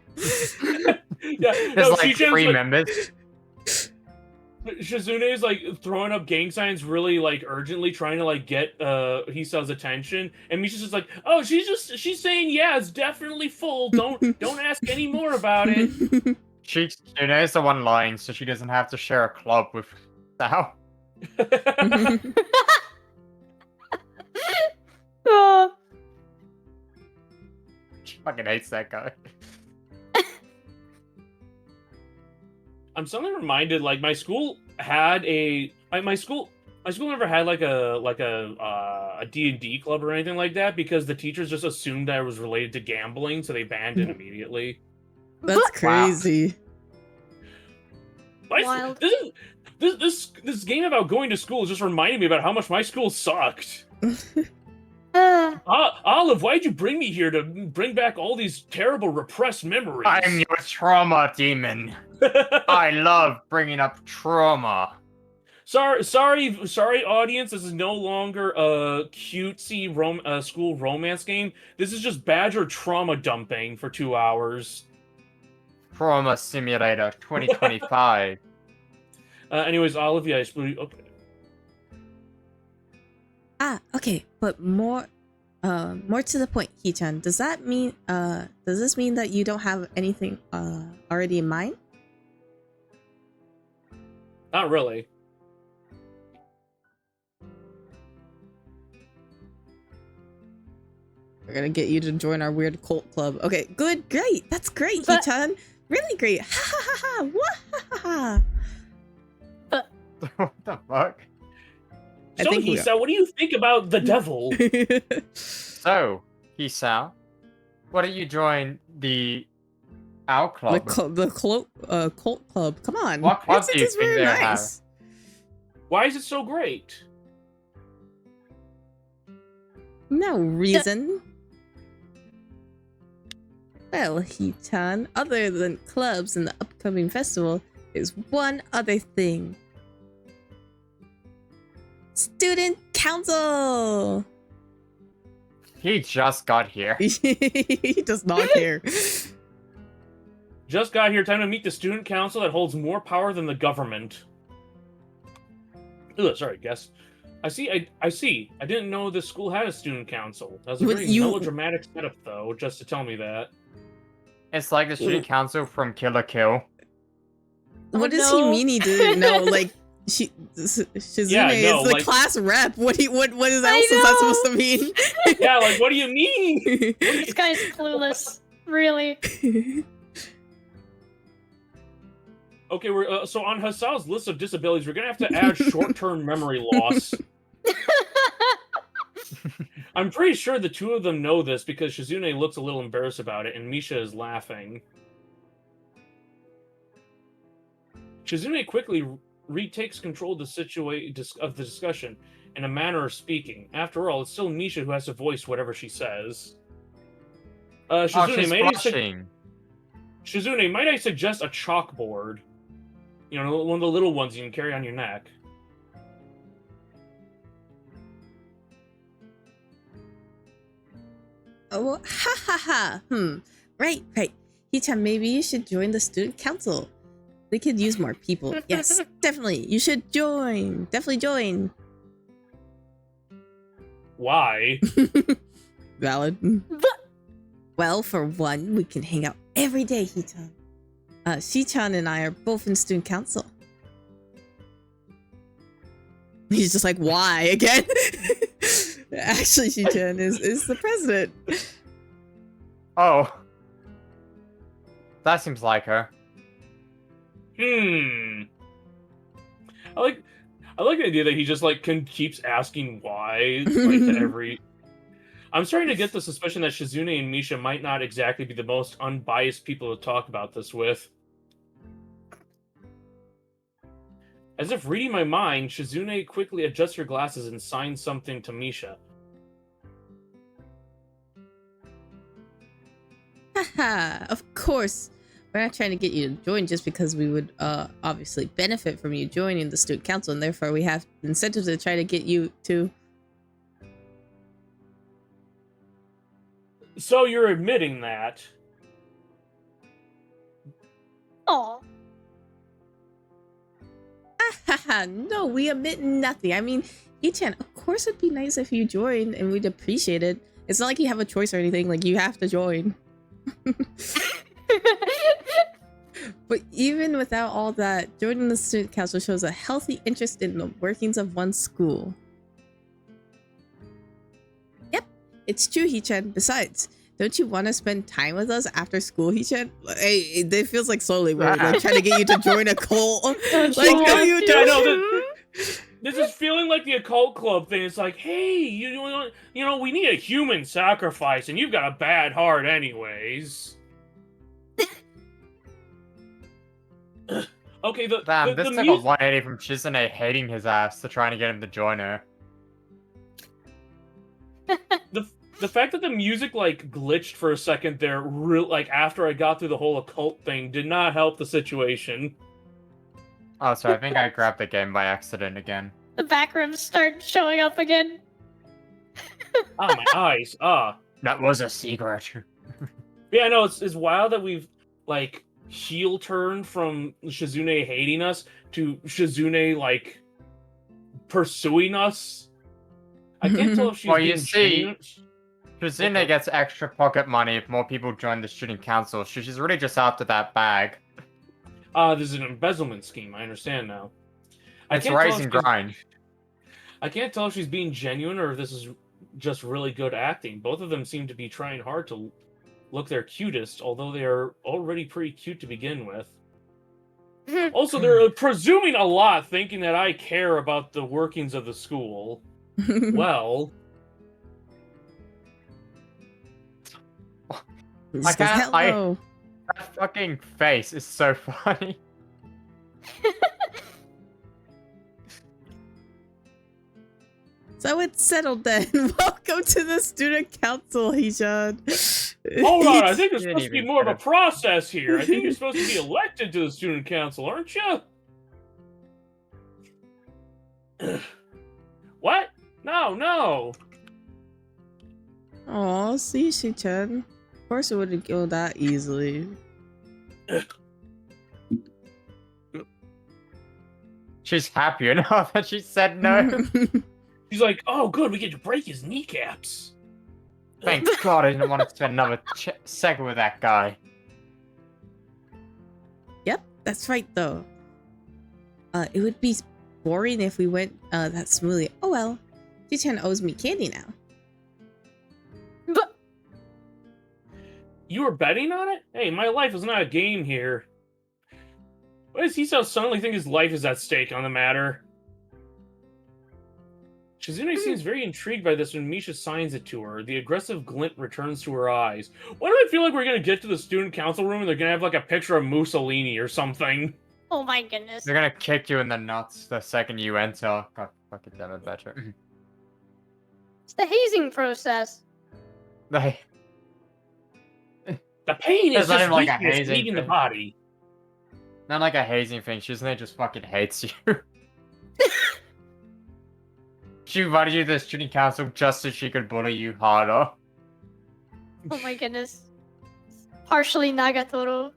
Yeah, There's like Shichan's 3 like- members. Shizune is like throwing up gang signs really like urgently, trying to like get Hisao's attention, and Misha's just like, oh, she's saying yeah, it's definitely full. Don't ask any more about it. Shizune is the one lying, so she doesn't have to share a club with Sao. Oh, She fucking hates that guy. I'm suddenly reminded, like my school had my school never had like a D&D club or anything like that because the teachers just assumed that it was related to gambling, so they banned it immediately. That's crazy. Wild. This game about going to school just reminded me about how much my school sucked. Olive, why'd you bring me here to bring back all these terrible repressed memories? I'm your trauma demon. I love bringing up trauma. Sorry, audience. This is no longer a cutesy school romance game. This is just Badger trauma dumping for 2 hours. Trauma Simulator 2025. Anyways, Olivia, okay. Okay, but more to the point, Hee-chan. Does this mean that you don't have anything already in mind? Not really. We're gonna get you to join our weird cult club. Okay, good, great. That's great, But- Hee-chan. Really great. Ha ha ha ha. Wah, ha, ha, What the fuck? I So, think we Hisa, what do you think about the devil? ha. So, Hisao, why don't you join the Owl Club? The cult club. Come on. What club It's do you just think very they have? nice. Why is it so great? No reason. Well, Hee-chan, other than clubs and the upcoming festival, there's one other thing. Student council! He just got here. He does not care. Just got here. Time to meet the student council that holds more power than the government. Ugh, sorry, guess. I see. I didn't know this school had a student council. That was a Would very you- melodramatic setup, though, just to tell me that. It's like the student council from Kill la Kill. What does no. he mean he didn't know? Like, Shizune Yeah, no, is the like- class rep. What else is I that know. supposed to mean? Yeah, like, what do you mean? This guy's clueless. Really. Okay, we're so on Hasao's list of disabilities, we're gonna have to add short-term memory loss. I'm pretty sure the two of them know this because Shizune looks a little embarrassed about it, and Misha is laughing. Shizune quickly retakes control of the discussion in a manner of speaking. After all, it's still Misha who has to voice whatever she says. Oh, Shizune, she's blushing. Shizune, might I suggest a chalkboard? You know, one of the little ones you can carry on your neck. Oh, ha ha ha. Right. Hee-chan, maybe you should join the student council. They could use more people. Yes, definitely. You should join. Definitely join. Why? Valid. Well, for one, we can hang out every day, Hee-chan. Shi-chan and I are both in student council. He's just like, why again? Actually, Shi-chan is the president. Oh. That seems like her. I like the idea that he just like keeps asking why like to every. I'm starting to get the suspicion that Shizune and Misha might not exactly be the most unbiased people to talk about this with. As if reading my mind, Shizune quickly adjusts her glasses and signs something to Misha. Haha, of course. We're not trying to get you to join just because we would obviously benefit from you joining the student council, and therefore we have incentives to try to get you to. So you're admitting that? Oh, Haha, no, we admit nothing. I mean, Hee-chan, of course it'd be nice if you joined, and we'd appreciate it. It's not like you have a choice or anything. Like, you have to join. But even without all that, joining the student council shows a healthy interest in the workings of one's school. Yep, it's true, Hee-chan. Besides, don't you want to spend time with us after school, Hee-chan? Hey, it feels like slowly we're like trying to get you to join a cult. Don't Like, you no, want you to? Yeah, I don't. know. This is feeling like the occult club thing. It's like, hey, you know, we need a human sacrifice, and you've got a bad heart, anyways. Okay, Damn, this the took a music. 180 from Shizune hating his ass to trying to get him to join her. The fact that the music like glitched for a second there, like after I got through the whole occult thing, did not help the situation. Oh, sorry, I think I grabbed the game by accident again. The backrooms start showing up again. Ah, my eyes. Ah. That was a secret. Yeah, no, it's wild that we've, like, heel turned from Shizune hating us to Shizune, like, pursuing us. I can't tell if she's Well, you being see, genuine. Shizune gets extra pocket money if more people join the student council, so she's really just after that bag. This is an embezzlement scheme. I understand now. It's rise and grind. I can't tell if she's being genuine or if this is just really good acting. Both of them seem to be trying hard to look their cutest, although they are already pretty cute to begin with. Also, they're presuming a lot, thinking that I care about the workings of the school. Well, I can't. Hello. That fucking face is so funny. So it's settled then. Welcome to the student council, Hijab. hold on, I think there's supposed to be more of a process here. I think you're supposed to be elected to the student council, aren't you? What? No. Aw, see, Shi-chan. Of course it wouldn't go that easily. She's happier now that she said no. She's like, oh, good, we get to break his kneecaps. Thank God I didn't want to spend another second with that guy. Yep, that's right, though. It would be boring if we went that smoothly. Oh well, Shi-chan owes me candy now. But You were betting on it? Hey, my life is not a game here. Why does he so suddenly think his life is at stake on the matter? Shizune seems very intrigued by this when Misha signs it to her. The aggressive glint returns to her eyes. Why do I feel like we're gonna get to the student council room and they're gonna have like a picture of Mussolini or something? oh my goodness. They're gonna kick you in the nuts the second you enter. God fucking damn it, better. It's the hazing process. They. The pain It's is not just even like a weakness hazing leaving the thing. body. Not like a hazing thing. Shizune just fucking hates you. She invited you to the student council just so she could bully you harder. Oh my goodness. Partially Nagatoro.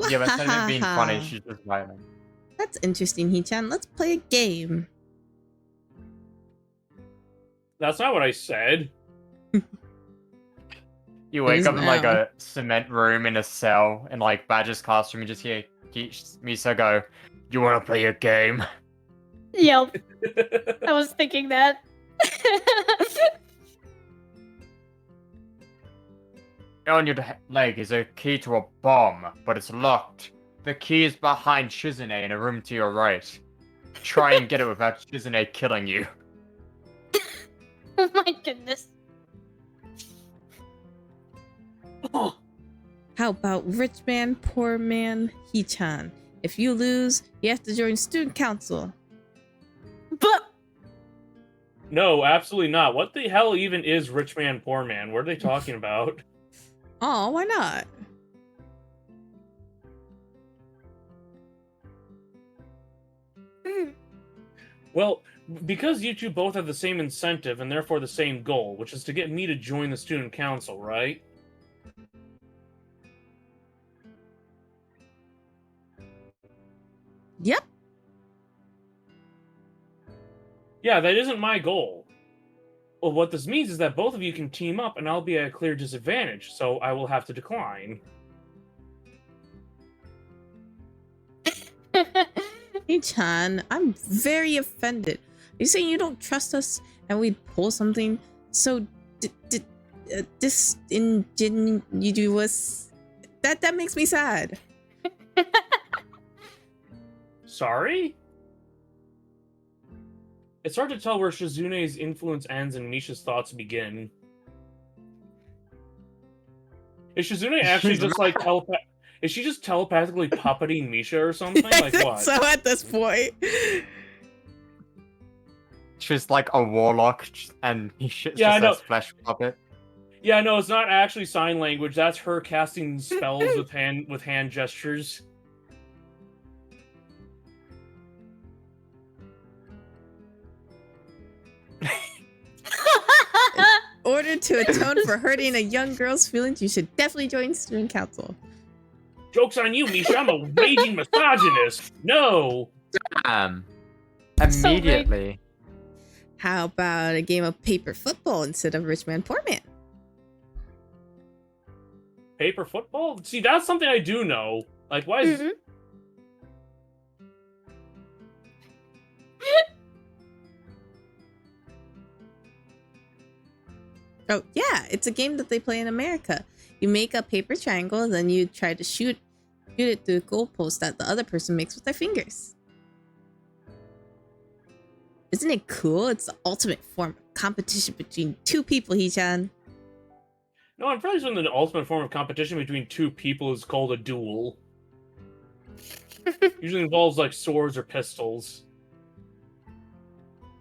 Yeah, but instead of it being funny, she's just violent. That's interesting, Hee-chan. Let's play a game. That's not what I said. You wake is up in like now. a cement room in a cell in like Badger's classroom. You just hear Misa go, "You want to play a game?" Yep. I was thinking that. On your leg is a key to a bomb, but it's locked. The key is behind Shizune in a room to your right. Try and get it without Shizune killing you. Oh my goodness. Oh, How about rich man, poor man, Hee-chan? If you lose, you have to join student council. But no, absolutely not. What the hell even is rich man, poor man? What are they talking about? Oh, why not? Well, because you two both have the same incentive and therefore the same goal, which is to get me to join the student council, right? Yep. Yeah, that isn't my goal. Well, what this means is that both of you can team up and I'll be at a clear disadvantage, so I will have to decline. Hee-chan, I'm very offended. Are you saying you don't trust us and we'd pull something so disingenuous? That makes me sad. Sorry? It's hard to tell where Shizune's influence ends and Misha's thoughts begin. Is Shizune actually just like Is she just telepathically puppeting Misha or something? I Like think what? so at this point. She's like a warlock, and he shits Yeah, I just know. as flesh puppet. Yeah, no, it's not actually sign language. That's her casting spells with hand gestures. In order to atone for hurting a young girl's feelings, you should definitely join student council. Joke's on you, Misha. I'm a raging misogynist. No. Immediately. How about a game of paper football instead of Rich Man Poor Man? Paper football? See, that's something I do know. Like, why is... Oh, yeah, it's a game that they play in America. You make a paper triangle, then you try to shoot it through the goalpost that the other person makes with their fingers. Isn't it cool? It's the ultimate form of competition between two people, Hee-chan. No, I'm probably saying the ultimate form of competition between two people is called a duel. Usually involves, like, swords or pistols.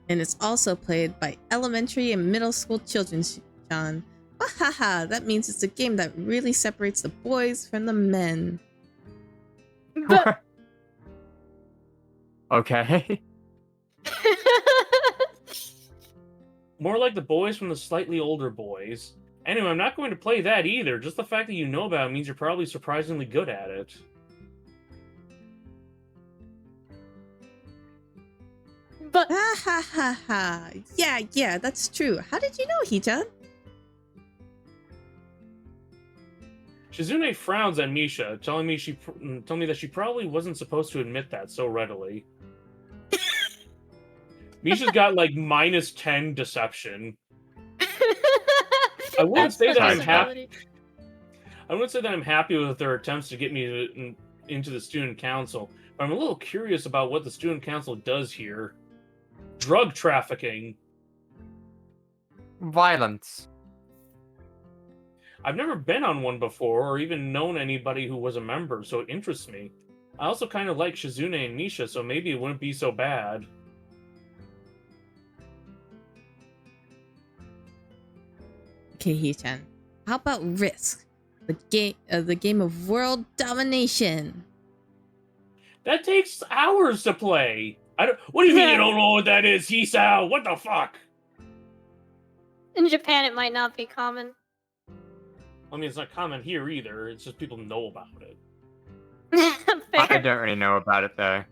And it's also played by elementary and middle school children, John. Wahaha, that means it's a game that really separates the boys from the men. But Okay. More like the boys from the slightly older boys. Anyway, I'm not going to play that either. Just the fact that you know about it means you're probably surprisingly good at it. but Ha ha ha ha. Yeah, that's true. How did you know, Hee-chan? Shizune frowns at Misha, telling me that she probably wasn't supposed to admit that so readily. Misha's got like -10 deception. I wouldn't say that I'm happy. I wouldn't say that I'm happy with their attempts to get me into the student council, but I'm a little curious about what the student council does here. Drug trafficking. Violence. I've never been on one before, or even known anybody who was a member, so it interests me. I also kind of like Shizune and Misha, so maybe it wouldn't be so bad. Okay, Hee-chan. How about Risk? The game of world domination. That takes hours to play. What do you mean you don't know what that is, Hisao? What the fuck? in Japan, it might not be common. I mean, it's not common here either. It's just people know about it. I Fair. don't really know about it though.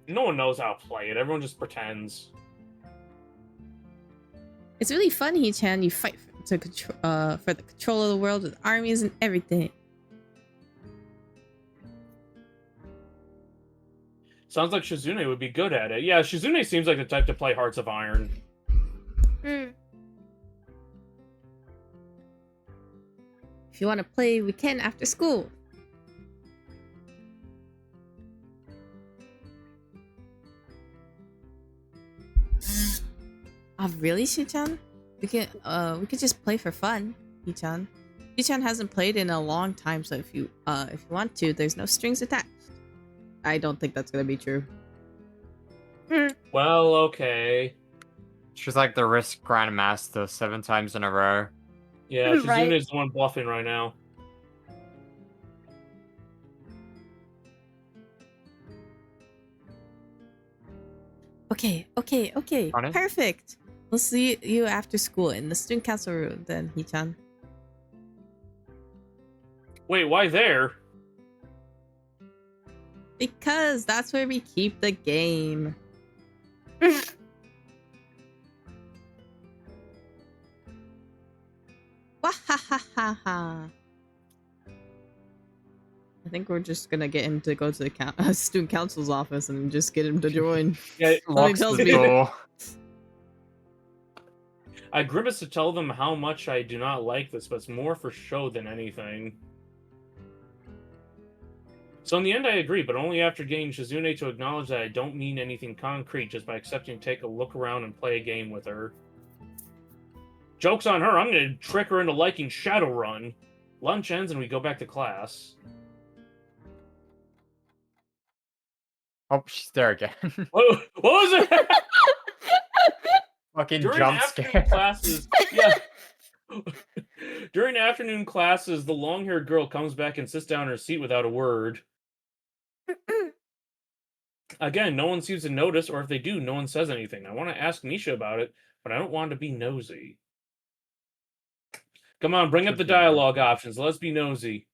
No one knows how to play it. Everyone just pretends. It's really fun, Hee-chan. You fight for the control of the world with armies and everything. Sounds like Shizune would be good at it. Yeah, Shizune seems like the type to play Hearts of Iron. Mm. If you want to play, we can after school. Oh, really, Shi-chan? We could just play for fun, Shi-chan. Shi-chan hasn't played in a long time, so if you want to, there's no strings attached. I don't think that's gonna be true. Well, okay. She's like the Risk Grandmaster 7 times in a row. Yeah, Shizune Right. is the one bluffing right now. Okay. Honey? Perfect. We'll see you after school in the student council room then, Hee-chan. Wait, why there? Because that's where we keep the game. Wahahaha. I think we're just gonna get him to go to the student council's office and just get him to join. Yeah, Locks tells the me- door. I grimace to tell them how much I do not like this, but it's more for show than anything. So in the end, I agree, but only after getting Shizune to acknowledge that I don't mean anything concrete just by accepting to take a look around and play a game with her. Joke's on her, I'm gonna trick her into liking Shadowrun. Lunch ends and we go back to class. Oh, she's there again. What was it? Fucking During jump afternoon scare. classes, yeah. During afternoon classes, the long-haired girl comes back and sits down in her seat without a word. Again, no one seems to notice, or if they do, no one says anything. I want to ask Misha about it, but I don't want to be nosy. Come on, bring up the dialogue options. Let's be nosy.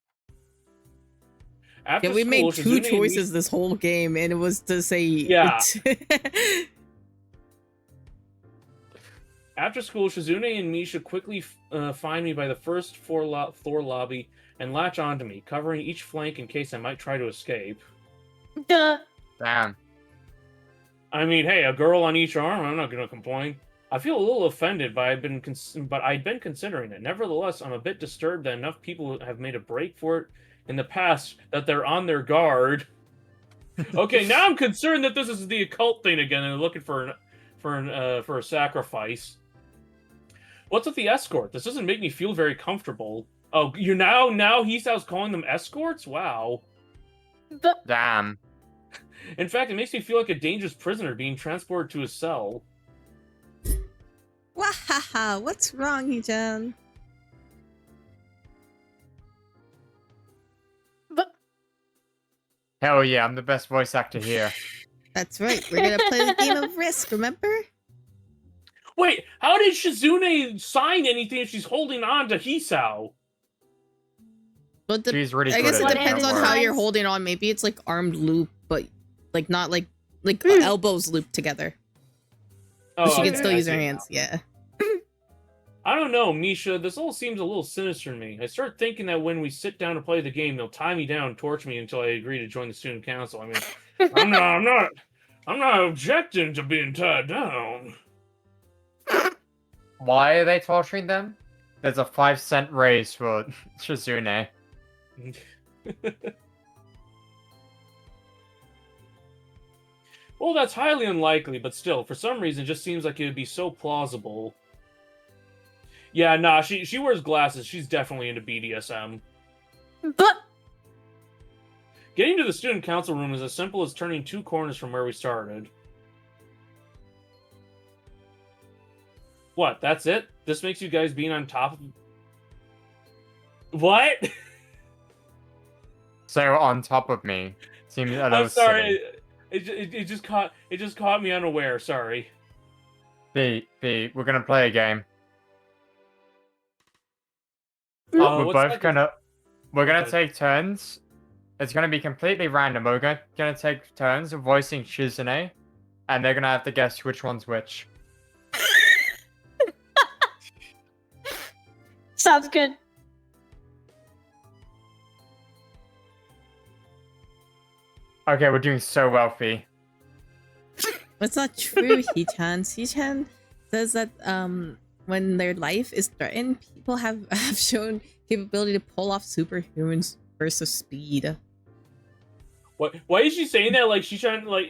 After Yeah, we school, made two Shizune and choices this whole game, and it was to say Yeah. After school, Shizune and Misha quickly find me by the first floor lobby and latch onto me, covering each flank in case I might try to escape. Duh. Damn. I mean, hey, a girl on each arm, I'm not going to complain. I feel a little offended, but I'd been considering it. Nevertheless, I'm a bit disturbed that enough people have made a break for it in the past that they're on their guard. Okay, now I'm concerned that this is the occult thing again and they're looking for a sacrifice. What's with the escort? This doesn't make me feel very comfortable. Oh, you're now Hisau's calling them escorts? Wow. Damn. In fact, it makes me feel like a dangerous prisoner being transported to a cell. Wahaha, what's wrong, Hee-chan? Hell yeah, I'm the best voice actor here. That's right, we're gonna play the game of Risk, remember? Wait, how did Shizune sign anything if she's holding on to Hisao? But She's really I good guess at it it, depends don't on worry. how you're holding on. Maybe it's like armed loop, but like not like elbows looped together. Oh, She okay, can still I use her see hands, yeah. I don't know, Misha. This all seems a little sinister to me. I start thinking that when we sit down to play the game, they'll tie me down, torture me until I agree to join the student council. I mean, I'm not objecting to being tied down. Why are they torturing them? There's a 5-cent raise for Shizune. Well, that's highly unlikely, but still, for some reason, it just seems like it would be so plausible. Yeah, nah, she wears glasses. She's definitely into BDSM. But Getting to the student council room is as simple as turning 2 corners from where we started. What, that's it? This makes you guys being on top of... What? So on top of me. Seems a little I'm sorry. silly. It just caught me unaware, sorry. B, we're gonna play a game. Oh, we're what's both that? gonna... We're gonna Okay. take turns. It's gonna be completely random. We're gonna take turns of voicing Shizune. And they're gonna have to guess which one's which. sounds good. Okay, we're doing so well, Fee. That's not true, Hee-chan. Hee-chan says that when their life is threatened, people have shown capability to pull off superhuman bursts of speed. What? Why is she saying that? Like she's trying to like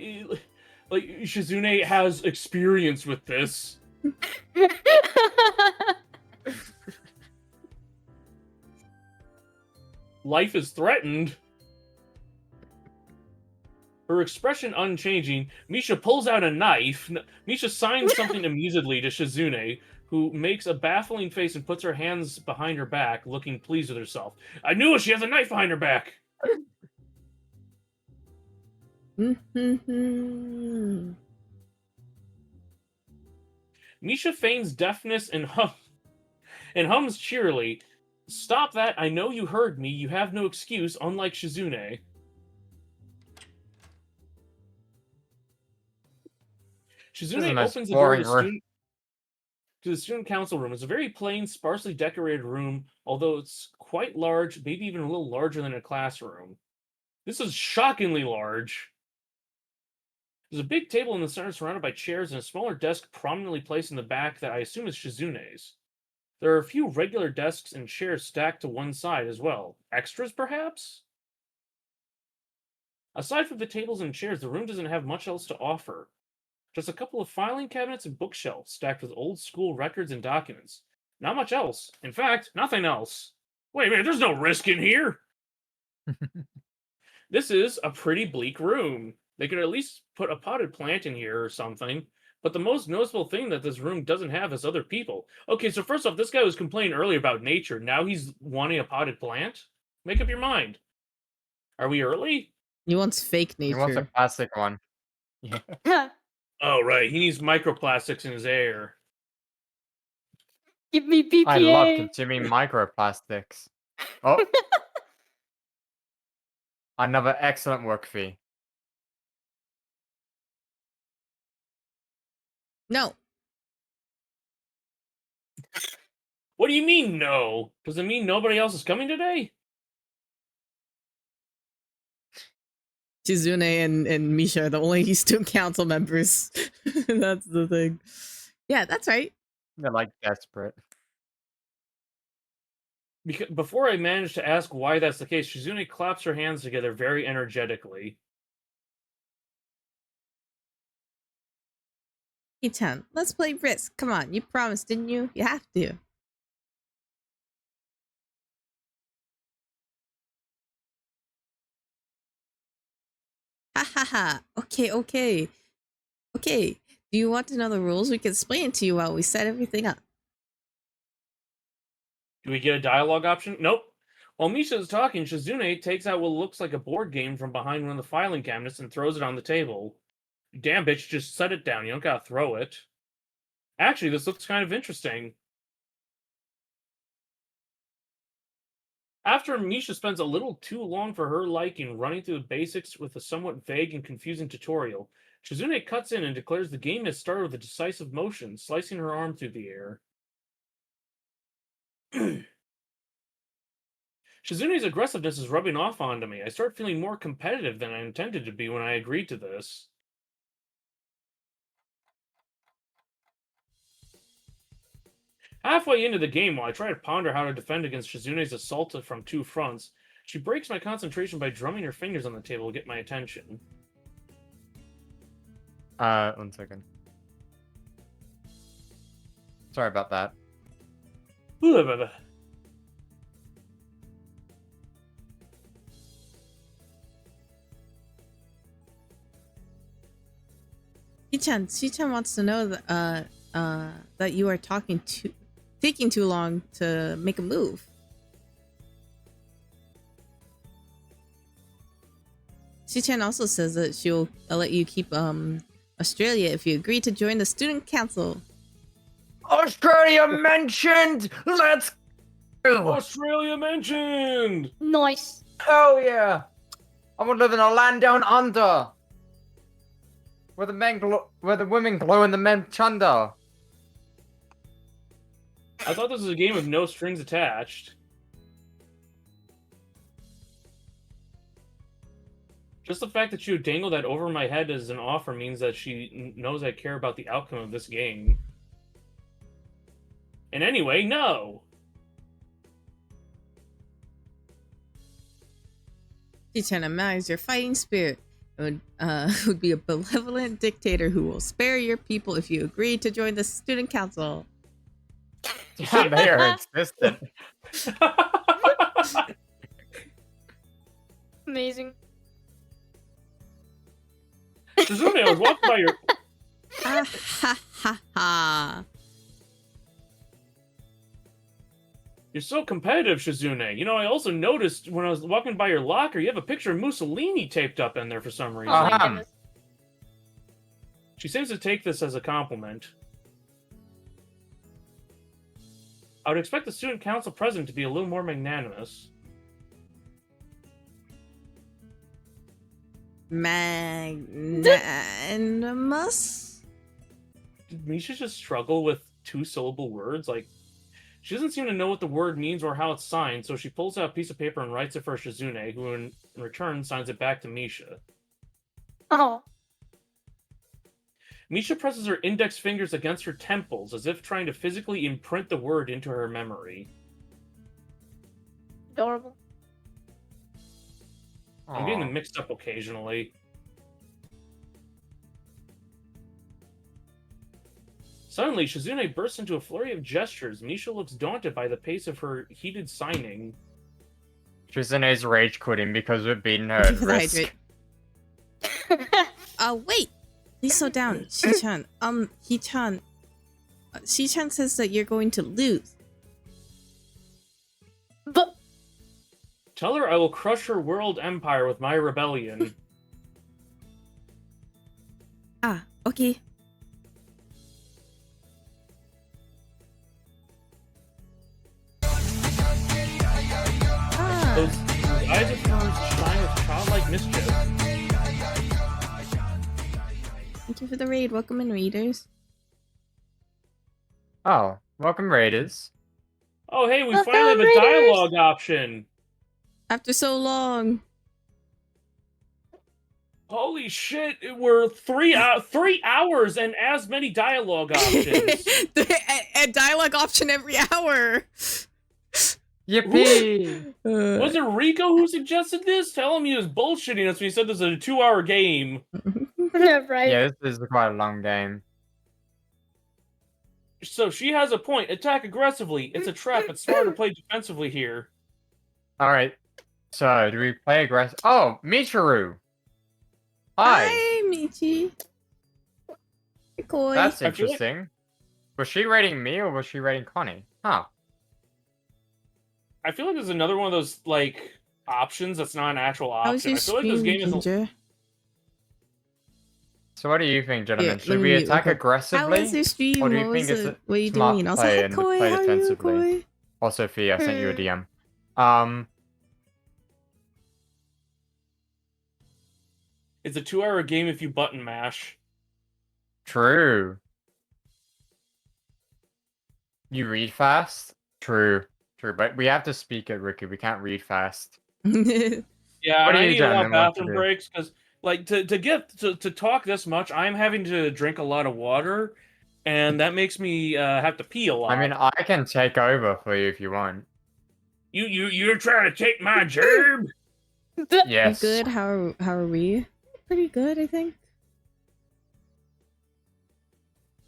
Shizune has experience with this. Life is threatened. Her expression unchanging, Misha pulls out a knife. Misha signs something amusedly to Shizune, who makes a baffling face and puts her hands behind her back, looking pleased with herself. I knew it! She has a knife behind her back! Misha feigns deafness and hums cheerily. Stop that! I know you heard me. You have no excuse, unlike Shizune. Shizune opens the door to the student council room. It's a very plain, sparsely decorated room, although it's quite large, maybe even a little larger than a classroom. This is shockingly large. There's a big table in the center surrounded by chairs and a smaller desk prominently placed in the back that I assume is Shizune's. There are a few regular desks and chairs stacked to one side as well. Extras, perhaps? Aside from the tables and chairs, the room doesn't have much else to offer. Just a couple of filing cabinets and bookshelves stacked with old-school records and documents. Not much else. In fact, nothing else. Wait a minute, there's no risk in here! This is a pretty bleak room. They could at least put a potted plant in here or something. But the most noticeable thing that this room doesn't have is other people. Okay, so first off, this guy was complaining earlier about nature. Now he's wanting a potted plant? Make up your mind. Are we early? He wants fake He wants a nature. plastic one. Yeah. Oh, right. He needs microplastics in his air. Give me BPA. I love consuming microplastics. Oh. Another excellent work fee. No. What do you mean, no? Does it mean nobody else is coming today? Chizune and Misha are the only student council members. That's the thing. Yeah, that's right. They're like desperate. Because before I manage to ask why that's the case, Shizune claps her hands together very energetically. Hey-chan, let's play Risk. Come on, you promised, didn't you? You have to. Ha ha ha. Okay, okay. Okay. Do you want to know the rules? We can explain it to you while we set everything up. Do we get a dialogue option? Nope. While Misha is talking, Shizune takes out what looks like a board game from behind one of the filing cabinets and throws it on the table. Damn, bitch, just set it down. You don't gotta throw it. Actually, this looks kind of interesting. After Misha spends a little too long for her liking running through the basics with a somewhat vague and confusing tutorial, Shizune cuts in and declares the game has started with a decisive motion, slicing her arm through the air. Shizune's aggressiveness is rubbing off onto me. I start feeling more competitive than I intended to be when I agreed to this. Halfway into the game, while I try to ponder how to defend against Shizune's assault from two fronts, she breaks my concentration by drumming her fingers on the table to get my attention. 1 second. Sorry about that. Shi-chan wants to know that you are taking too long to make a move. Shi-chan also says that she'll let you keep Australia if you agree to join the student council. Australia mentioned! Let's go! Australia mentioned! Nice. Hell yeah! I want to live in a land down under! Where the women glow and the men chunder. I thought this was a game with no strings attached. Just the fact that she would dangle that over my head as an offer means that she knows I care about the outcome of this game. And anyway, no! Shi-chan admires your fighting spirit. It would be a benevolent dictator who will spare your people if you agree to join the student council. Yeah, they are insistent. Amazing. Shizune, I was walking by your... Ha ha ha ha. You're so competitive, Shizune. You know, I also noticed when I was walking by your locker, you have a picture of Mussolini taped up in there for some reason. Oh my Uh-huh. goodness. She seems to take this as a compliment. I would expect the student council president to be a little more magnanimous. Magnanimous? Did Misha just struggle with two-syllable words? Like, she doesn't seem to know what the word means or how it's signed, so she pulls out a piece of paper and writes it for Shizune, who in return signs it back to Misha. Oh. Misha presses her index fingers against her temples, as if trying to physically imprint the word into her memory. Adorable. I'm getting them mixed up occasionally. Suddenly, Shizune bursts into a flurry of gestures. Misha looks daunted by the pace of her heated signing. Shizune's rage quitting because we've beaten her at risk. Wait. Please slow down, Shi-chan. He-chan. Shi-chan says that you're going to lose. But Tell her I will crush her world empire with my rebellion. Ah, okay. Ah, Those eyes of hers shine with childlike mischief. thank you for the raid. Welcome in, readers. Oh, welcome Raiders. Oh, hey, we Welcome, finally have a Raiders! dialogue option. After so long. Holy shit, we're 3 hours and as many dialogue options. a dialogue option every hour. Yippee! Was it Rico who suggested this? Tell him he was bullshitting us when he said this is a 2-hour game. yeah, right. Yeah, this is quite a long game. So she has a point. Attack aggressively. It's a trap. It's smarter to play defensively here. Alright. So, do we play aggressive? Oh, Michiru! Hi! Hi, Michi. Hey, Koi. That's I feel like- interesting. Was she rating me or was she rating Connie? Huh. I feel like there's another one of those, like, options that's not an actual How was option. your I feel like this stream, game is... Ginger? So what do you think, gentlemen? Yeah, Should let we me mute attack real quick. How aggressively? was your stream? Or do you What think was it's it? a What are you smart doing? I was play like, hi, and Koi. play How are you, defensively? Koi? Oh, Sophie, I sent you a DM. It's a 2-hour game if you button mash. True. You read fast? True. True, but we have to speak it, Ricky. We can't read fast. Yeah, What and are I you need a lot doing of then? What to bathroom do? breaks, because, like, to talk this much, I'm having to drink a lot of water, and that makes me have to pee a lot. I mean, I can take over for you if you want. You're trying to take my gerb? You Yes. good? How are we? Pretty good, I think.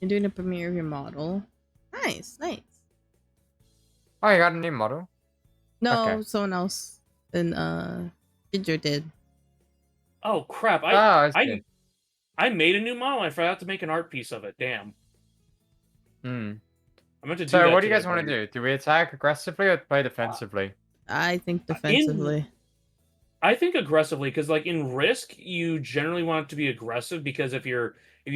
You're doing a premiere of your model. Nice, nice. Oh, you got a new model? No, Okay. someone else than Ginger did. Oh crap! Oh, I see. I made a new model. I forgot to make an art piece of it. Damn. Hmm. I meant to do So that what do you today, guys want but to do? Do we attack aggressively or play defensively? I think defensively. I think aggressively, because like in Risk, you generally want it to be aggressive because if you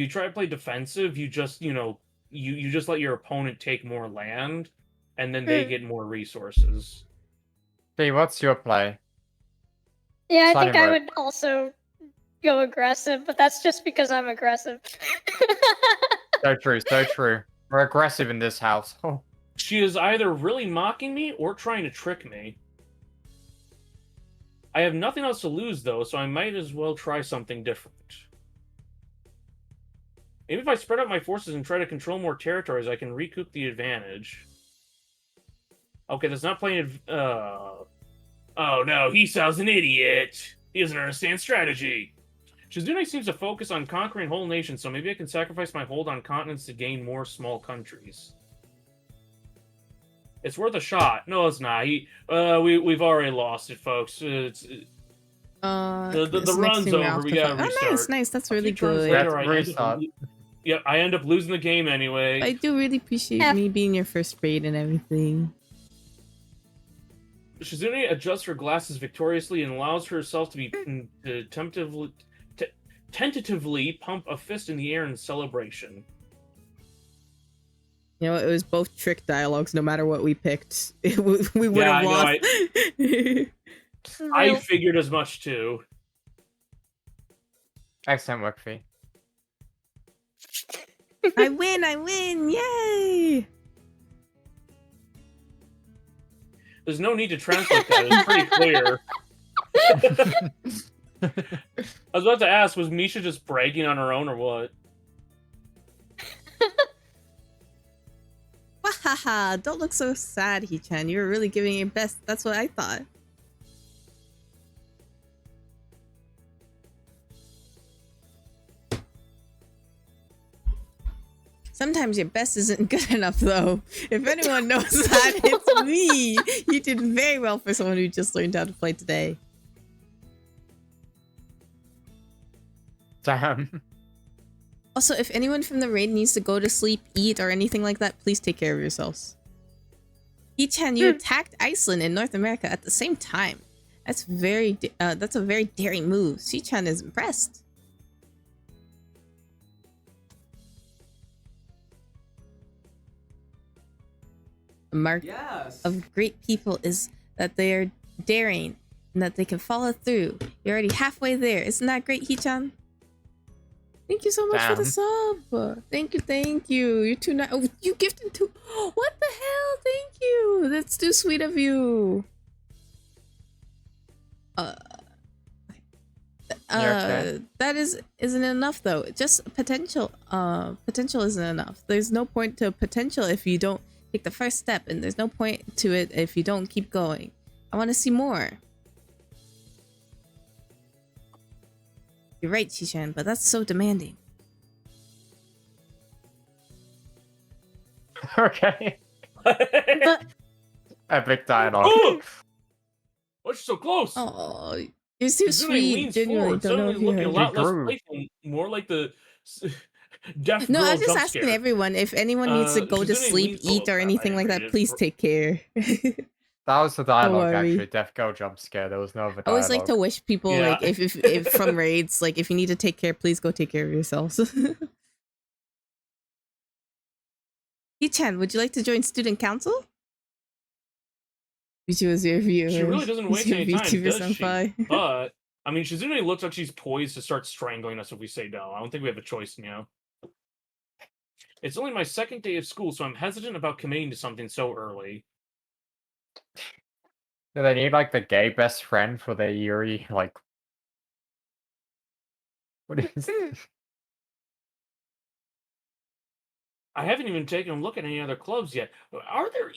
try to play defensive, you just you just let your opponent take more land, and then they get more resources. B, what's your play? Yeah, I Sign think I him would also go aggressive, but that's just because I'm aggressive. So true, so true. We're aggressive in this house. Oh. She is either really mocking me or trying to trick me. I have nothing else to lose, though, so I might as well try something different. Maybe if I spread out my forces and try to control more territories, I can recoup the advantage. Okay, that's not playing... Oh no, he sounds an idiot! He doesn't understand strategy! Shizune seems to focus on conquering whole nations, so maybe I can sacrifice my hold on continents to gain more small countries. It's worth a shot. No, it's not. We've already lost it, folks. This The next run's stream we're over, off we to gotta fun- restart. nice, nice. That's A really few turns good. later, Let's restart. I end up losing the game anyway. I do really appreciate Yeah. me being your first raid and everything. Shizune adjusts her glasses victoriously and allows herself to be tentatively pump a fist in the air in celebration. You know, it was both trick dialogues. No matter what we picked, we would Yeah, have I know, lost. I figured as much too. Excellent work, Fee. I win! I win! Yay! There's no need to translate that. It's pretty clear. I was about to ask, was Misha just bragging on her own or what? Wahaha! Don't look so sad, He-chan. You were really giving your best. That's what I thought. Sometimes your best isn't good enough, though. If anyone knows that, it's me. You did very well for someone who just learned how to play today. Damn. Also, if anyone from the raid needs to go to sleep, eat, or anything like that, please take care of yourselves. Hee-chan, you attacked Iceland and North America at the same time. That's that's a very daring move. Hee-chan is impressed. A mark of great people is that they are daring and that they can follow through. You're already halfway there. Isn't that great, Hee-chan? Thank you so much for the sub. Thank you. You're too nice. Oh, you gifted two. What the hell? Thank you. That's too sweet of you. Okay? That isn't enough though. Just potential. Potential isn't enough. There's no point to potential if you don't take the first step, and there's no point to it if you don't keep going. I want to see more. You're right, Shishan, but that's so demanding. Okay. But Epic dialogue. Oh! What's so close? Oh, you're so Kazune sweet. leans Genuinely, forward, don't know suddenly if you looking a heard. lot less grew. playful, more like the deaf No, girl I'm just jump asking scare. everyone if anyone needs to go to Kazune sleep, leans eat, or forward. anything I like read that. it Please for- take care. That was the dialogue, worry. actually. Death Go jump scare. There was no other I always like to dialogue. wish people Yeah. like if from raids, like if you need to take care, please go take care of yourselves. Hee-chan, would you like to join student council? Which was your viewer. She really doesn't waste your any time, VTuber does she? senpai. But I mean, Shizune looks like she's poised to start strangling us if we say no. I don't think we have a choice, you know. It's only my second day of school, so I'm hesitant about committing to something so early. Do they need, like, the gay best friend for their Yuri, like... What is I haven't even taken a look at any other clubs yet. Are there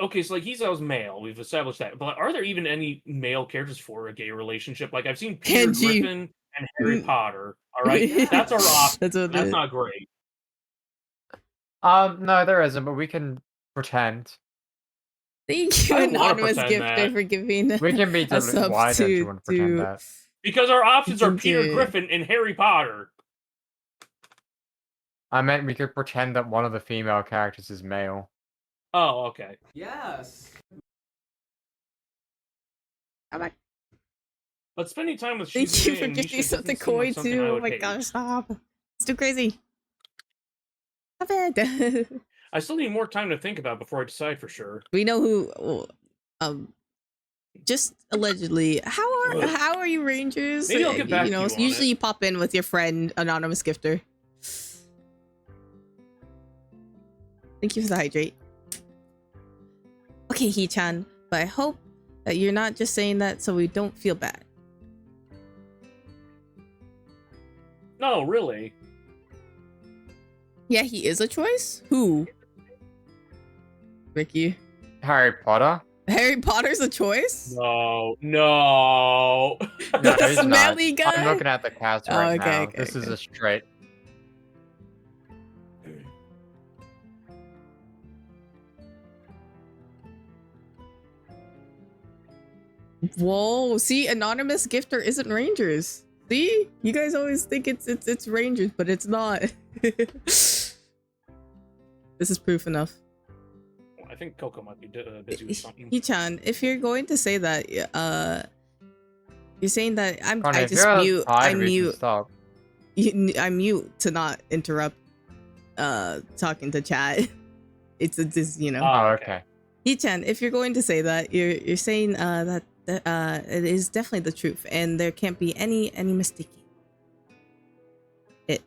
okay? So like Hisao's male, we've established that. But are there even any male characters for a gay relationship? Like I've seen Peter Kenji. Griffin and Harry Potter. All right, that's our option. That's what That's it- not great. No, there isn't, but we can pretend. Thank you, I don't wanna anonymous pretend gifter, that. for giving We can be a sub why don't you to want to pretend that? Because our options are Peter Kenji. Griffin and Harry Potter. I meant we could pretend that one of the female characters is male. Oh, okay. Yes. But spending time with Thank you Shizune for and gifting Nisha something doesn't seem like koi something too. I Oh would my hate. gosh, stop. It's too crazy. Stop it. I still need more time to think about before I decide for sure. We know who just allegedly. How are you, Rangers? Maybe I'll get back you to know, you on usually it. you pop in with your friend, anonymous gifter. Thank you for the hydrate. Okay, Hee-chan, but I hope that you're not just saying that so we don't feel bad. No, really. Yeah, he is a choice? Who? Ricky. Harry Potter? Harry Potter's a choice? No. No, The he's not. smelly guy? I'm looking at the cast Oh, right okay, now. okay, This is okay. a straight. Whoa, see, anonymous gifter isn't Rangers. See? You guys always think it's Rangers, but it's not. This is proof enough. I think Coco might be busy with something. Hee-chan, if you're going to say that, you're saying that Connor, I if just you're mute. tired, I'm we can mute. Stop. I'm mute to not interrupt talking to chat. It's this, you know. Oh, okay. okay. Hee-chan, if you're going to say that, you're saying that it is definitely the truth, and there can't be any mistaking it.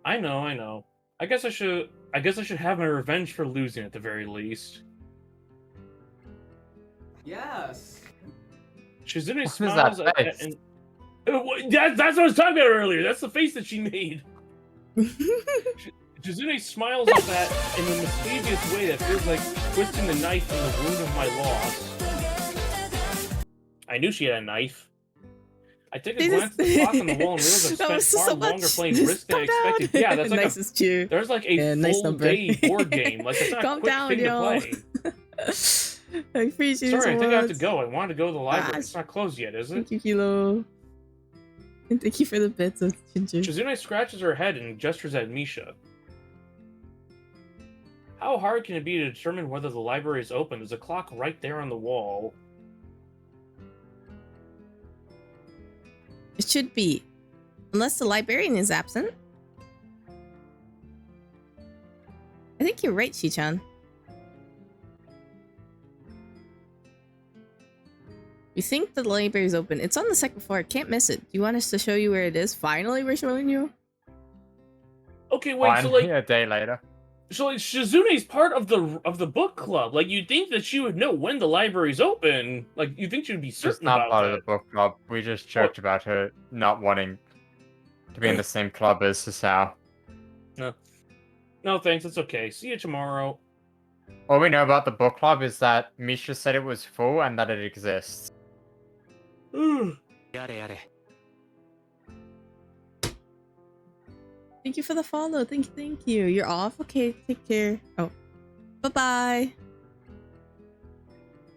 I know. I guess I should have my revenge for losing at the very least. Yes. Shizune What is smiles that at face? and that's what I was talking about earlier. That's the face that she made. Shizune smiles at that in a mischievous way that feels like twisting the knife in the wound of my loss. I knew she had a knife. I take a They glance just- at the clock on the wall and realize I've That spent was far so longer much. playing Just Risk than I calm down. expected. Yeah, that's like nicest cheer. there's like a Yeah, full nice number. day board game. Like that's not Calm a quick down, thing yo. to play. I appreciate Sorry, I so think I have to much. go. I wanted to go to the library. Ah, It's not closed yet, is it? Thank you, Kilo. Thank you for the bits of Ginger. Shizune scratches her head and gestures at Misha. How hard can it be to determine whether the library is open? There's a clock right there on the wall. It should be. Unless the librarian is absent. I think you're right, Shichan. You think the library is open. It's on the second floor. Can't miss it. Do you want us to show you where it is? Finally, we're showing you. Okay, wait, so like a day later. So like Shizune's part of the book club. Like you'd think that she would know when the library's open. Like you think she would be She's certain not about part that. of the book club. We just joked about her not wanting to be in the same club as Sasao. No, thanks. It's okay. See you tomorrow. All we know about the book club is that Misha said it was full and that it exists. Thank you for the follow. Thank you. You're off? Okay, take care. Oh. Bye-bye.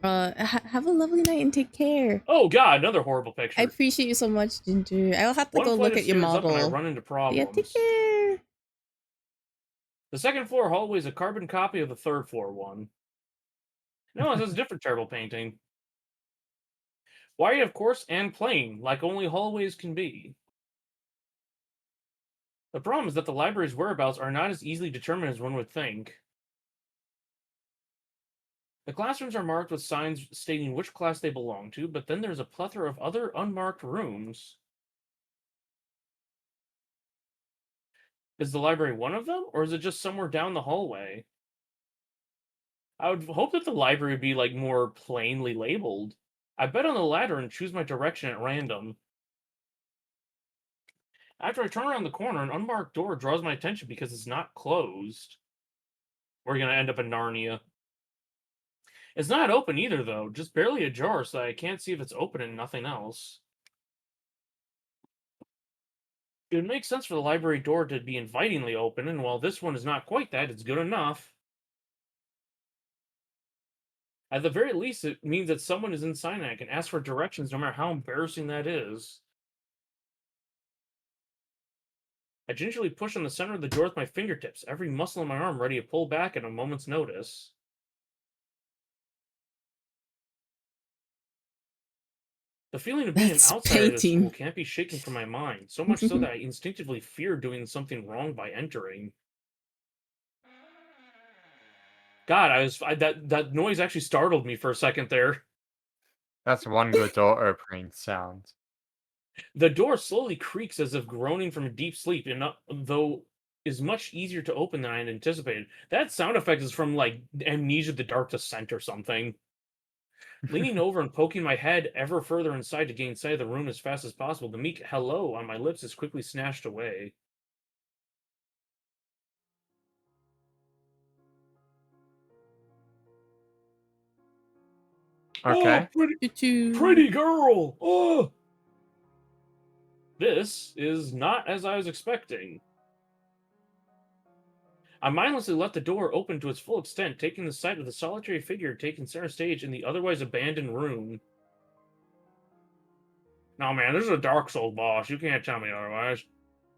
Have a lovely night and take care. Oh god, another horrible picture. I appreciate you so much, Ginger. I'll have to One go flight look of at your stairs up and I model. run into Yeah, problems. take care. The second floor hallway is a carbon copy of the third floor one. No, it says a different terrible painting. Wide, of course, and plain, like only hallways can be. The problem is that the library's whereabouts are not as easily determined as one would think. The classrooms are marked with signs stating which class they belong to, but then there's a plethora of other unmarked rooms. Is the library one of them, or is it just somewhere down the hallway? I would hope that the library would be, like, more plainly labeled. I bet on the latter and choose my direction at random. After I turn around the corner, an unmarked door draws my attention because it's not closed. We're gonna end up in Narnia. It's not open either, though, just barely ajar, so I can't see if it's open and nothing else. It would make sense for the library door to be invitingly open, and while this one is not quite that, it's good enough. At the very least, it means that someone is inside and I can ask for directions no matter how embarrassing that is. I gingerly push on the center of the door with my fingertips, every muscle in my arm ready to pull back at a moment's notice. The feeling of being That's an outsider at this painting. school can't be shaken from my mind, so much so that I instinctively fear doing something wrong by entering. God, that noise actually startled me for a second there. That's one good door opening sound. The door slowly creaks as if groaning from a deep sleep, and though is much easier to open than I had anticipated. That sound effect is from, like, Amnesia: The Dark Descent or something. Leaning over and poking my head ever further inside to gain sight of the room as fast as possible, the meek hello on my lips is quickly snatched away. Okay. Oh, pretty girl! Oh! This is not as I was expecting. I mindlessly let the door open to its full extent, taking the sight of the solitary figure taking center stage in the otherwise abandoned room. No, man, this is a Dark Souls boss. You can't tell me otherwise.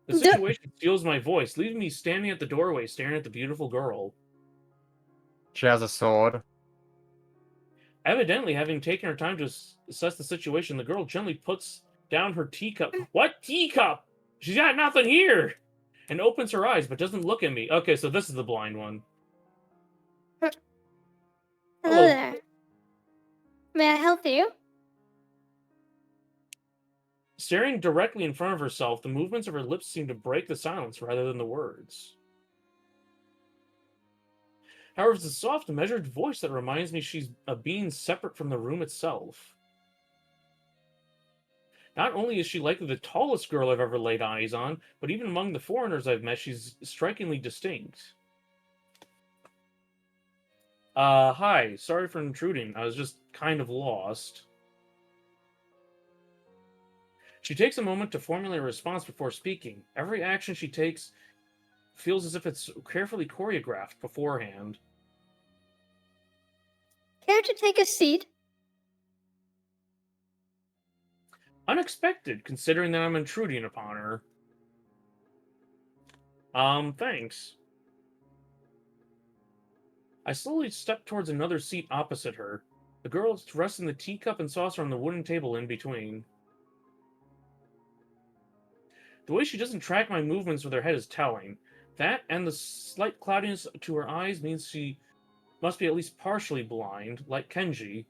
The situation steals my voice, leaving me standing at the doorway staring at the beautiful girl. She has a sword. Evidently, having taken her time to assess the situation, the girl gently puts down her teacup. What teacup? She's got nothing here! And opens her eyes, but doesn't look at me. Okay, so this is the blind one. Hello Hello. there. May I help you? Staring directly in front of herself, the movements of her lips seem to break the silence rather than the words. However, it's a soft, measured voice that reminds me she's a being separate from the room itself. Not only is she likely the tallest girl I've ever laid eyes on, but even among the foreigners I've met, she's strikingly distinct. Hi. Sorry for intruding. I was just kind of lost. She takes a moment to formulate a response before speaking. Every action she takes feels as if it's carefully choreographed beforehand. Care to take a seat? Unexpected, considering that I'm intruding upon her. Thanks. I slowly stepped towards another seat opposite her. The girl is resting the teacup and saucer on the wooden table in between. The way she doesn't track my movements with her head is telling. That and the slight cloudiness to her eyes means she must be at least partially blind, like Kenji.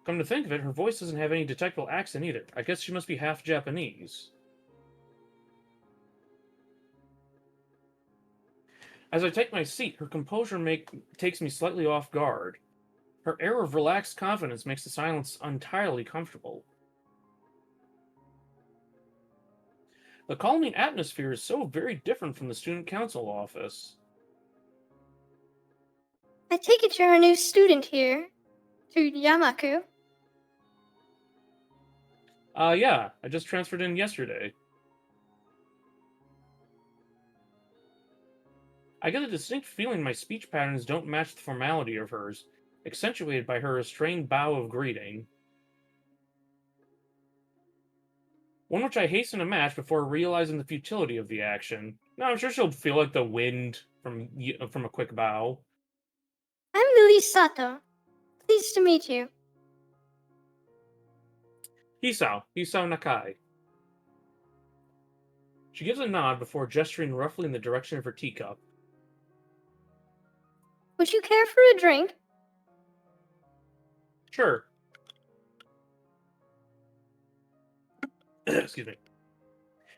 Come to think of it, her voice doesn't have any detectable accent either. I guess she must be half Japanese. As I take my seat, her composure takes me slightly off guard. Her air of relaxed confidence makes the silence entirely comfortable. The calming atmosphere is so very different from the student council office. I take it you're a new student here, to Yamaku. Yeah, I just transferred in yesterday. I get a distinct feeling my speech patterns don't match the formality of hers, accentuated by her restrained bow of greeting. One which I hasten to match before realizing the futility of the action. Now, I'm sure she'll feel like the wind from a quick bow. I'm Lily Sato. Pleased to meet you. Hisao Nakai. She gives a nod before gesturing roughly in the direction of her teacup. Would you care for a drink? Sure. Excuse me.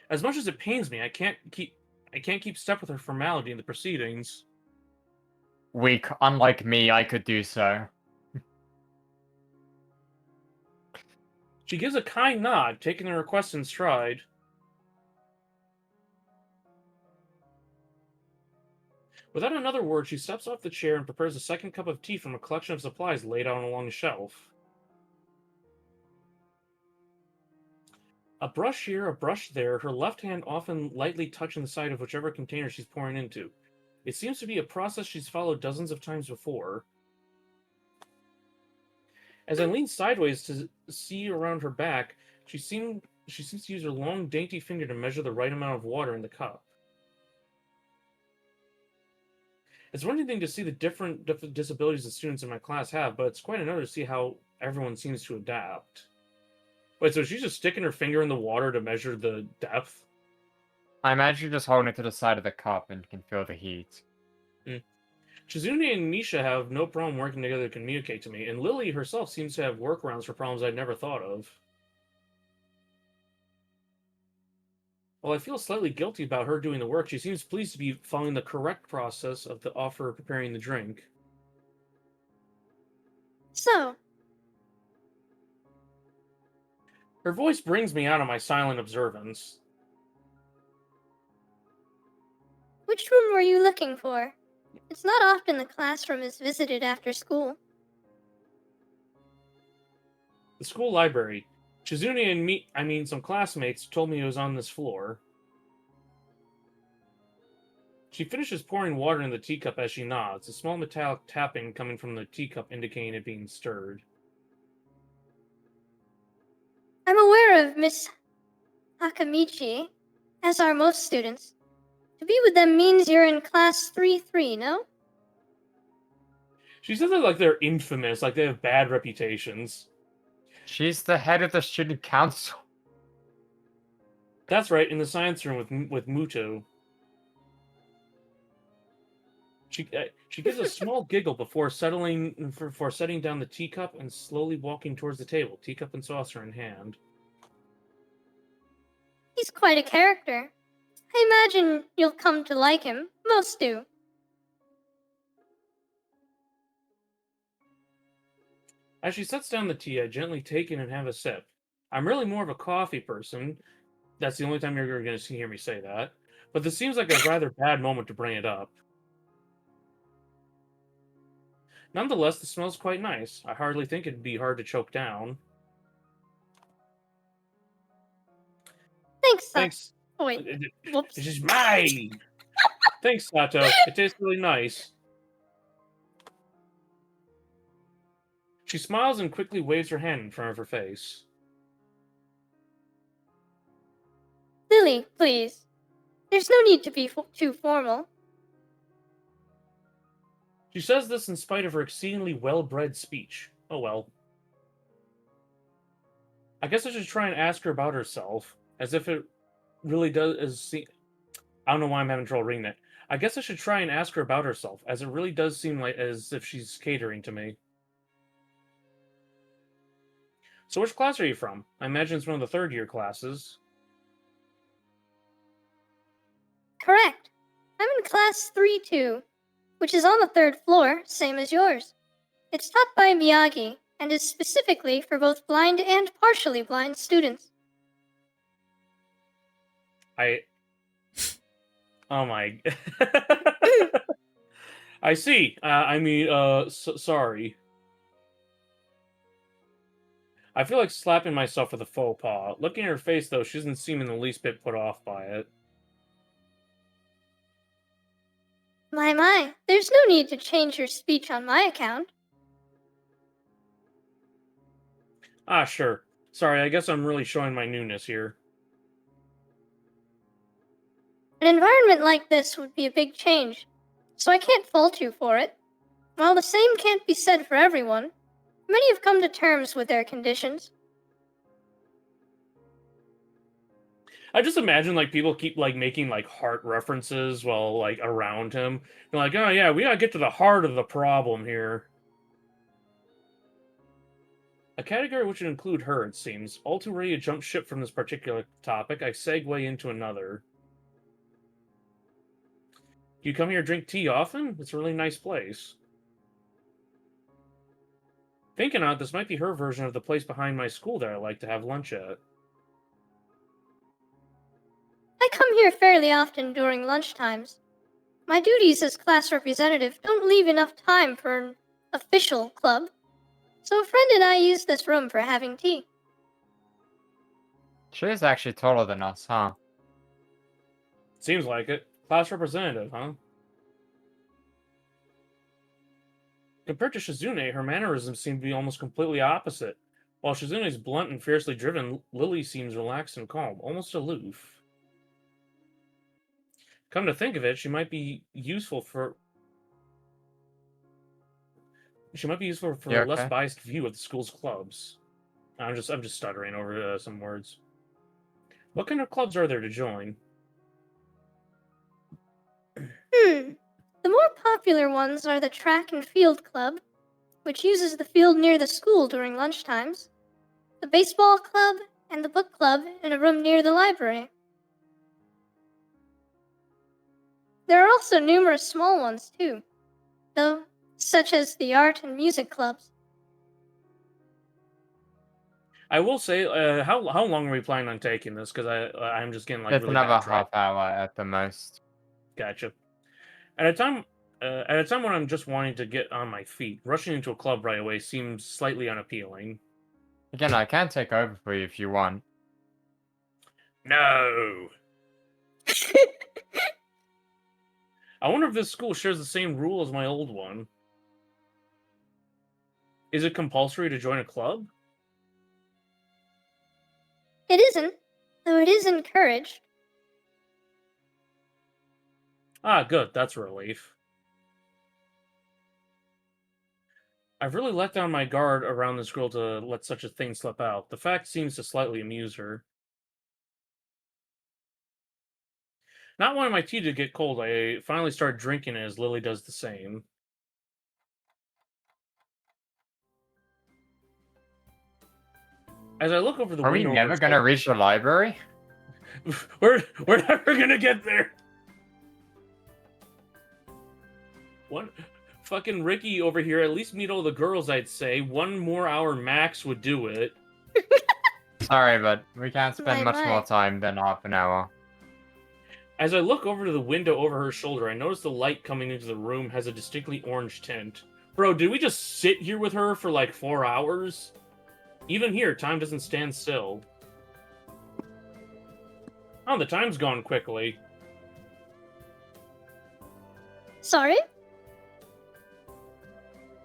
As much as it pains me, I can't keep step with her formality in the proceedings. Weak, unlike me, I could do so. She gives a kind nod, taking the request in stride. Without another word, she steps off the chair and prepares a second cup of tea from a collection of supplies laid out along the shelf. A brush here, a brush there, her left hand often lightly touching the side of whichever container she's pouring into. It seems to be a process she's followed dozens of times before. As I lean sideways to see around her back, she seems to use her long, dainty finger to measure the right amount of water in the cup. It's one thing to see the different disabilities the students in my class have, but it's quite another to see how everyone seems to adapt. Wait, so she's just sticking her finger in the water to measure the depth? I imagine you're just holding it to the side of the cup and can feel the heat. Chizune and Misha have no problem working together to communicate to me, and Lily herself seems to have workarounds for problems I'd never thought of. While I feel slightly guilty about her doing the work, she seems pleased to be following the correct process of the offer of preparing the drink. So, Her voice brings me out of my silent observance. which room were you looking for? It's not often the classroom is visited after school. The school library. Chizune and some classmates told me it was on this floor. She finishes pouring water in the teacup as she nods, a small metallic tapping coming from the teacup indicating it being stirred. I'm aware of Miss Hakamichi, as are most students. To be with them means you're in class 3-3, no? She says it like they're infamous, like they have bad reputations. She's the head of the student council. That's right, in the science room with Muto. She gives a small giggle before setting down the teacup and slowly walking towards the table, teacup and saucer in hand. He's quite a character. I imagine you'll come to like him. Most do. As she sets down the tea, I gently take it and have a sip. I'm really more of a coffee person. That's the only time you're going to hear me say that. But this seems like a rather bad moment to bring it up. Nonetheless, the smell's quite nice. I hardly think it'd be hard to choke down. Thanks, Sato. Thanks. Oh, wait. Whoops. This is mine! Thanks, Sato. It tastes really nice. She smiles and quickly waves her hand in front of her face. Lily, please. There's no need to be too formal. She says this in spite of her exceedingly well-bred speech. Oh well. I guess I should try and ask her about herself, as if it really does. I don't know why I'm having trouble reading that. I guess I should try and ask her about herself, as it really does seem like as if she's catering to me. So which class are you from? I imagine it's one of the third-year classes. Correct. I'm in class 3-2, which is on the 3rd floor, same as yours. It's taught by Miyagi, and is specifically for both blind and partially blind students. Oh my... I see. Sorry. I feel like slapping myself with a faux pas. Looking at her face, though, she doesn't seem in the least bit put off by it. My, there's no need to change your speech on my account. Ah, sure. Sorry, I guess I'm really showing my newness here. An environment like this would be a big change, so I can't fault you for it. While the same can't be said for everyone, many have come to terms with their conditions. I just imagine, like, people keep, like, making, like, heart references while, like, around him. They're like, oh yeah, we gotta get to the heart of the problem here. A category which would include her, it seems. All too ready to jump ship from this particular topic, I segue into another. Do you come here to drink tea often? It's a really nice place. Thinking on it, this might be her version of the place behind my school that I like to have lunch at. I come here fairly often during lunchtimes. My duties as class representative don't leave enough time for an official club, so a friend and I use this room for having tea. She is actually taller than us, huh? Seems like it. Class representative, huh? Compared to Shizune, her mannerisms seem to be almost completely opposite. While Shizune's blunt and fiercely driven, Lily seems relaxed and calm, almost aloof. Come to think of it, she might be useful for You a less okay? biased view of the school's clubs. I'm just stuttering over some words. What kind of clubs are there to join? The more popular ones are the track and field club, which uses the field near the school during lunchtimes, the baseball club, and the book club in a room near the library. There are also numerous small ones, too, though, such as the art and music clubs. I will say, how long are we planning on taking this? Because I'm just getting like It's really another bad track. half hour at the most. Gotcha. At a time when I'm just wanting to get on my feet, rushing into a club right away seems slightly unappealing. Again, I can take over for you if you want. No. I wonder if this school shares the same rule as my old one. Is it compulsory to join a club? It isn't, though it is encouraged. Ah, good. That's a relief. I've really let down my guard around this girl to let such a thing slip out. The fact seems to slightly amuse her. Not wanting my tea to get cold, I finally start drinking it as Lily does the same. As I look over the Are we window... never gonna reach the library? We're never gonna get there! What? Fucking Ricky over here, at least meet all the girls, I'd say. 1 more hour max would do it. Sorry, but we can't spend much My. more time than half an hour. As I look over to the window over her shoulder, I notice the light coming into the room has a distinctly orange tint. Bro, did we just sit here with her for like 4 hours? Even here, time doesn't stand still. Oh, the time's gone quickly. Sorry?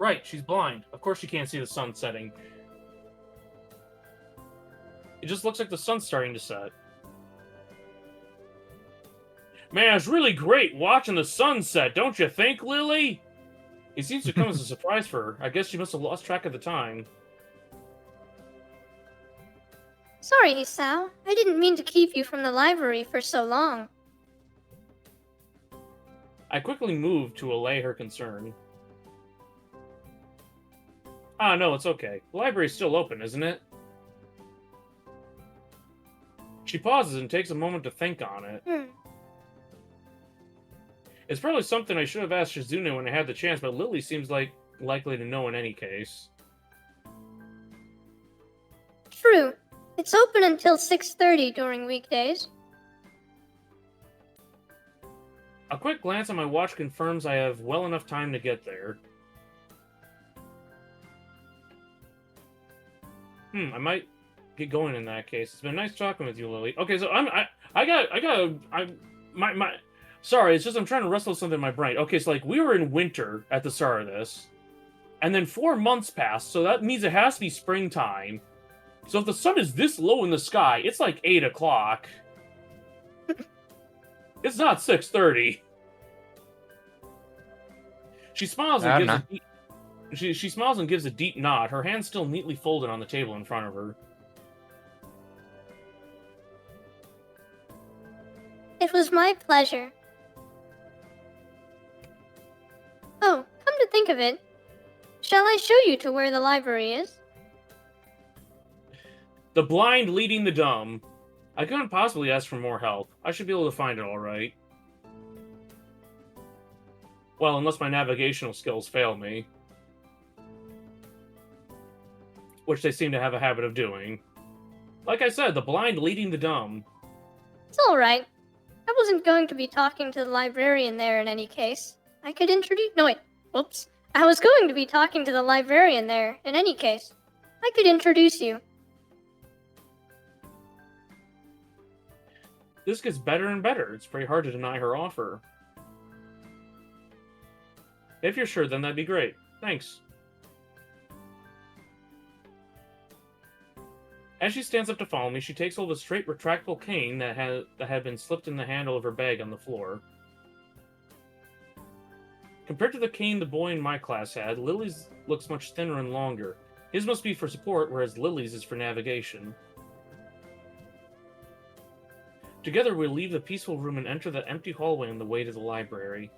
Right, she's blind. Of course she can't see the sun setting. It just looks like the sun's starting to set. Man, it's really great watching the sunset, don't you think, Lily? It seems to come as a surprise for her. I guess she must have lost track of the time. Sorry, Sal. I didn't mean to keep you from the library for so long. I quickly moved to allay her concern. Ah, no, it's okay. The library's still open, isn't it? She pauses and takes a moment to think on it. It's probably something I should have asked Shizune when I had the chance, but Lily seems likely to know in any case. True. It's open until 6:30 during weekdays. A quick glance at my watch confirms I have well enough time to get there. I might get going in that case. It's been nice talking with you, Lily. Okay, so sorry, it's just I'm trying to wrestle something in my brain. Okay, so we were in winter at the start of this, and then 4 months passed, so that means it has to be springtime. So if the sun is this low in the sky, it's 8 o'clock. It's not 6:30. She smiles and she smiles and gives a deep nod, her hands still neatly folded on the table in front of her. It was my pleasure. Oh, come to think of it, shall I show you to where the library is? The blind leading the dumb. I couldn't possibly ask for more help. I should be able to find it all right. Well, unless my navigational skills fail me. Which they seem to have a habit of doing. Like I said, the blind leading the dumb. It's alright. I wasn't going to be talking to the librarian there in any case. I could introduce... No, wait. Whoops. I was going to be talking to the librarian there in any case. I could introduce you. This gets better and better. It's pretty hard to deny her offer. If you're sure, then that'd be great. Thanks. As she stands up to follow me, she takes hold of a straight retractable cane that had been slipped in the handle of her bag on the floor. Compared to the cane the boy in my class had, Lily's looks much thinner and longer. His must be for support, whereas Lily's is for navigation. Together, we leave the peaceful room and enter the empty hallway on the way to the library.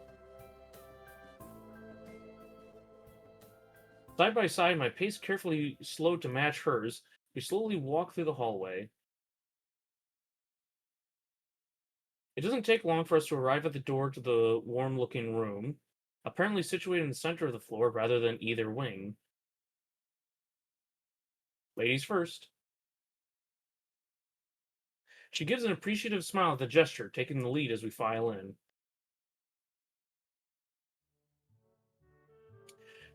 Side by side, my pace carefully slowed to match hers. We slowly walk through the hallway. It doesn't take long for us to arrive at the door to the warm-looking room, apparently situated in the center of the floor rather than either wing. Ladies first. She gives an appreciative smile at the gesture, taking the lead as we file in.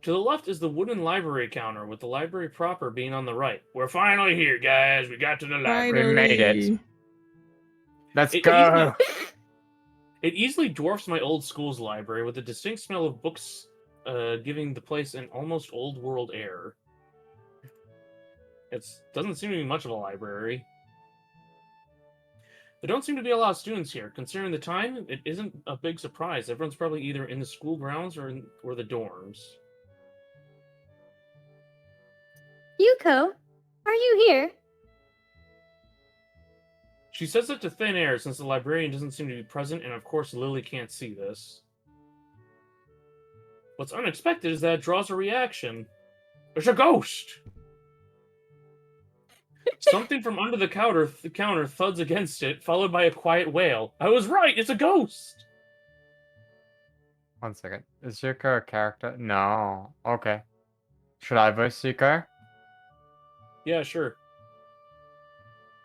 To the left is the wooden library counter, with the library proper being on the right. We're finally here, guys. We got to the library. We made it. Let's It go. It easily dwarfs my old school's library, with a distinct smell of books giving the place an almost old-world air. It doesn't seem to be much of a library. There don't seem to be a lot of students here. Considering the time, it isn't a big surprise. Everyone's probably either in the school grounds or the dorms. Yuko, are you here? She says it to thin air since the librarian doesn't seem to be present, and of course Lily can't see this. What's unexpected is that it draws a reaction. There's a ghost! Something from under the counter thuds against it, followed by a quiet wail. I was right, it's a ghost! 1 second. Is Yuko a character? No. Okay. Should I voice Yuko? Yeah, sure.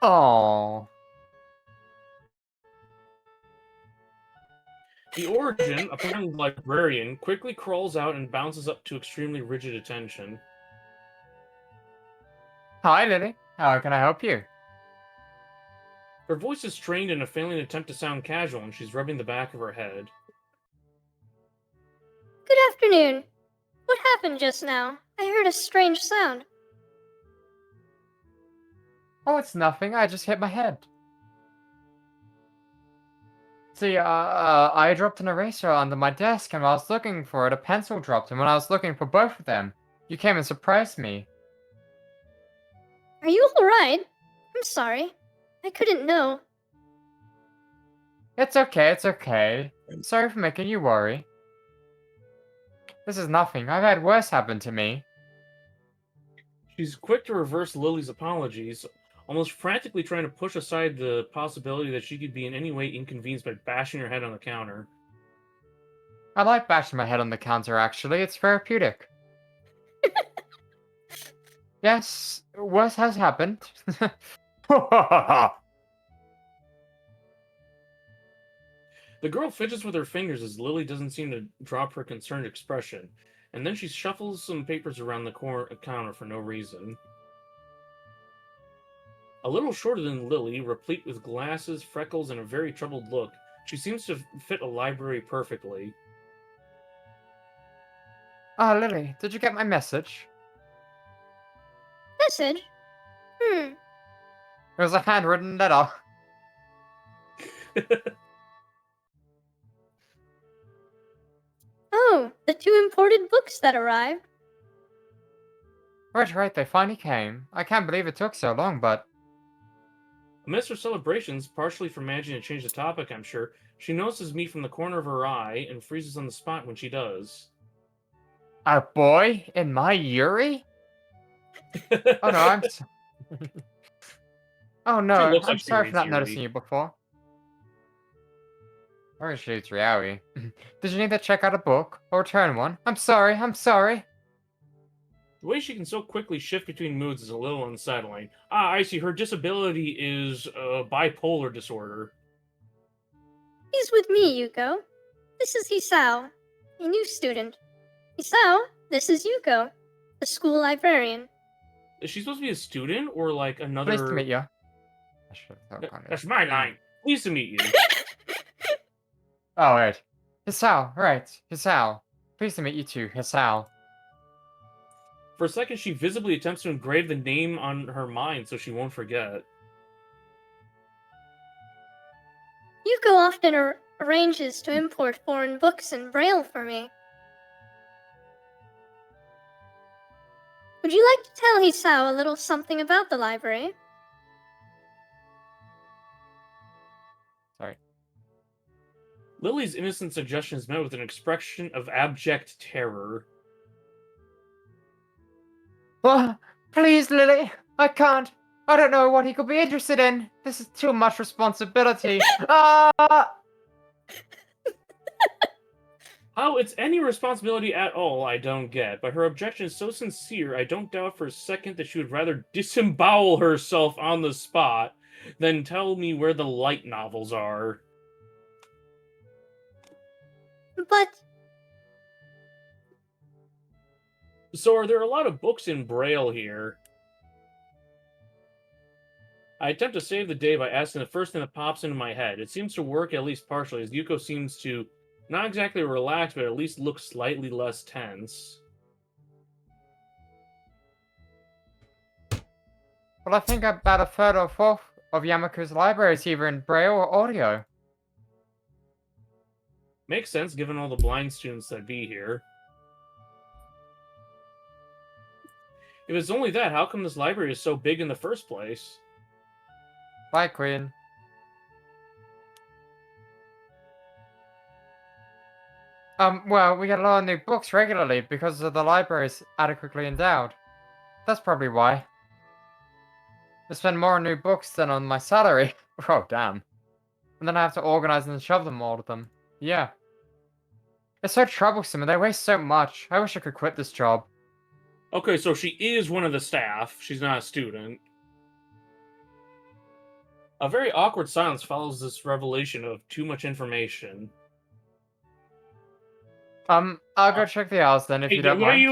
Oh. The origin, apparently the librarian, quickly crawls out and bounces up to extremely rigid attention. Hi, Lily. How can I help you? Her voice is strained in a failing attempt to sound casual, and she's rubbing the back of her head. Good afternoon. What happened just now? I heard a strange sound. Oh, it's nothing. I just hit my head. See, I dropped an eraser under my desk, and when I was looking for it, a pencil dropped, and when I was looking for both of them, you came and surprised me. Are you alright? I'm sorry. I couldn't know. It's okay, it's okay. Sorry for making you worry. This is nothing. I've had worse happen to me. She's quick to reverse Lily's apologies, almost frantically trying to push aside the possibility that she could be in any way inconvenienced by bashing her head on the counter. I like bashing my head on the counter, actually. It's therapeutic. Yes, worse has happened. The girl fidgets with her fingers as Lily doesn't seem to drop her concerned expression, and then she shuffles some papers around the counter for no reason. A little shorter than Lily, replete with glasses, freckles, and a very troubled look, she seems to fit a library perfectly. Ah, Lily, did you get my message? Message? It was a handwritten letter. Oh, the 2 imported books that arrived. Right, they finally came. I can't believe it took so long, but... Amidst her celebrations, partially for managing to change the topic, I'm sure, she notices me from the corner of her eye and freezes on the spot when she does. A boy in my Yuri? Oh no, I'm oh no, She looks I'm like she sorry for reads not Yuri. noticing you before. Or it's reality. Did you need to check out a book? Or return one? I'm sorry. The way she can so quickly shift between moods is a little unsettling. Ah, I see. Her disability is bipolar disorder. He's with me, Yuko. This is Hisao, a new student. Hisao, this is Yuko, the school librarian. Is she supposed to be a student or like another? Pleased to meet you. I should have thought on it. That's my line. Pleased to meet you. Oh, wait. Hisao, right. Hisao. Pleased to meet you too, Hisao. For a second, she visibly attempts to engrave the name on her mind so she won't forget. Yuko often arranges to import foreign books in Braille for me. Would you like to tell Hisao a little something about the library? Sorry. Lily's innocent suggestion is met with an expression of abject terror. Oh, please, Lily. I can't. I don't know what he could be interested in. This is too much responsibility. Ah! How it's any responsibility at all, I don't get, but her objection is so sincere, I don't doubt for a second that she would rather disembowel herself on the spot than tell me where the light novels are. But So are there a lot of books in Braille here? I attempt to save the day by asking the first thing that pops into my head. It seems to work at least partially, as Yuko seems to not exactly relax, but at least look slightly less tense. Well, I think about a third or fourth of Yamaku's library is either in Braille or audio. Makes sense given all the blind students that be here. If it's only that, how come this library is so big in the first place? Bye, Queen. Well, we get a lot of new books regularly because the library is adequately endowed. That's probably why. I spend more on new books than on my salary. Oh, damn. And then I have to organize and shove them all to them. Yeah. It's so troublesome and they waste so much. I wish I could quit this job. Okay, so she is one of the staff. She's not a student. A very awkward silence follows this revelation of too much information. I'll go check the hours then if you don't mind.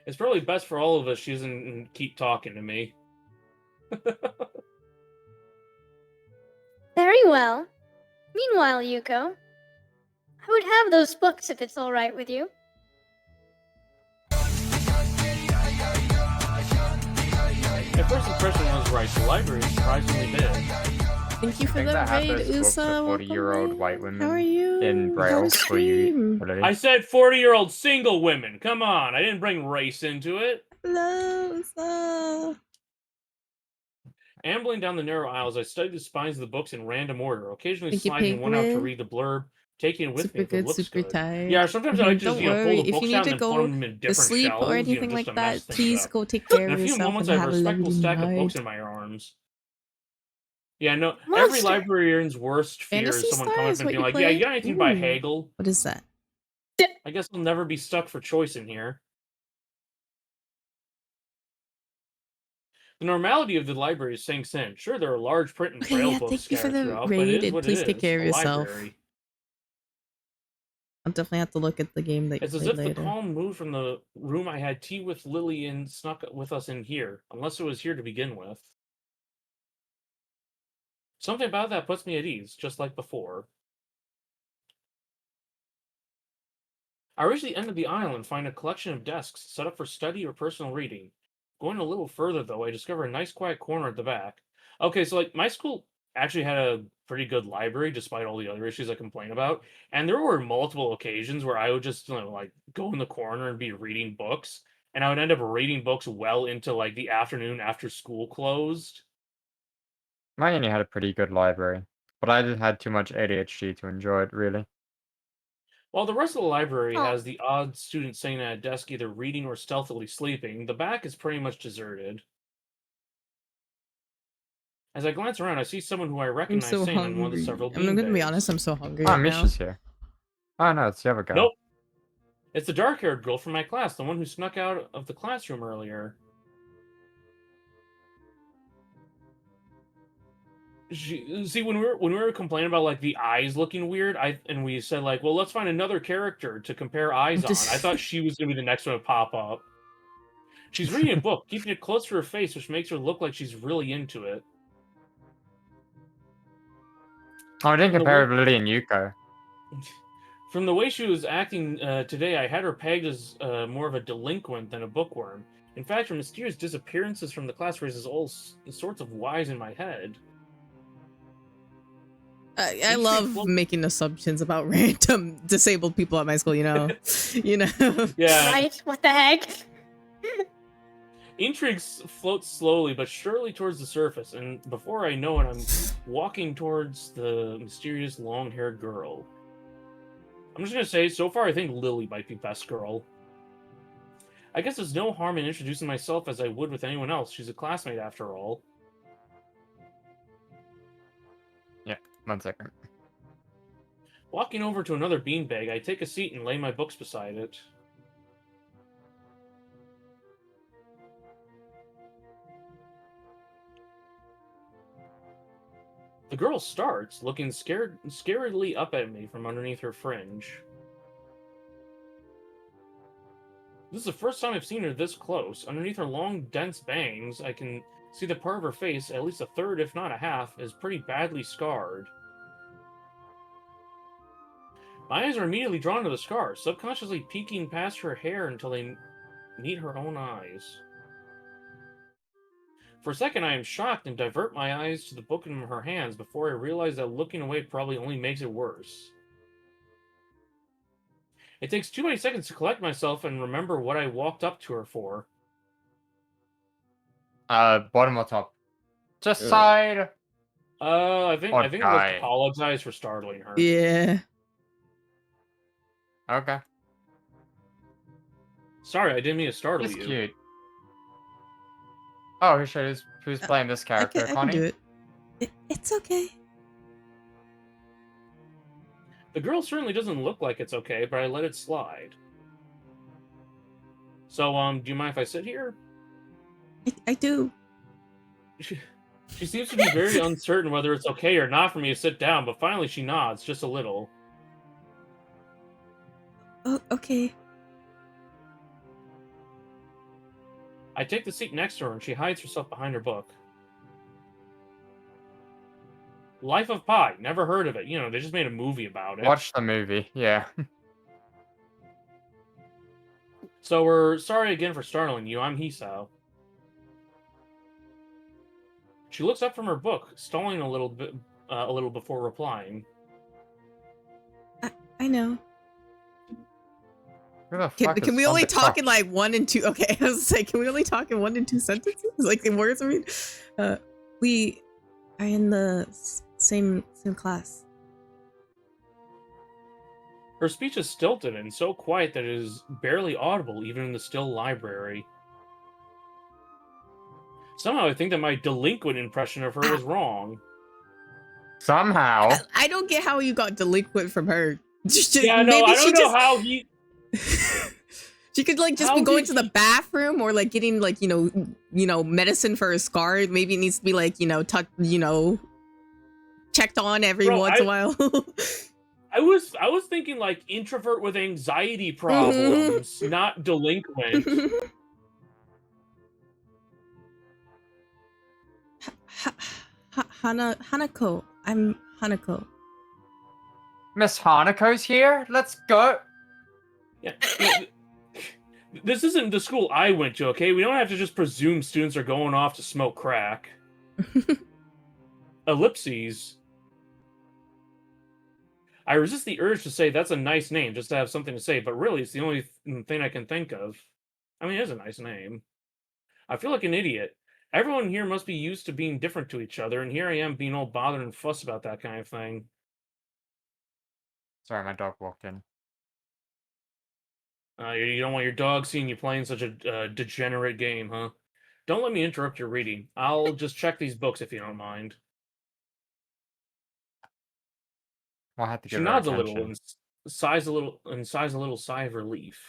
It's probably best for all of us she doesn't keep talking to me. very well. Meanwhile, Yuko, I would have those books if it's all right with you. At first impression was right. The library is surprisingly big. Thank you for think the that had raid, those books Usa. of Welcome 40-year-old in. white women How are you? in How Braille was for you. stream? Really. I said 40-year-old single women. Come on, I didn't bring race into it. Hello, Usa. Ambling down the narrow aisles, I studied the spines of the books in random order, occasionally Thank you, sliding one out to Penguin. read the blurb, taking it with Super me if it good, looks super good. tired. Yeah, sometimes I like to just, Don't worry. pull the If you books need out to and then put go them in to different sleep shelves, or anything just like to mess that, things please up. go take care In of a few yourself moments, and I have a have a respectable lovely stack of books night. in my arms. Yeah, no, every Monster! librarian's worst fear Fantasy is someone coming Star up is and what being you like, yeah, you played? got anything by Ooh. Hegel? What is that? I guess I'll never be stuck for choice in here. The normality of the library is sinks in. Sure, there are large print and Okay, braille yeah, books thank you for scattered the throughout, but it raid, is and what it please take is. care of A yourself. library. I'll definitely have to look at the game that you It's as played if the later. calm moved from the room I had tea with Lily and snuck with us in here, unless it was here to begin with. Something about that puts me at ease, just like before. I reach the end of the aisle and find a collection of desks set up for study or personal reading. Going a little further, though, I discover a nice quiet corner at the back. Okay, so my school actually had a pretty good library, despite all the other issues I complain about. And there were multiple occasions where I would just go in the corner and be reading books, and I would end up reading books well into the afternoon after school closed. My uni had a pretty good library, but I just had too much ADHD to enjoy it, really. While the rest of the library Oh, has the odd student sitting at a desk either reading or stealthily sleeping, the back is pretty much deserted. As I glance around, I see someone who I I'm recognize so sitting on one of the hungry. several I'm gonna be beanbags. honest, I'm so hungry Oh, right now. Misha's here. Oh, no, it's the other guy. Nope. It's the dark-haired girl from my class, the one who snuck out of the classroom earlier. See, when we were complaining about the eyes looking weird, and we said well, let's find another character to compare eyes on. I thought she was gonna be the next one to pop up. She's reading a book, keeping it close to her face, which makes her look like she's really into it. Oh, I didn't From the compare way it with Lily and Yuko. From the way she was acting today, I had her pegged as more of a delinquent than a bookworm. In fact, her mysterious disappearances from the class raises all sorts of whys in my head. I love making assumptions about random disabled people at my school, you know? Yeah. right? What the heck? Intrigue floats slowly but surely towards the surface, and before I know it, I'm walking towards the mysterious long-haired girl. I'm just gonna say, so far, I think Lily might be best girl. I guess there's no harm in introducing myself as I would with anyone else. She's a classmate, after all. Yeah, 1 second. Walking over to another beanbag, I take a seat and lay my books beside it. The girl starts, looking scaredly up at me from underneath her fringe. This is the first time I've seen her this close. Underneath her long, dense bangs, I can see the part of her face, at least a third, if not a half, is pretty badly scarred. My eyes are immediately drawn to the scar, subconsciously peeking past her hair until they meet her own eyes. For a second, I am shocked and divert my eyes to the book in her hands before I realize that looking away probably only makes it worse. It takes too many seconds to collect myself and remember what I walked up to her for. Bottom or top? Just side. I think Odd I'd like to guy. apologize for startling her. Yeah. Okay. Sorry, I didn't mean to startle He's you. cute. Oh, who's playing this I character, can Connie? do it. It's okay. The girl certainly doesn't look like it's okay, but I let it slide. So, do you mind if I sit here? I do. She seems to be very uncertain whether it's okay or not for me to sit down, but finally she nods, just a little. Oh, okay. I take the seat next to her, and she hides herself behind her book. Life of Pi. Never heard of it. You know, they just made a movie about it. Watch the movie. Yeah. So we're sorry again for startling you. I'm Hisao. She looks up from her book, stalling a little before replying. I know. Who the fuck Can is we only Thunder talk in Cross? like 1 and 2? Okay, I was like, can we only talk in 1 and 2 sentences? Like in words? I mean, we are in the same class. Her speech is stilted and so quiet that it is barely audible even in the still library. Somehow I think that my delinquent impression of her was wrong. Somehow. I don't get how you got delinquent from her. Yeah, no, I don't know how he... She could like just How be going did to the bathroom or like getting like you know medicine for a scar. Maybe it needs to be like checked on every once in a while. I was thinking like introvert with anxiety problems, not delinquent. Hanako. I'm Hanako. Miss Hanako's here? Let's go. Yeah. This isn't the school I went to, okay? We don't have to just presume students are going off to smoke crack. Ellipses. I resist the urge to say that's a nice name, just to have something to say, but really it's the only thing I can think of. I mean, it is a nice name. I feel like an idiot. Everyone here must be used to being different to each other, and here I am being all bothered and fussed about that kind of thing. Sorry, my dog walked in. You don't want your dog seeing you playing such a degenerate game, huh? Don't let me interrupt your reading. I'll just check these books if you don't mind. Well, I had to She give her nods a attention. little and sighs a little sigh of relief.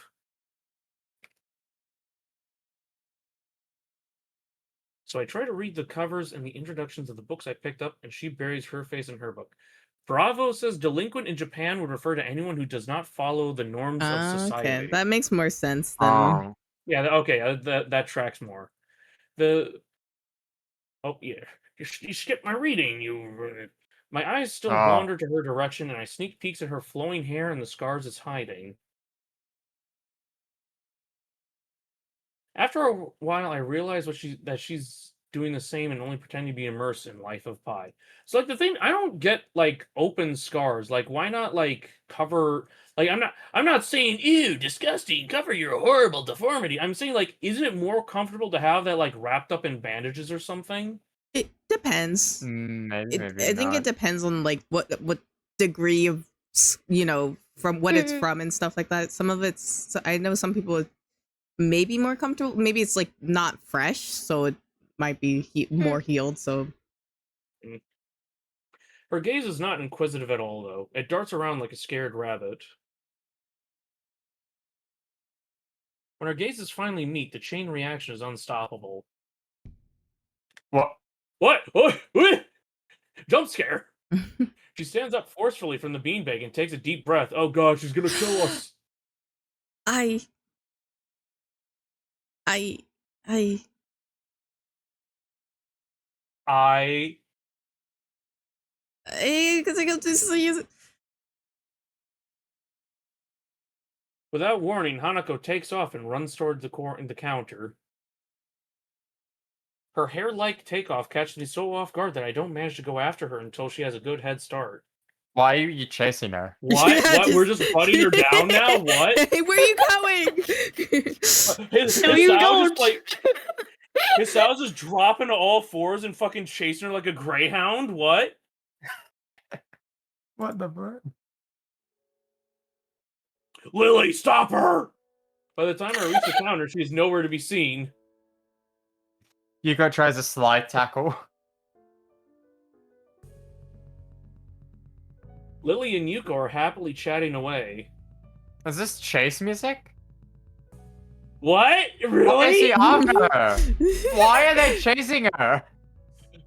So I try to read the covers and the introductions of the books I picked up, and she buries her face in her book. Bravo says delinquent in Japan would refer to anyone who does not follow the norms of society. Okay, that makes more sense than. Yeah, okay, that tracks more. Oh yeah, you skipped my reading. My eyes still wander to her direction, and I sneak peeks at her flowing hair and the scars it's hiding. After a while, I realize that she's doing the same and only pretending to be immersed in Life of Pi. So, like, the thing, I don't get, like, open scars. Like, why not, like, cover... Like, I'm not saying, ew, disgusting, cover your horrible deformity. I'm saying, like, isn't it more comfortable to have that, like, wrapped up in bandages or something? It depends. Maybe I think it depends on, like, what degree of, from what it's from and stuff like that. Some of it's... I know some people... maybe more comfortable. Maybe it's like not fresh, so it might be more healed. So her gaze is not inquisitive at all, though. It darts around like a scared rabbit. When our gazes finally meet, the chain reaction is unstoppable. What? What? Jump scare! She stands up forcefully from the beanbag and takes a deep breath. Oh god, she's gonna kill us. Because I got to use it. Without warning, Hanako takes off and runs toward the counter. Her hair-like takeoff catches me so off guard that I don't manage to go after her until she has a good head start. Why are you chasing her? What? Yeah, what? We're just putting her down now? What? Hey, where are you going? His Sal's just dropping to all fours and fucking chasing her like a greyhound? What? What the fuck? Lily, stop her! By the time I reach the counter, she is nowhere to be seen. Yuko tries a slide tackle. Lily and Yuko are happily chatting away. Is this chase music? What? Why is Really? he after her? Why are they chasing her?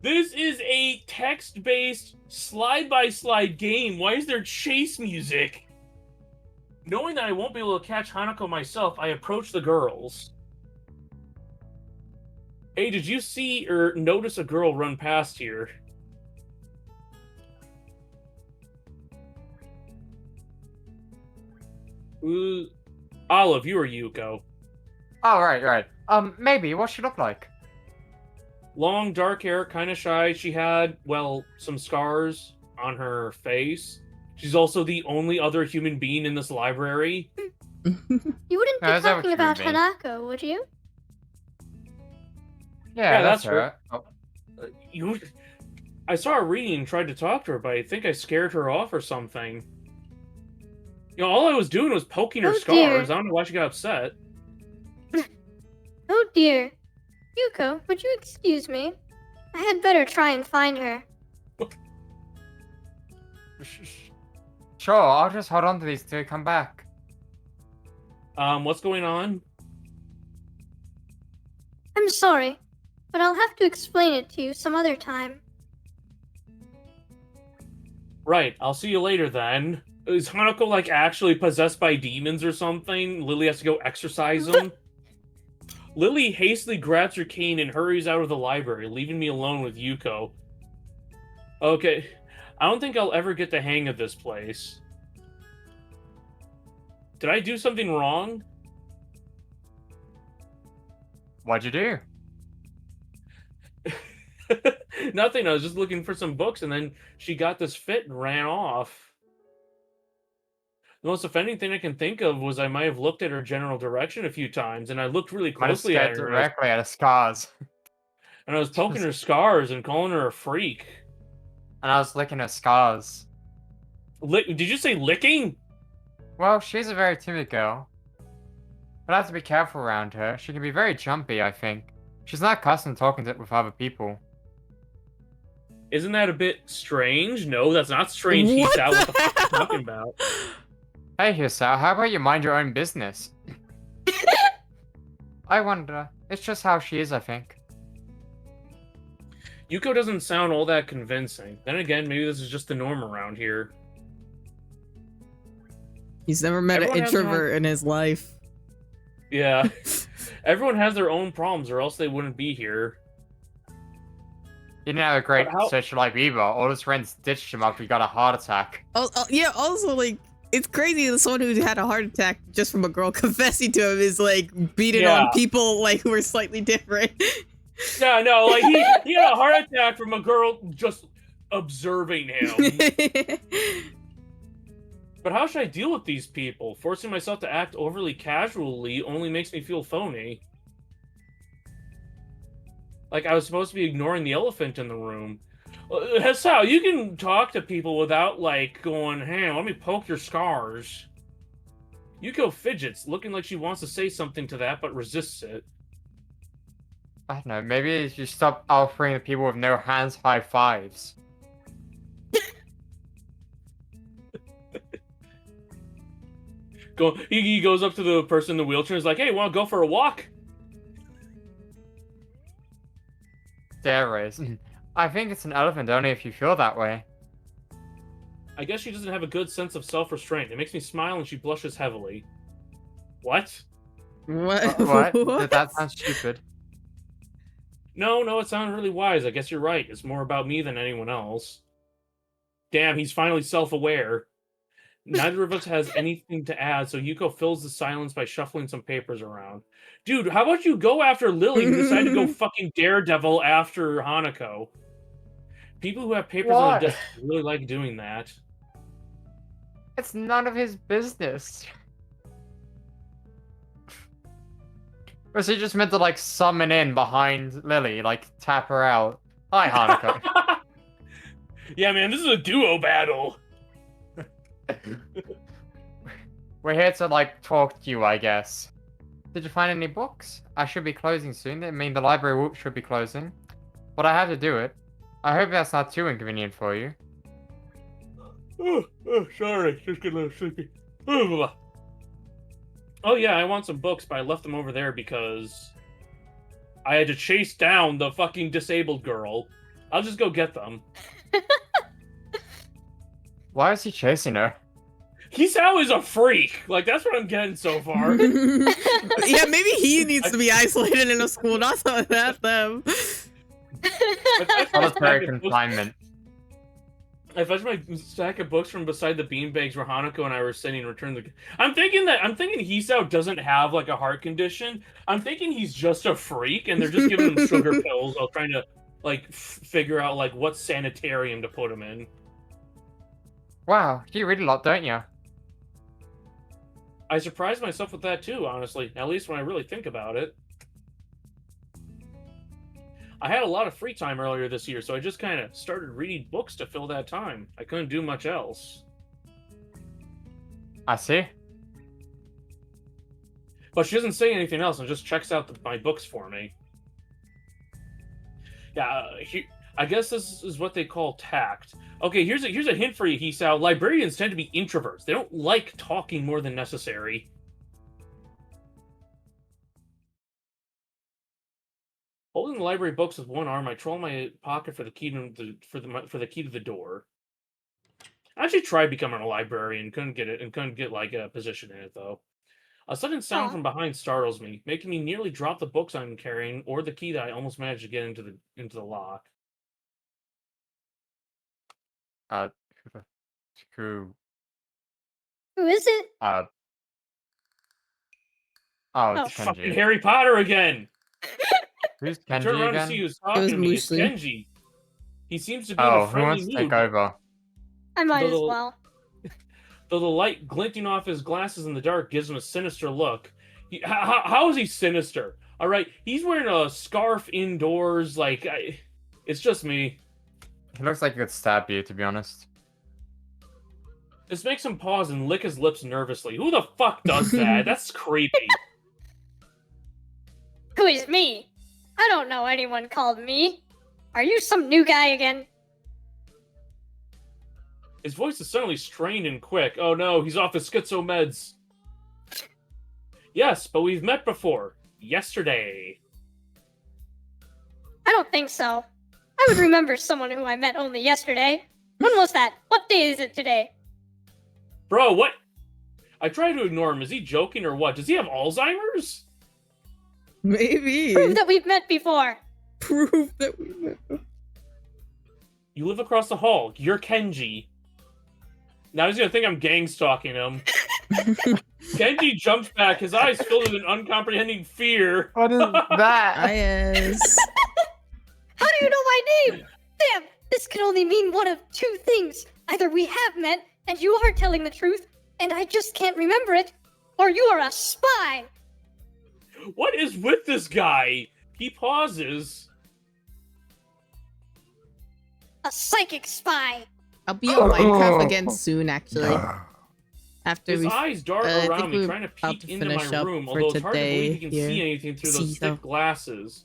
This is a text-based slide-by-slide game. Why is there chase music? Knowing that I won't be able to catch Hanako myself, I approach the girls. Hey, did you see or notice a girl run past here? Olive, you or Yuko? Oh, right. Maybe. What's she look like? Long, dark hair, kind of shy. She had, well, some scars on her face. She's also the only other human being in this library. You wouldn't be No, is that what talking you about mean? Hanako, would you? Yeah, that's her. her. Oh, I saw her reading and tried to talk to her, but I think I scared her off or something. You know, all I was doing was poking her Oh, scars. dear. I don't know why she got upset. Oh dear. Yuko, would you excuse me? I had better try and find her. Sure, I'll just hold on to these till you come back. What's going on? I'm sorry, but I'll have to explain it to you some other time. Right, I'll see you later then. Is Hanako, like, actually possessed by demons or something? Lily has to go exorcise him? Lily hastily grabs her cane and hurries out of the library, leaving me alone with Yuko. Okay, I don't think I'll ever get the hang of this place. Did I do something wrong? What'd you do? Nothing, I was just looking for some books, and then she got this fit and ran off. The most offending thing I can think of was I might have looked at her general direction a few times, and I looked really Might have closely stared at her, directly at her scars. and I was poking her scars and calling her a freak. And I was licking her scars. Did you say licking? Well, she's a very timid girl. But I have to be careful around her. She can be very jumpy, I think. She's not accustomed to talking with other people. Isn't that a bit strange? No, that's not strange. What He's out. What the the fuck are you hell? talking about? Hey, Hisao, how about you mind your own business? I wonder. It's just how she is, I think. Yuko doesn't sound all that convincing. Then again, maybe this is just the norm around here. He's never met Everyone an has their introvert in his life. Yeah. Everyone has their own problems, or else they wouldn't be here. He didn't have a great But how- social life either. All his friends ditched him after he got a heart attack. Yeah, also, like, it's crazy that someone who had a heart attack just from a girl confessing to him is, like, beating Yeah. on people, like, who are slightly different. Yeah, no, like he had a heart attack from a girl just observing him. But how should I deal with these people? Forcing myself to act overly casually only makes me feel phony. Like I was supposed to be ignoring the elephant in the room. Hisao, you can talk to people without, like, going, hey, let me poke your scars. Yuko fidgets, looking like she wants to say something to that, but resists it. I don't know, maybe if you stop offering the people with no hands high fives. He goes up to the person in the wheelchair and is like, hey, want to go for a walk? Dare raise. I think it's an elephant only if you feel that way. I guess she doesn't have a good sense of self-restraint. It makes me smile and she blushes heavily. What? What? What? Did that sound stupid? No, it sounded really wise. I guess you're right. It's more about me than anyone else. Damn, he's finally self-aware. Neither of us has anything to add, so Yuko fills the silence by shuffling some papers around. Dude, how about you go after Lily and decide to go fucking daredevil after Hanako? People who have papers on Why? their desk really like doing that. It's none of his business. Was he just meant to, like, summon in behind Lily, like, tap her out? Hi, Hanako. Yeah, man, this is a duo battle. We're here to, like, talk to you, I guess. Did you find any books? I should be closing soon. I mean, the library should be closing. But I have to do it. I hope that's not too inconvenient for you. Oh, sorry. Just get a little sleepy. Oh, yeah, I want some books, but I left them over there because I had to chase down the fucking disabled girl. I'll just go get them. Why is he chasing her? Hisao is a freak. Like, that's what I'm getting so far. Yeah, maybe he needs to be isolated in a school, not them. Solitary confinement. I fetched my stack of books from beside the beanbags where Hanako and I were sitting and returned the... I'm thinking Hisao doesn't have, like, a heart condition. I'm thinking he's just a freak, and they're just giving him sugar pills while trying to, like, figure out, like, what sanitarium to put him in. Wow, you read a lot, don't you? I surprised myself with that, too, honestly. At least when I really think about it. I had a lot of free time earlier this year, so I just kind of started reading books to fill that time. I couldn't do much else. I see. But she doesn't say anything else and just checks out my books for me. Yeah, I guess this is what they call tact. Okay, here's a hint for you, Hisao. Librarians tend to be introverts. They don't like talking more than necessary. Holding the library books with one arm, I troll my pocket for the key to the key to the door. I actually tried becoming a librarian, couldn't get it, and couldn't get like a position in it though. A sudden sound from behind startles me, making me nearly drop the books I'm carrying or the key that I almost managed to get into the lock. Who is it? Oh, Oh. it's Fucking Kenji. Harry Potter again! Who's I turn Kenji around to again? see who's talking was to me. It's Muesli. Kenji. He seems to be in Oh, a who friendly wants to mood. take over? I might as Little- well. Though the light glinting off his glasses in the dark gives him a sinister look. How is he sinister? All right, he's wearing a scarf indoors. Like, it's just me. He looks like he could stab you, to be honest. This makes him pause and lick his lips nervously. Who the fuck does that? That's creepy. Who is me? I don't know anyone called me. Are you some new guy again? His voice is suddenly strained and quick. Oh no, he's off his schizo meds. Yes, but we've met before. Yesterday. I don't think so. I would remember someone who I met only yesterday. When was that? What day is it today? Bro, what? I try to ignore him. Is he joking or what? Does he have Alzheimer's? Maybe. Prove that we've met before. Prove that we met. You live across the hall. You're Kenji. Now he's gonna think I'm gang stalking him. Kenji jumps back, his eyes filled with an uncomprehending fear. What is that? Yes. How do you know my name? Damn, this can only mean one of two things. Either we have met, and you are telling the truth, and I just can't remember it, or you are a spy. What is with this guy? He pauses. A psychic spy. I'll be on Minecraft again soon, actually. After His we eyes dart I think around me, we're trying to about peek to into finish my up room, for although it's hard to believe today he can here. see anything through those See, thick though. glasses.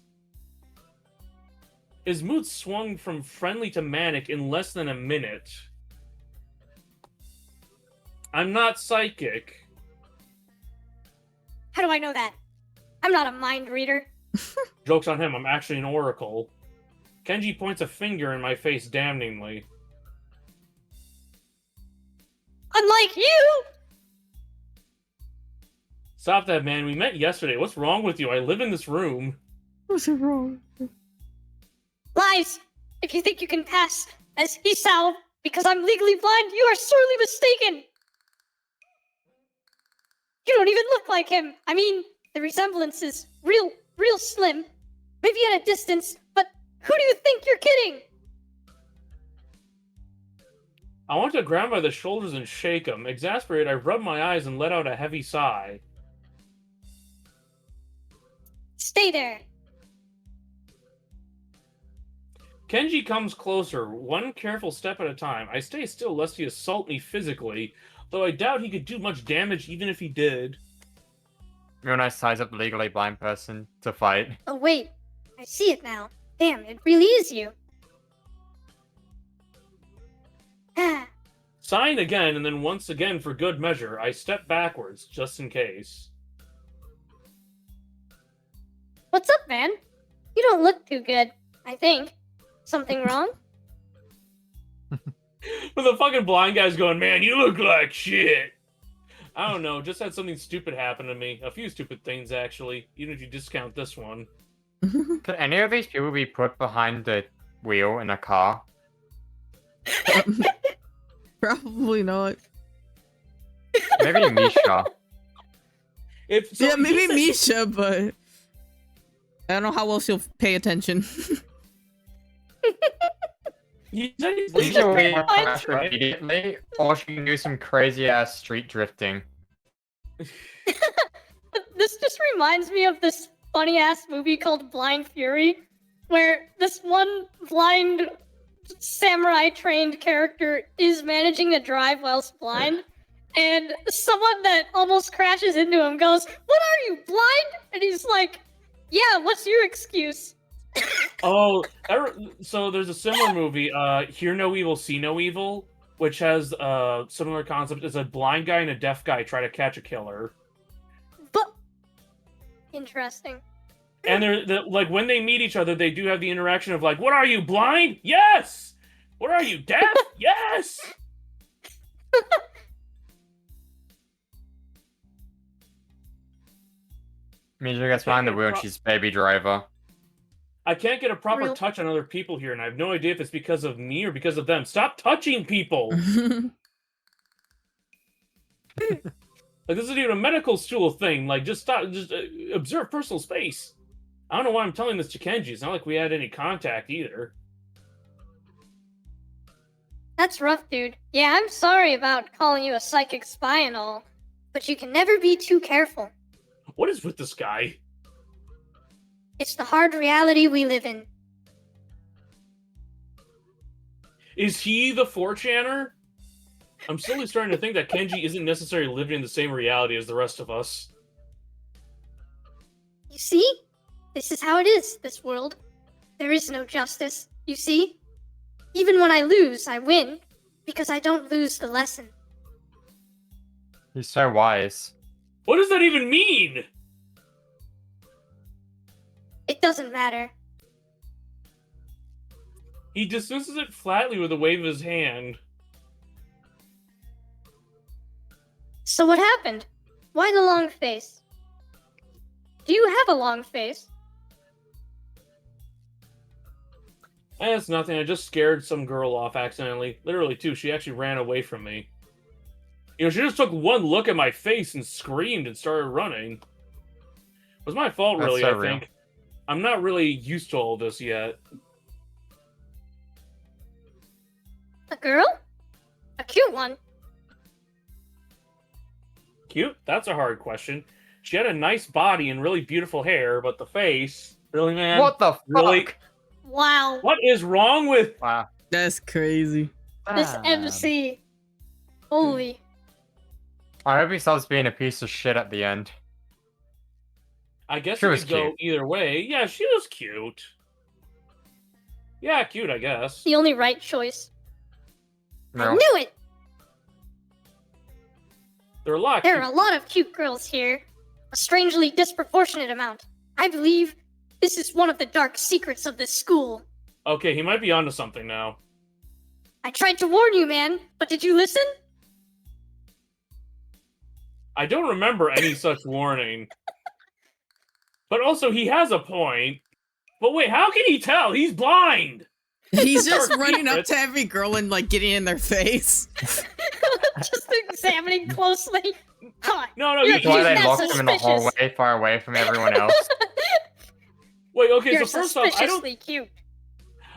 His mood swung from friendly to manic in less than a minute. I'm not psychic. How do I know that? I'm not a mind reader. Joke's on him, I'm actually an oracle. Kenji points a finger in my face damningly. Unlike you! Stop that, man. We met yesterday. What's wrong with you? I live in this room. What's wrong? Lies! If you think you can pass as Hisao because I'm legally blind, you are sorely mistaken! You don't even look like him! I mean, the resemblance is real slim. Maybe at a distance, but who do you think you're kidding? I want to grab him by the shoulders and shake him. Exasperated, I rub my eyes and let out a heavy sigh. Stay there. Kenji comes closer, one careful step at a time. I stay still lest he assault me physically, though I doubt he could do much damage even if he did. When I size up the legally blind person to fight. Oh wait, I see it now. Damn, it really is you. Ah, Sighing again, and then once again for good measure, I step backwards, just in case. what's up, man? You don't look too good, I think. Something wrong? But the fucking blind guy's going, man, you look like shit. I don't know, just had something stupid happen to me. A few stupid things, actually, even if you discount this one. Could any of these people be put behind the wheel in a car? Probably not. Maybe Misha. Yeah, maybe Misha, but I don't know how well she'll pay attention. Misha will be immediately, or she can do some crazy ass street drifting. This just reminds me of this funny ass movie called Blind Fury, where this one blind samurai trained character is managing to drive whilst blind, and someone that almost crashes into him goes, "What are you, blind?" And he's like, "Yeah, what's your excuse?" Oh, so there's a similar movie, Hear No Evil, See No Evil, which has a similar concept. It's a blind guy and a deaf guy try to catch a killer. But interesting. And they're like, when they meet each other, they do have the interaction of like, "What are you, blind? Yes. What are you, deaf? Yes." Misha gets behind the wheel and she's baby driver. I can't get a proper touch on other people here, and I have no idea if it's because of me or because of them. Stop touching people! Like, this isn't even a medical school thing. Like, just stop. Just observe personal space. I don't know why I'm telling this to Kenji. It's not like we had any contact either. That's rough, dude. Yeah, I'm sorry about calling you a psychic spy and all, but you can never be too careful. What is with this guy? It's the hard reality we live in. Is he the 4chaner? I'm slowly starting to think that Kenji isn't necessarily living in the same reality as the rest of us. You see? This is how it is, this world. There is no justice, you see? Even when I lose, I win, because I don't lose the lesson. He's so wise. What does that even mean? It doesn't matter. He dismisses it flatly with a wave of his hand. So what happened? Why the long face? Do you have a long face? It's nothing. I just scared some girl off accidentally. Literally, too. She actually ran away from me. You know, she just took one look at my face and screamed and started running. It was my fault, That's really, so I real. think. I'm not really used to all this yet. A girl? A cute one. Cute? That's a hard question. She had a nice body and really beautiful hair, but the face... Really, man? What the fuck? Really? Wow. What is wrong with... Wow. That's crazy. This MC. Holy. I hope he stops being a piece of shit at the end. I guess She it was could go cute. either way. Yeah, she was cute. Yeah, cute, I guess. The only right choice. I No. knew it! There are a lot. There are a lot of cute girls here. A strangely disproportionate amount. I believe this is one of the dark secrets of this school. Okay, he might be onto something now. I tried to warn you, man, but did you listen? I don't remember any such warning. But also, he has a point. But wait, how can he tell? He's blind! He's just Dark running up secrets. to every girl and like getting in their face. Just examining closely. Come on. No, You're- That's why they That's locked him in the suspicious. hallway far away from everyone else. Wait, okay, You're so first off, suspiciously cute.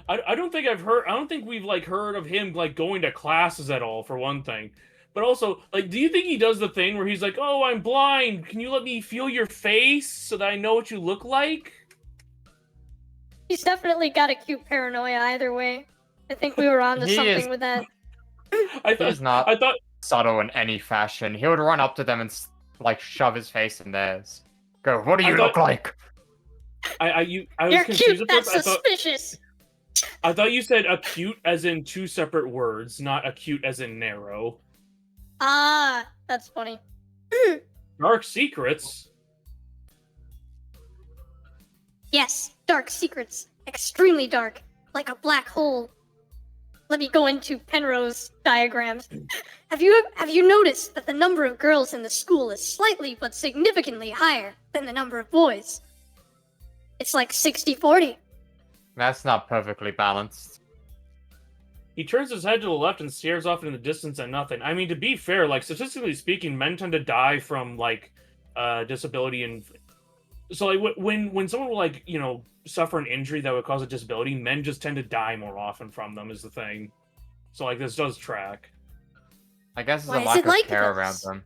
I don't think I've heard. I don't think we've like heard of him like going to classes at all, for one thing. But also, like, do you think he does the thing where he's like, "Oh, I'm blind. Can you let me feel your face so that I know what you look like?" He's definitely got a cute paranoia either way. I think we were on to He something is- with that. He's not I thought. subtle in any fashion. He would run up to them and like shove his face in theirs. Go, what do I you thought- look like? I was You're confused cute, at that's first. suspicious. I thought you said acute as in two separate words, not acute as in narrow. Ah, that's funny. Dark secrets. Yes, dark secrets. Extremely dark. Like a black hole. Let me go into Penrose diagrams. Have you noticed that the number of girls in the school is slightly but significantly higher than the number of boys? It's like 60-40. That's not perfectly balanced. He turns his head to the left and stares off into the distance at nothing. I mean, to be fair, like, statistically speaking, men tend to die from, like, disability and... So, like, when someone will, like, you know, suffer an injury that would cause a disability, men just tend to die more often from them, is the thing. So, like, this does track. I guess it's Why a is lack it of like care this? around them.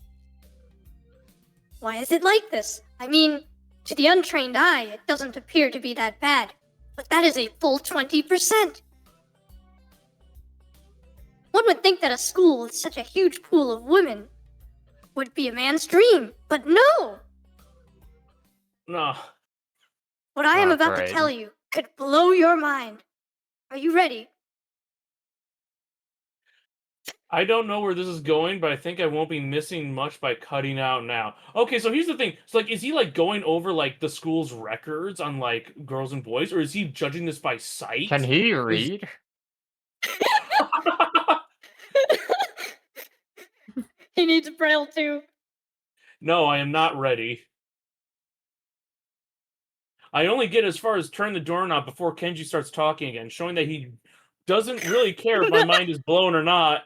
Why is it like this? I mean, to the untrained eye, it doesn't appear to be that bad. But that is a full 20%. One would think that a school with such a huge pool of women would be a man's dream, but no! No. What I am Not about great. to tell you could blow your mind. Are you ready? I don't know where this is going, but I think I won't be missing much by cutting out now. Okay, so here's the thing. So, like, is he, like, going over, like, the school's records on, like, girls and boys, or is he judging this by sight? Can he read? He needs braille too. No, I am not ready. I only get as far as turn the doorknob before Kenji starts talking again, showing that he doesn't really care if my mind is blown or not.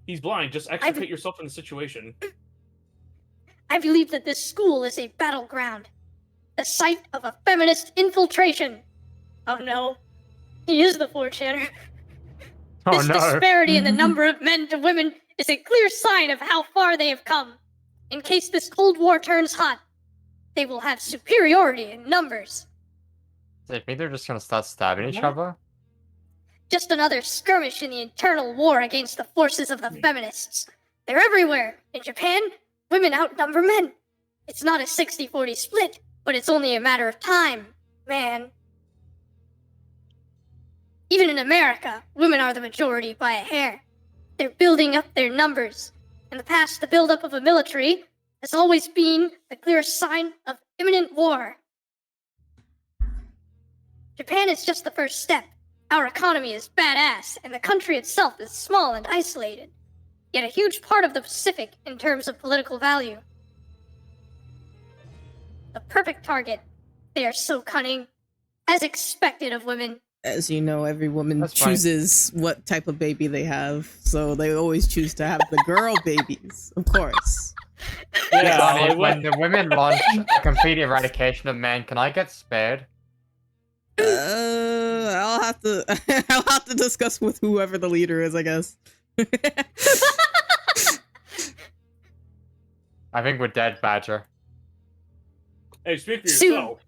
He's blind. Just extricate yourself from the situation. I believe that this school is a battleground, the site of a feminist infiltration. Oh no, he is the 4chaner. Oh This no. disparity in the number of men to women is a clear sign of how far they have come. In case this Cold War turns hot, they will have superiority in numbers. Do you think they're just gonna start stabbing each Yeah. other? Just another skirmish in the internal war against the forces of the feminists. They're everywhere. In Japan, women outnumber men. It's not a 60-40 split, but it's only a matter of time, man. Even in America, women are the majority by a hair. They're building up their numbers. In the past, the buildup of a military has always been the clearest sign of imminent war. Japan is just the first step. Our economy is badass, and the country itself is small and isolated, yet a huge part of the Pacific in terms of political value. The perfect target. They are so cunning, as expected of women. As you know, every woman That's fine. chooses what type of baby they have, so they always choose to have the girl babies, of course. Yeah, Bonnie, like, when the women launch a complete eradication of men, can I get spared? I'll have to I'll have to discuss with whoever the leader is, I guess. I think we're dead, Badger. hey, speak for Soon. yourself.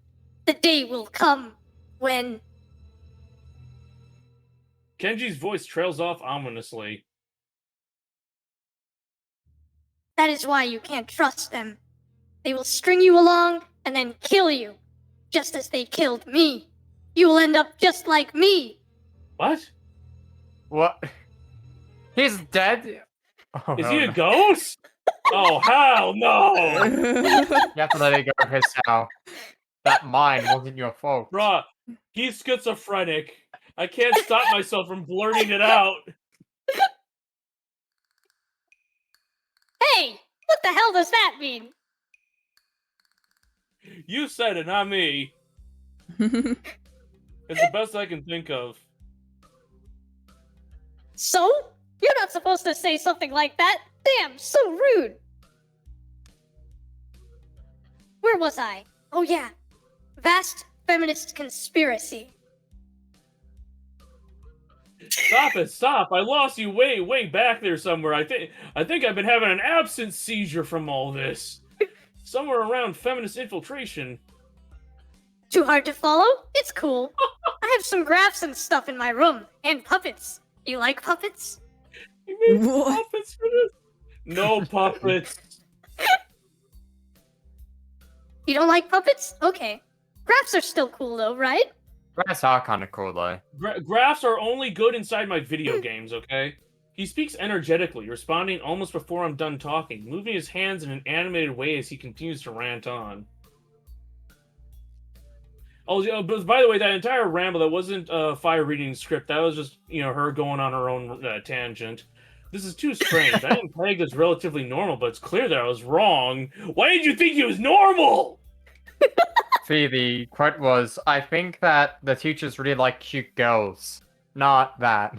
The day will come when Kenji's voice trails off ominously. that is why you can't trust them. They will string you along and then kill you, just as they killed me. You will end up just like me. What? What? He's dead? Oh, Is hell he a no. ghost? Oh, hell no! You have to let it go, Hisao. That mine wasn't your fault. Bruh, he's schizophrenic. I can't stop myself from blurting it out. Hey, what the hell does that mean? You said it, not me. It's the best I can think of. So? You're not supposed to say something like that. Damn, so rude. Where was I? Oh yeah. Vast feminist conspiracy. Stop it, stop. I lost you way back there somewhere. I think I've been having an absence seizure from all this. Somewhere around feminist infiltration. Too hard to follow? It's cool. I have some graphs and stuff in my room, and puppets. You like puppets? You made What? puppets for this? No puppets. You don't like puppets? Okay. Graphs are still cool though, right? Grass are kind of cool, though. Graphs are only good inside my video games, okay? He speaks energetically, responding almost before I'm done talking, moving his hands in an animated way as he continues to rant on. Oh, yeah, but by the way, that entire ramble, that wasn't Fire reading script. That was just, her going on her own tangent. This is too strange. I didn't peg this relatively normal, but it's clear that I was wrong. Why did you think he was normal? See, the quote was, I think that the teachers really like cute girls. Not that.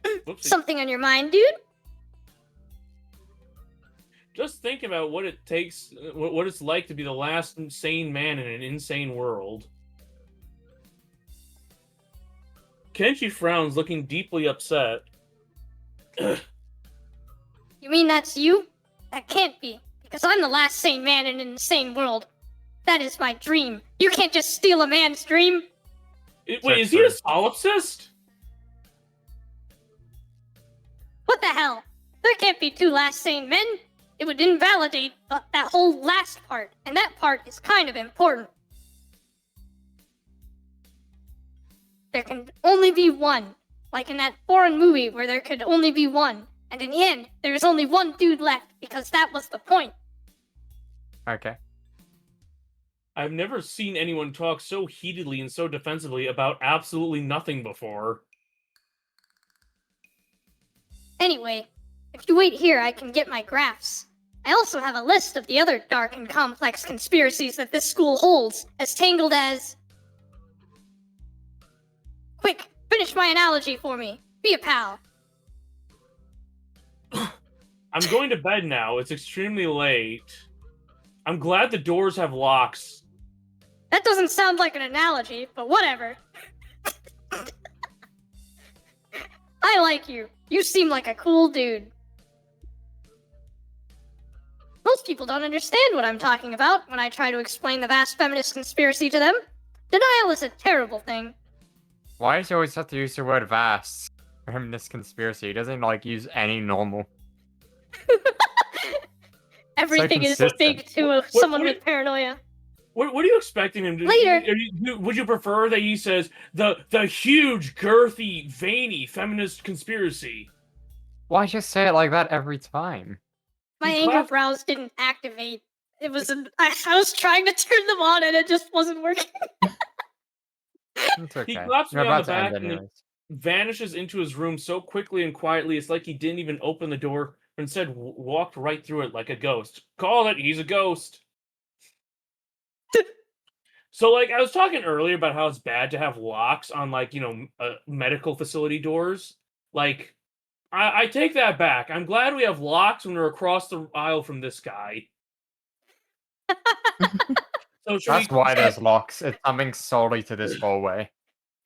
Whoopsie. Something on your mind, dude? Just think about what it takes, what it's like to be the last insane man in an insane world. Kenshi frowns, looking deeply upset. You mean that's you? That can't be, because I'm the last sane man in an insane world. That is my dream. You can't just steal a man's dream. Wait, is he a solipsist? What the hell? There can't be two last sane men. It would invalidate that whole last part, and that part is kind of important. There can only be one, like in that foreign movie where there could only be one, and in the end, there is only one dude left, because that was the point. Okay. I've never seen anyone talk so heatedly and so defensively about absolutely nothing before. Anyway, if you wait here, I can get my graphs. I also have a list of the other dark and complex conspiracies that this school holds, as tangled as... Quick, finish my analogy for me. Be a pal. I'm going to bed now. It's extremely late. I'm glad the doors have locks. That doesn't sound like an analogy, but whatever. I like you. You seem like a cool dude. Most people don't understand what I'm talking about when I try to explain the vast feminist conspiracy to them. Denial is a terrible thing. Why does he always have to use the word vast? Feminist conspiracy. He doesn't, like, use any normal. Everything is consistent. big to someone with paranoia. What are you expecting him to Later. Would you prefer that he says the huge, girthy, veiny feminist conspiracy? Why just say it like that every time? My He anger clapped- brows didn't activate. It was I was trying to turn them on and it just wasn't working. It's okay. He claps You're me on about the to end back and then anyways. vanishes into his room so quickly and quietly, it's like he didn't even open the door, but instead walked right through it like a ghost. Call it, he's a ghost. So, like, I was talking earlier about how it's bad to have locks on, like, medical facility doors. Like, I take that back. I'm glad we have locks when we're across the aisle from this guy. So That's why there's locks. It's something solely to this hallway.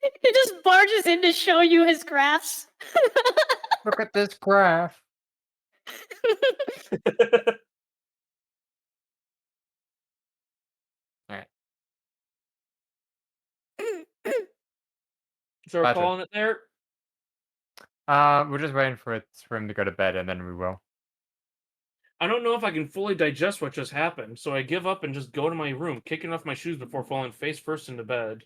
He just barges in to show you his graphs. Look at this graph. Alright. So we're Patrick. calling it there? We're just waiting for him to go to bed, and then we will. I don't know if I can fully digest what just happened, so I give up and just go to my room, kicking off my shoes before falling face first into bed.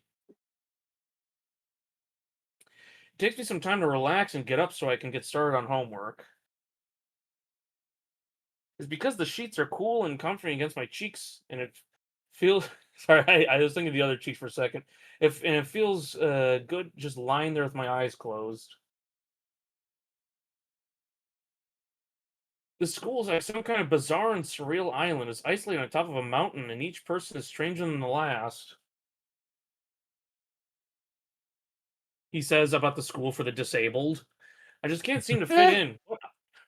It takes me some time to relax and get up so I can get started on homework. It's because the sheets are cool and comfy against my cheeks, and it feels... Sorry, I was thinking of the other cheeks for a second. And it feels good just lying there with my eyes closed. The school is like some kind of bizarre and surreal island. It's isolated on top of a mountain, and each person is stranger than the last. He says about the school for the disabled. I just can't seem to fit in.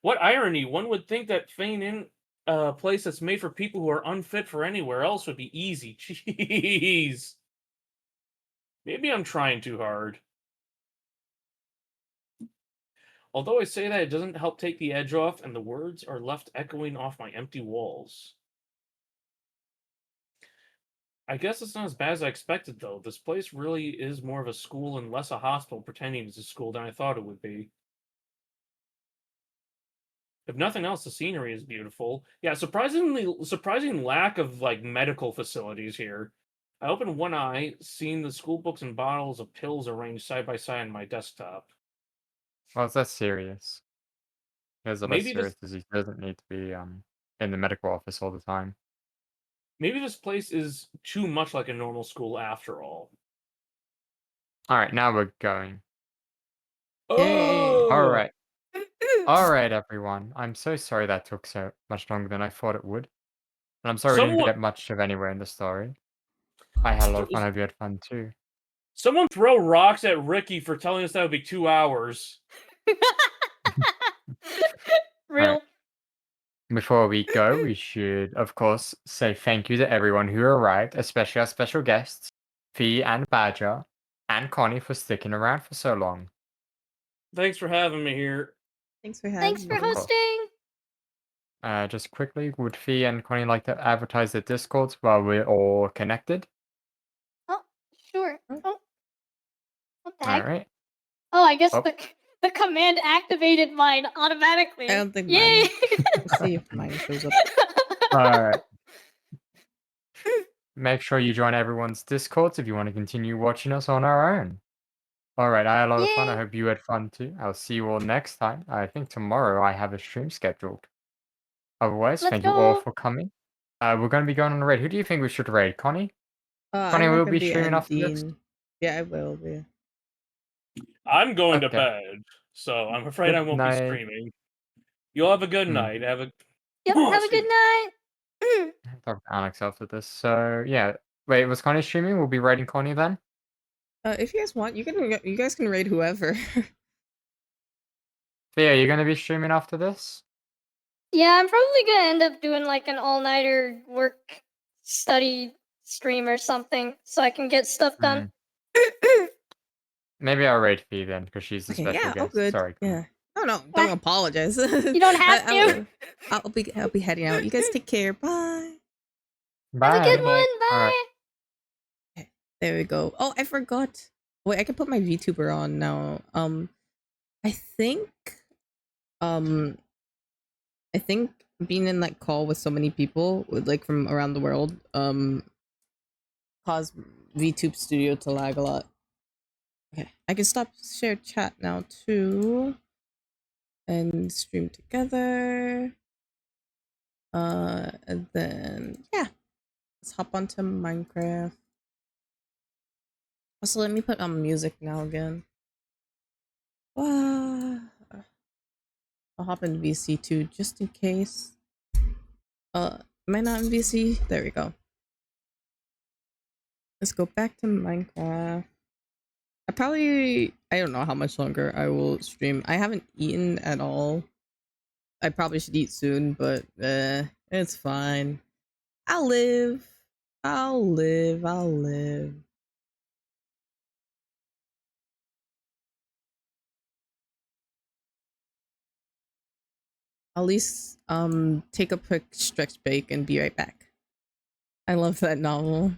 What irony! One would think that fitting in a place that's made for people who are unfit for anywhere else would be easy. Jeez. Maybe I'm trying too hard. Although I say that, it doesn't help take the edge off, and the words are left echoing off my empty walls. I guess it's not as bad as I expected, though. This place really is more of a school and less a hospital pretending it's a school than I thought it would be. If nothing else, the scenery is beautiful. Yeah, surprising lack of, like, medical facilities here. I opened one eye, seeing the school books and bottles of pills arranged side by side on my desktop. Well, it's less serious. Because the less Maybe serious disease doesn't need to be in the medical office all the time. Maybe this place is too much like a normal school after all. Alright, now we're going. Oh! Alright. Alright, everyone. I'm so sorry that took so much longer than I thought it would. And I'm sorry we didn't Someone, get much of anywhere in the story. I had a lot of fun. I hope you had fun too. someone throw rocks at Ricky for telling us that would be 2 hours. Real. Alright. Before we go, we should, of course, say thank you to everyone who arrived, especially our special guests, Fee and Badger, and Connie for sticking around for so long. Thanks for having me here. Thanks for having Thanks for me. Of course. hosting. Just quickly, would Fee and Connie like to advertise their Discords while we're all connected? Oh, sure. Oh, what the heck? Alright. Oh, I guess Oh. the command activated mine automatically. I don't think Yay! mine. Let's see if mine shows up. Alright. Make sure you join everyone's Discords if you want to continue watching us on our own. Alright, I had a lot of fun. I Yay. hope you had fun too. I'll see you all next time. I think tomorrow I have a stream scheduled. Otherwise, Let's thank you all go. for coming. We're going to be going on a raid. Who do you think we should raid? Connie? Connie I'm not will gonna be streaming after this? ending. Yeah, I will be. I'm going to Okay. bed, so I'm afraid I Good won't night. be streaming. You'll have a good Hmm. night. Have a Yep, Oh, have a good excuse night. Talk to Alex after this. So, yeah. Wait, was Connie streaming? We'll be raiding Connie then? If you guys want, you guys can raid whoever. Thea, you going to be streaming after this? Yeah, I'm probably gonna end up doing like an all-nighter work study stream or something so I can get stuff done. Maybe I'll raid Fee then, because she's the Okay, special yeah, guest. oh good. Sorry, Connie. Yeah. No, What? don't apologize. You don't have to. I'll be heading out. You guys take care. Bye. Bye. Have a good Bye. one. Bye. Alright. There we go. Oh, I forgot. Wait, I can put my VTuber on now. I think being in that call with so many people with like from around the world caused VTube Studio to lag a lot. Okay, I can stop share chat now too and stream together. And then yeah, let's hop onto Minecraft. Also, let me put on music now again. Wow. I'll hop in VC too, just in case. Am I not in VC? There we go. Let's go back to Minecraft. I don't know how much longer I will stream. I haven't eaten at all. I probably should eat soon, but it's fine. I'll live. I'll live. I'll live. I'll at least take a quick stretch break and be right back. I love that novel.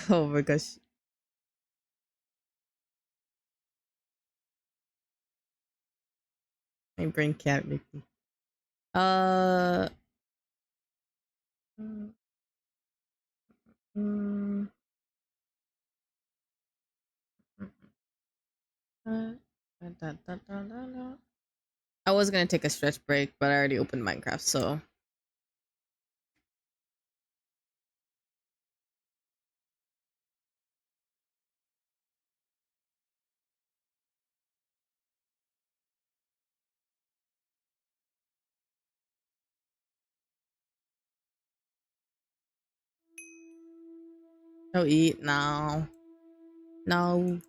Oh my gosh. My brain can't make me. I was gonna take a stretch break, but I already opened Minecraft, so. No eat now. No.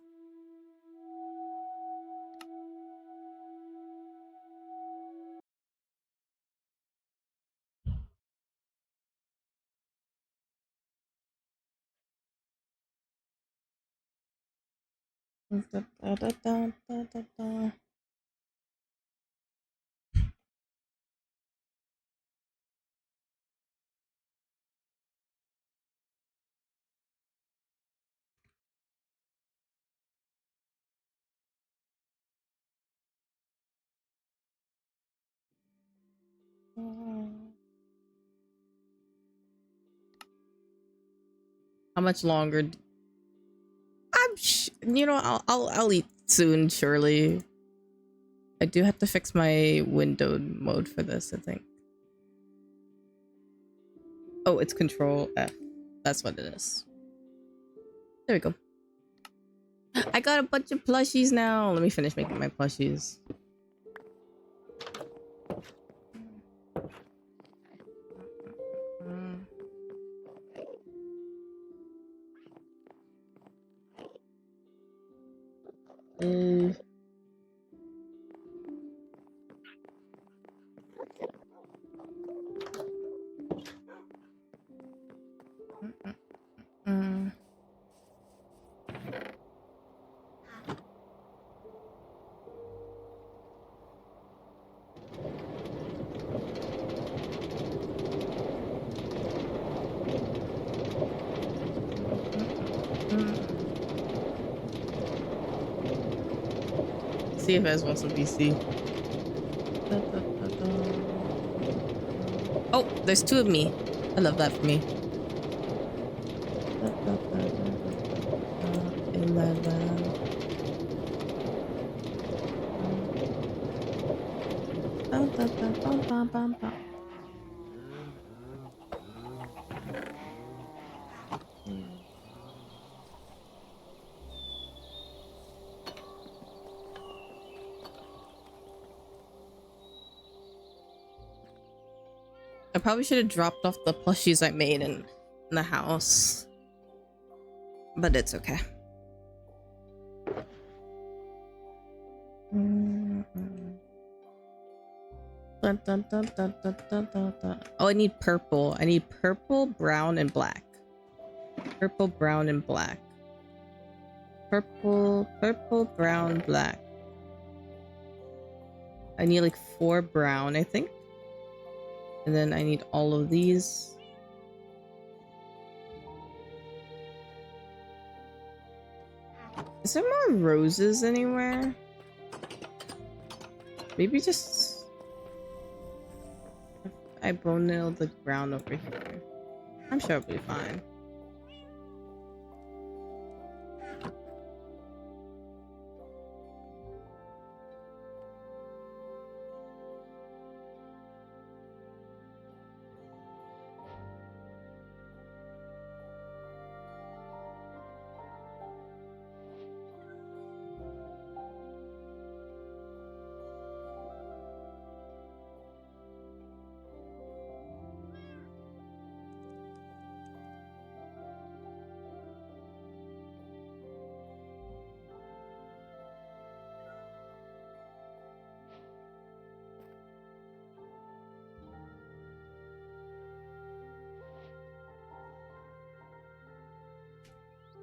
How much longer? I'll eat soon, surely. I do have to fix my windowed mode for this, I think. Oh, it's Control F. That's what it is. There we go. I got a bunch of plushies now. Let me finish making my plushies. Uh, mm. See if Ez wants some VC. Oh, there's 2 of me. I love that for me. 11. I probably should have dropped off the plushies I made in the house, but it's okay. Oh, I need purple. I need purple, brown, and black. Purple, brown, and black. Purple, brown, black. I need like 4 brown, I think. And then I need all of these. Is there more roses anywhere? Maybe just... I bone nailed the ground over here. I'm sure it'll be fine.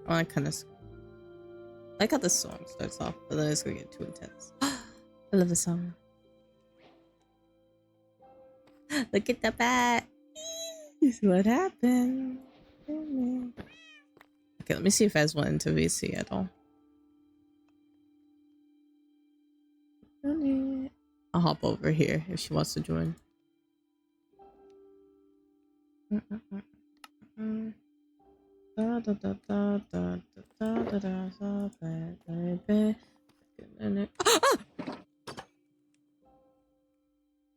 Oh, I kind of like how the song starts off, but then it's gonna get too intense. I love the song. Look at the bat. This is what happened. Okay, let me see if Ez went into VC at all. I'll hop over here if she wants to join. Da, da, da, da, da, da, da, da, da, baby.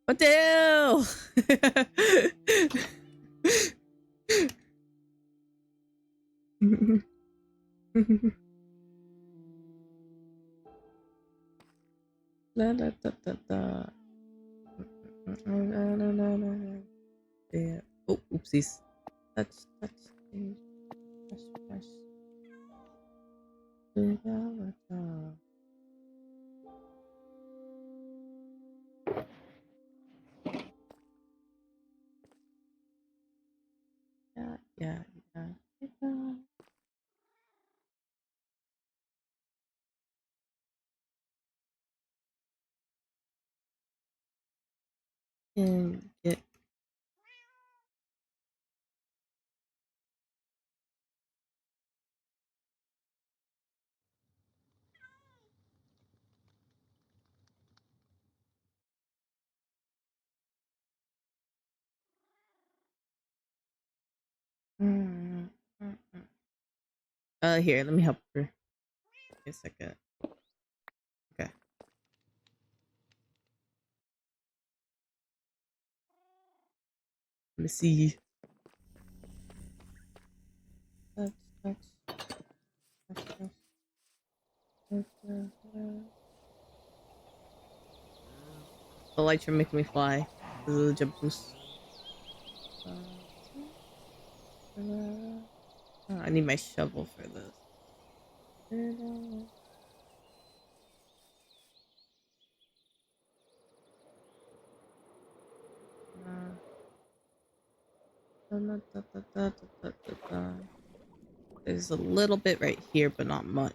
What the hell? Da, da, da, da, da. Yeah. Oh, oopsies. Touch, touch, touch, touch. Yeah, yeah, yeah. And get here, let me help her. Give me a second. Okay. Let me see. Touch, touch, touch, touch. The lights are making me fly. This is a jump boost. Oh, I need my shovel for this. There's a little bit right here, but not much.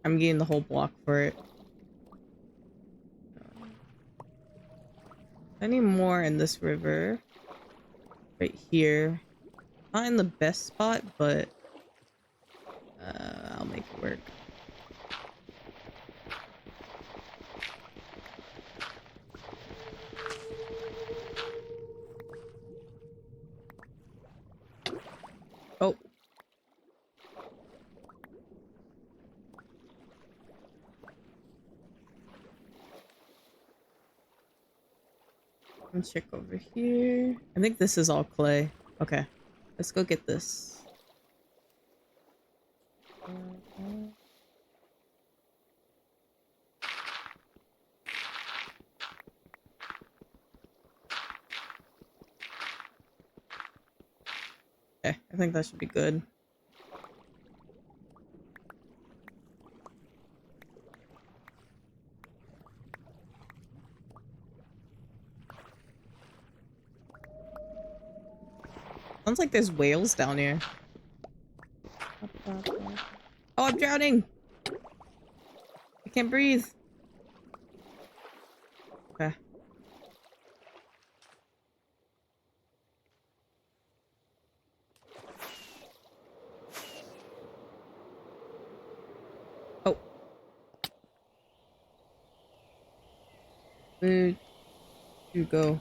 I'm getting the whole block for it. Any more in this river? Right here. Not in the best spot, but I'll make it work. Oh. Let's check over here. I think this is all clay. Okay. Let's go get this. Okay, I think that should be good. Sounds like there's whales down here. Oh, I'm drowning! I can't breathe. Okay. Oh. Where'd you go?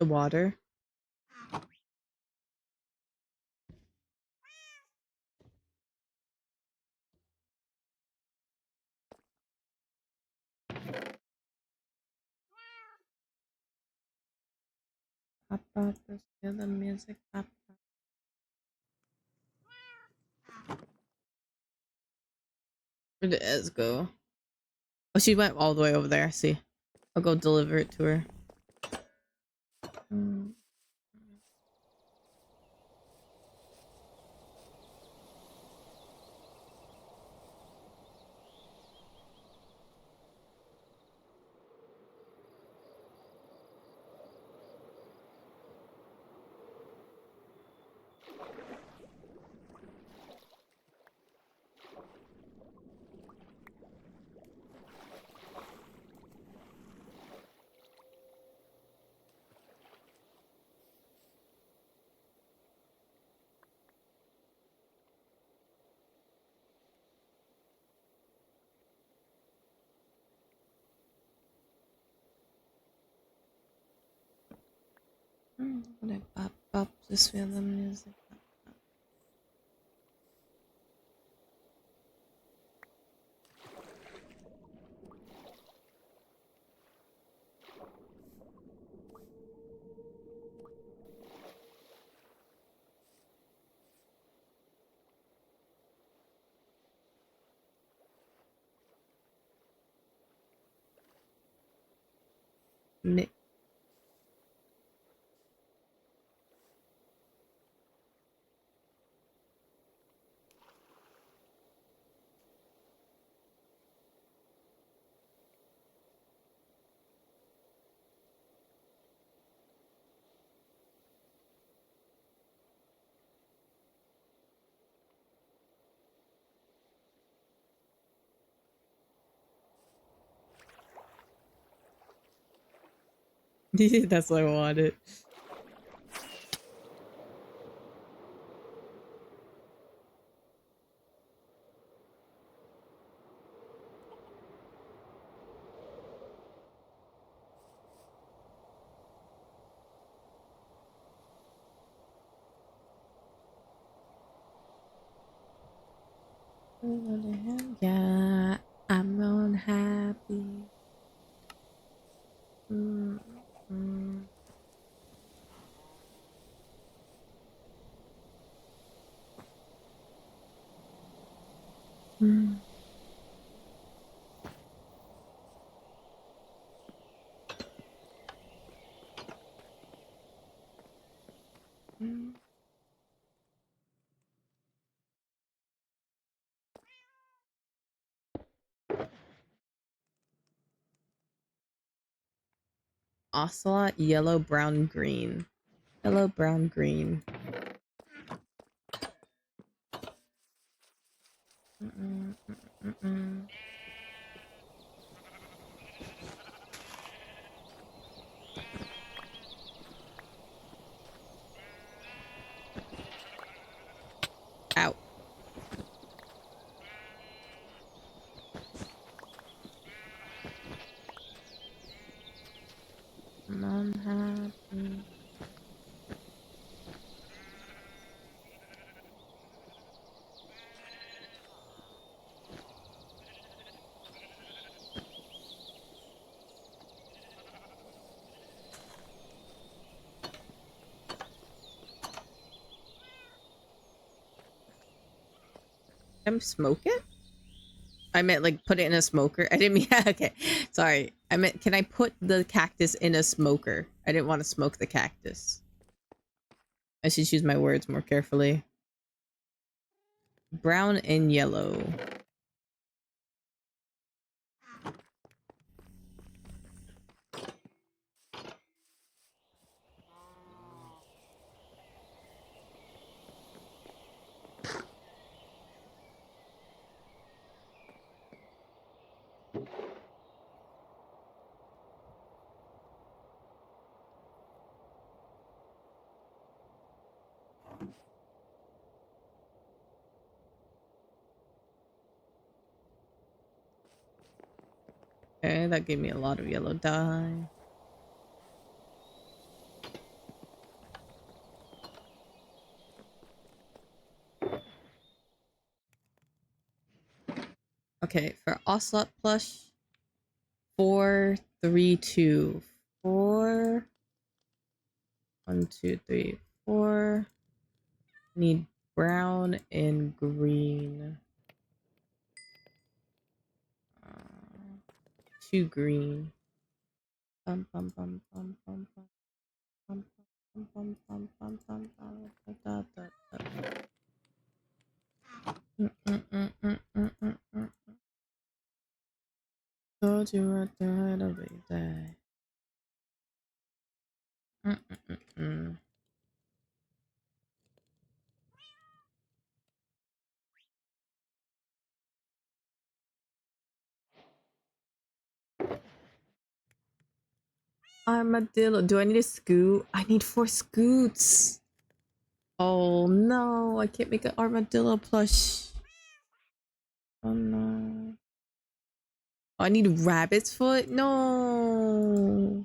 The water. Papa, just feel the music. Papa. Where did Ez go? Oh, she went all the way over there. I see. I'll go deliver it to her. What I pop up, just feel the music. Mi- That's what I wanted. Yeah, I'm unhappy. Mm. Mm. Ocelot, yellow, brown, green. Yellow, brown, green. Mm-mm, mm-mm. Ow. I'm happy. Can I smoke it? I meant like put it in a smoker. I didn't mean okay. Sorry. I meant can I put the cactus in a smoker? I didn't want to smoke the cactus. I should choose my words more carefully. Brown and yellow. Okay, that gave me a lot of yellow dye. Okay, for Ocelot plush, 4, 3, 2, 4. 1, 2, 3, 4. Need brown and green. 2 green. Bum bum bum bum bum bum bum bum bum bum bum bum bum da da da da. Told you what the hell every day. Armadillo. Do I need a scoot? I need 4 scoots. Oh no, I can't make an armadillo plush. Oh no. Oh, I need rabbit's foot? No.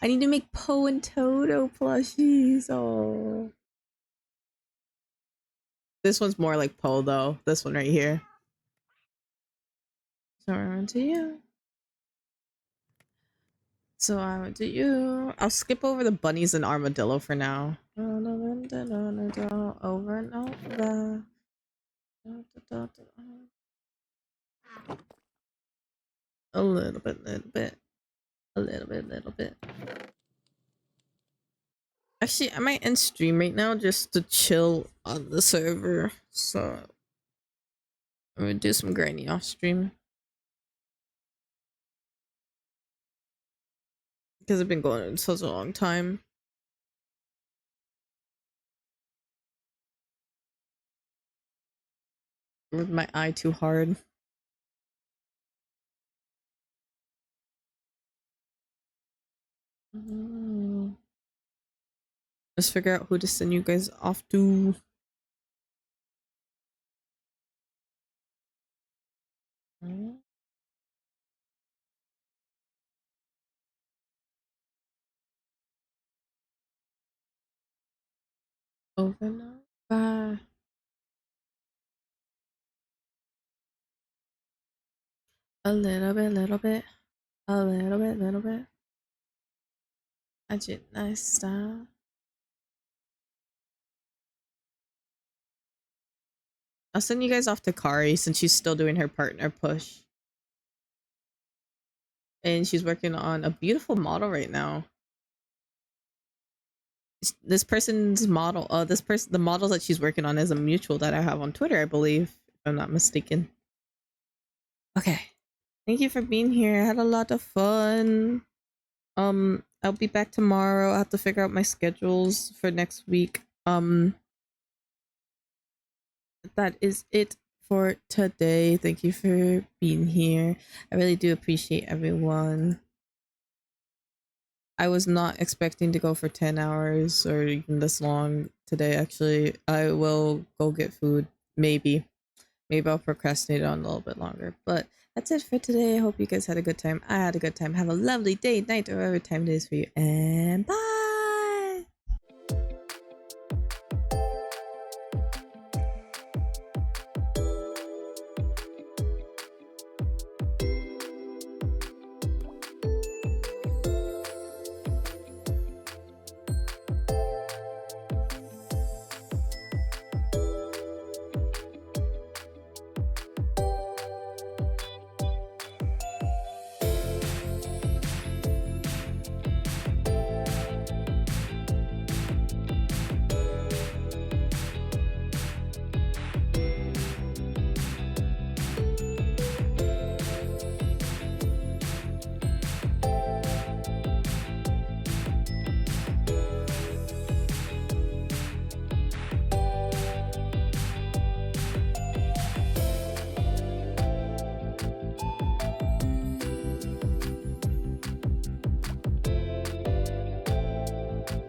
I need to make Poe and Toto plushies. Oh. This one's more like Poe though. This one right here. So I went to you. So I went to you. I'll skip over the bunnies and armadillo for now. Over and over. A little bit, a little bit. Actually, I might end stream right now just to chill on the server. So I'm gonna do some grinding off stream. Because I've been going in such a long time. With my eye too hard. Let's figure out who to send you guys off to. Over and over. A little bit, a little bit. I did nice stuff. I'll send you guys off to Kari since she's still doing her partner push. And she's working on a beautiful model right now. This person's model, the model that she's working on is a mutual that I have on Twitter, I believe, if I'm not mistaken. Okay. Thank you for being here. I had a lot of fun. I'll be back tomorrow. I'll have to figure out my schedules for next week. That is it for today. Thank you for being here. I really do appreciate everyone. I was not expecting to go for 10 hours or even this long today, actually. I will go get food. Maybe I'll procrastinate on a little bit longer. But that's it for today. I hope you guys had a good time. I had a good time. Have a lovely day, night, or whatever time it is for you. And bye!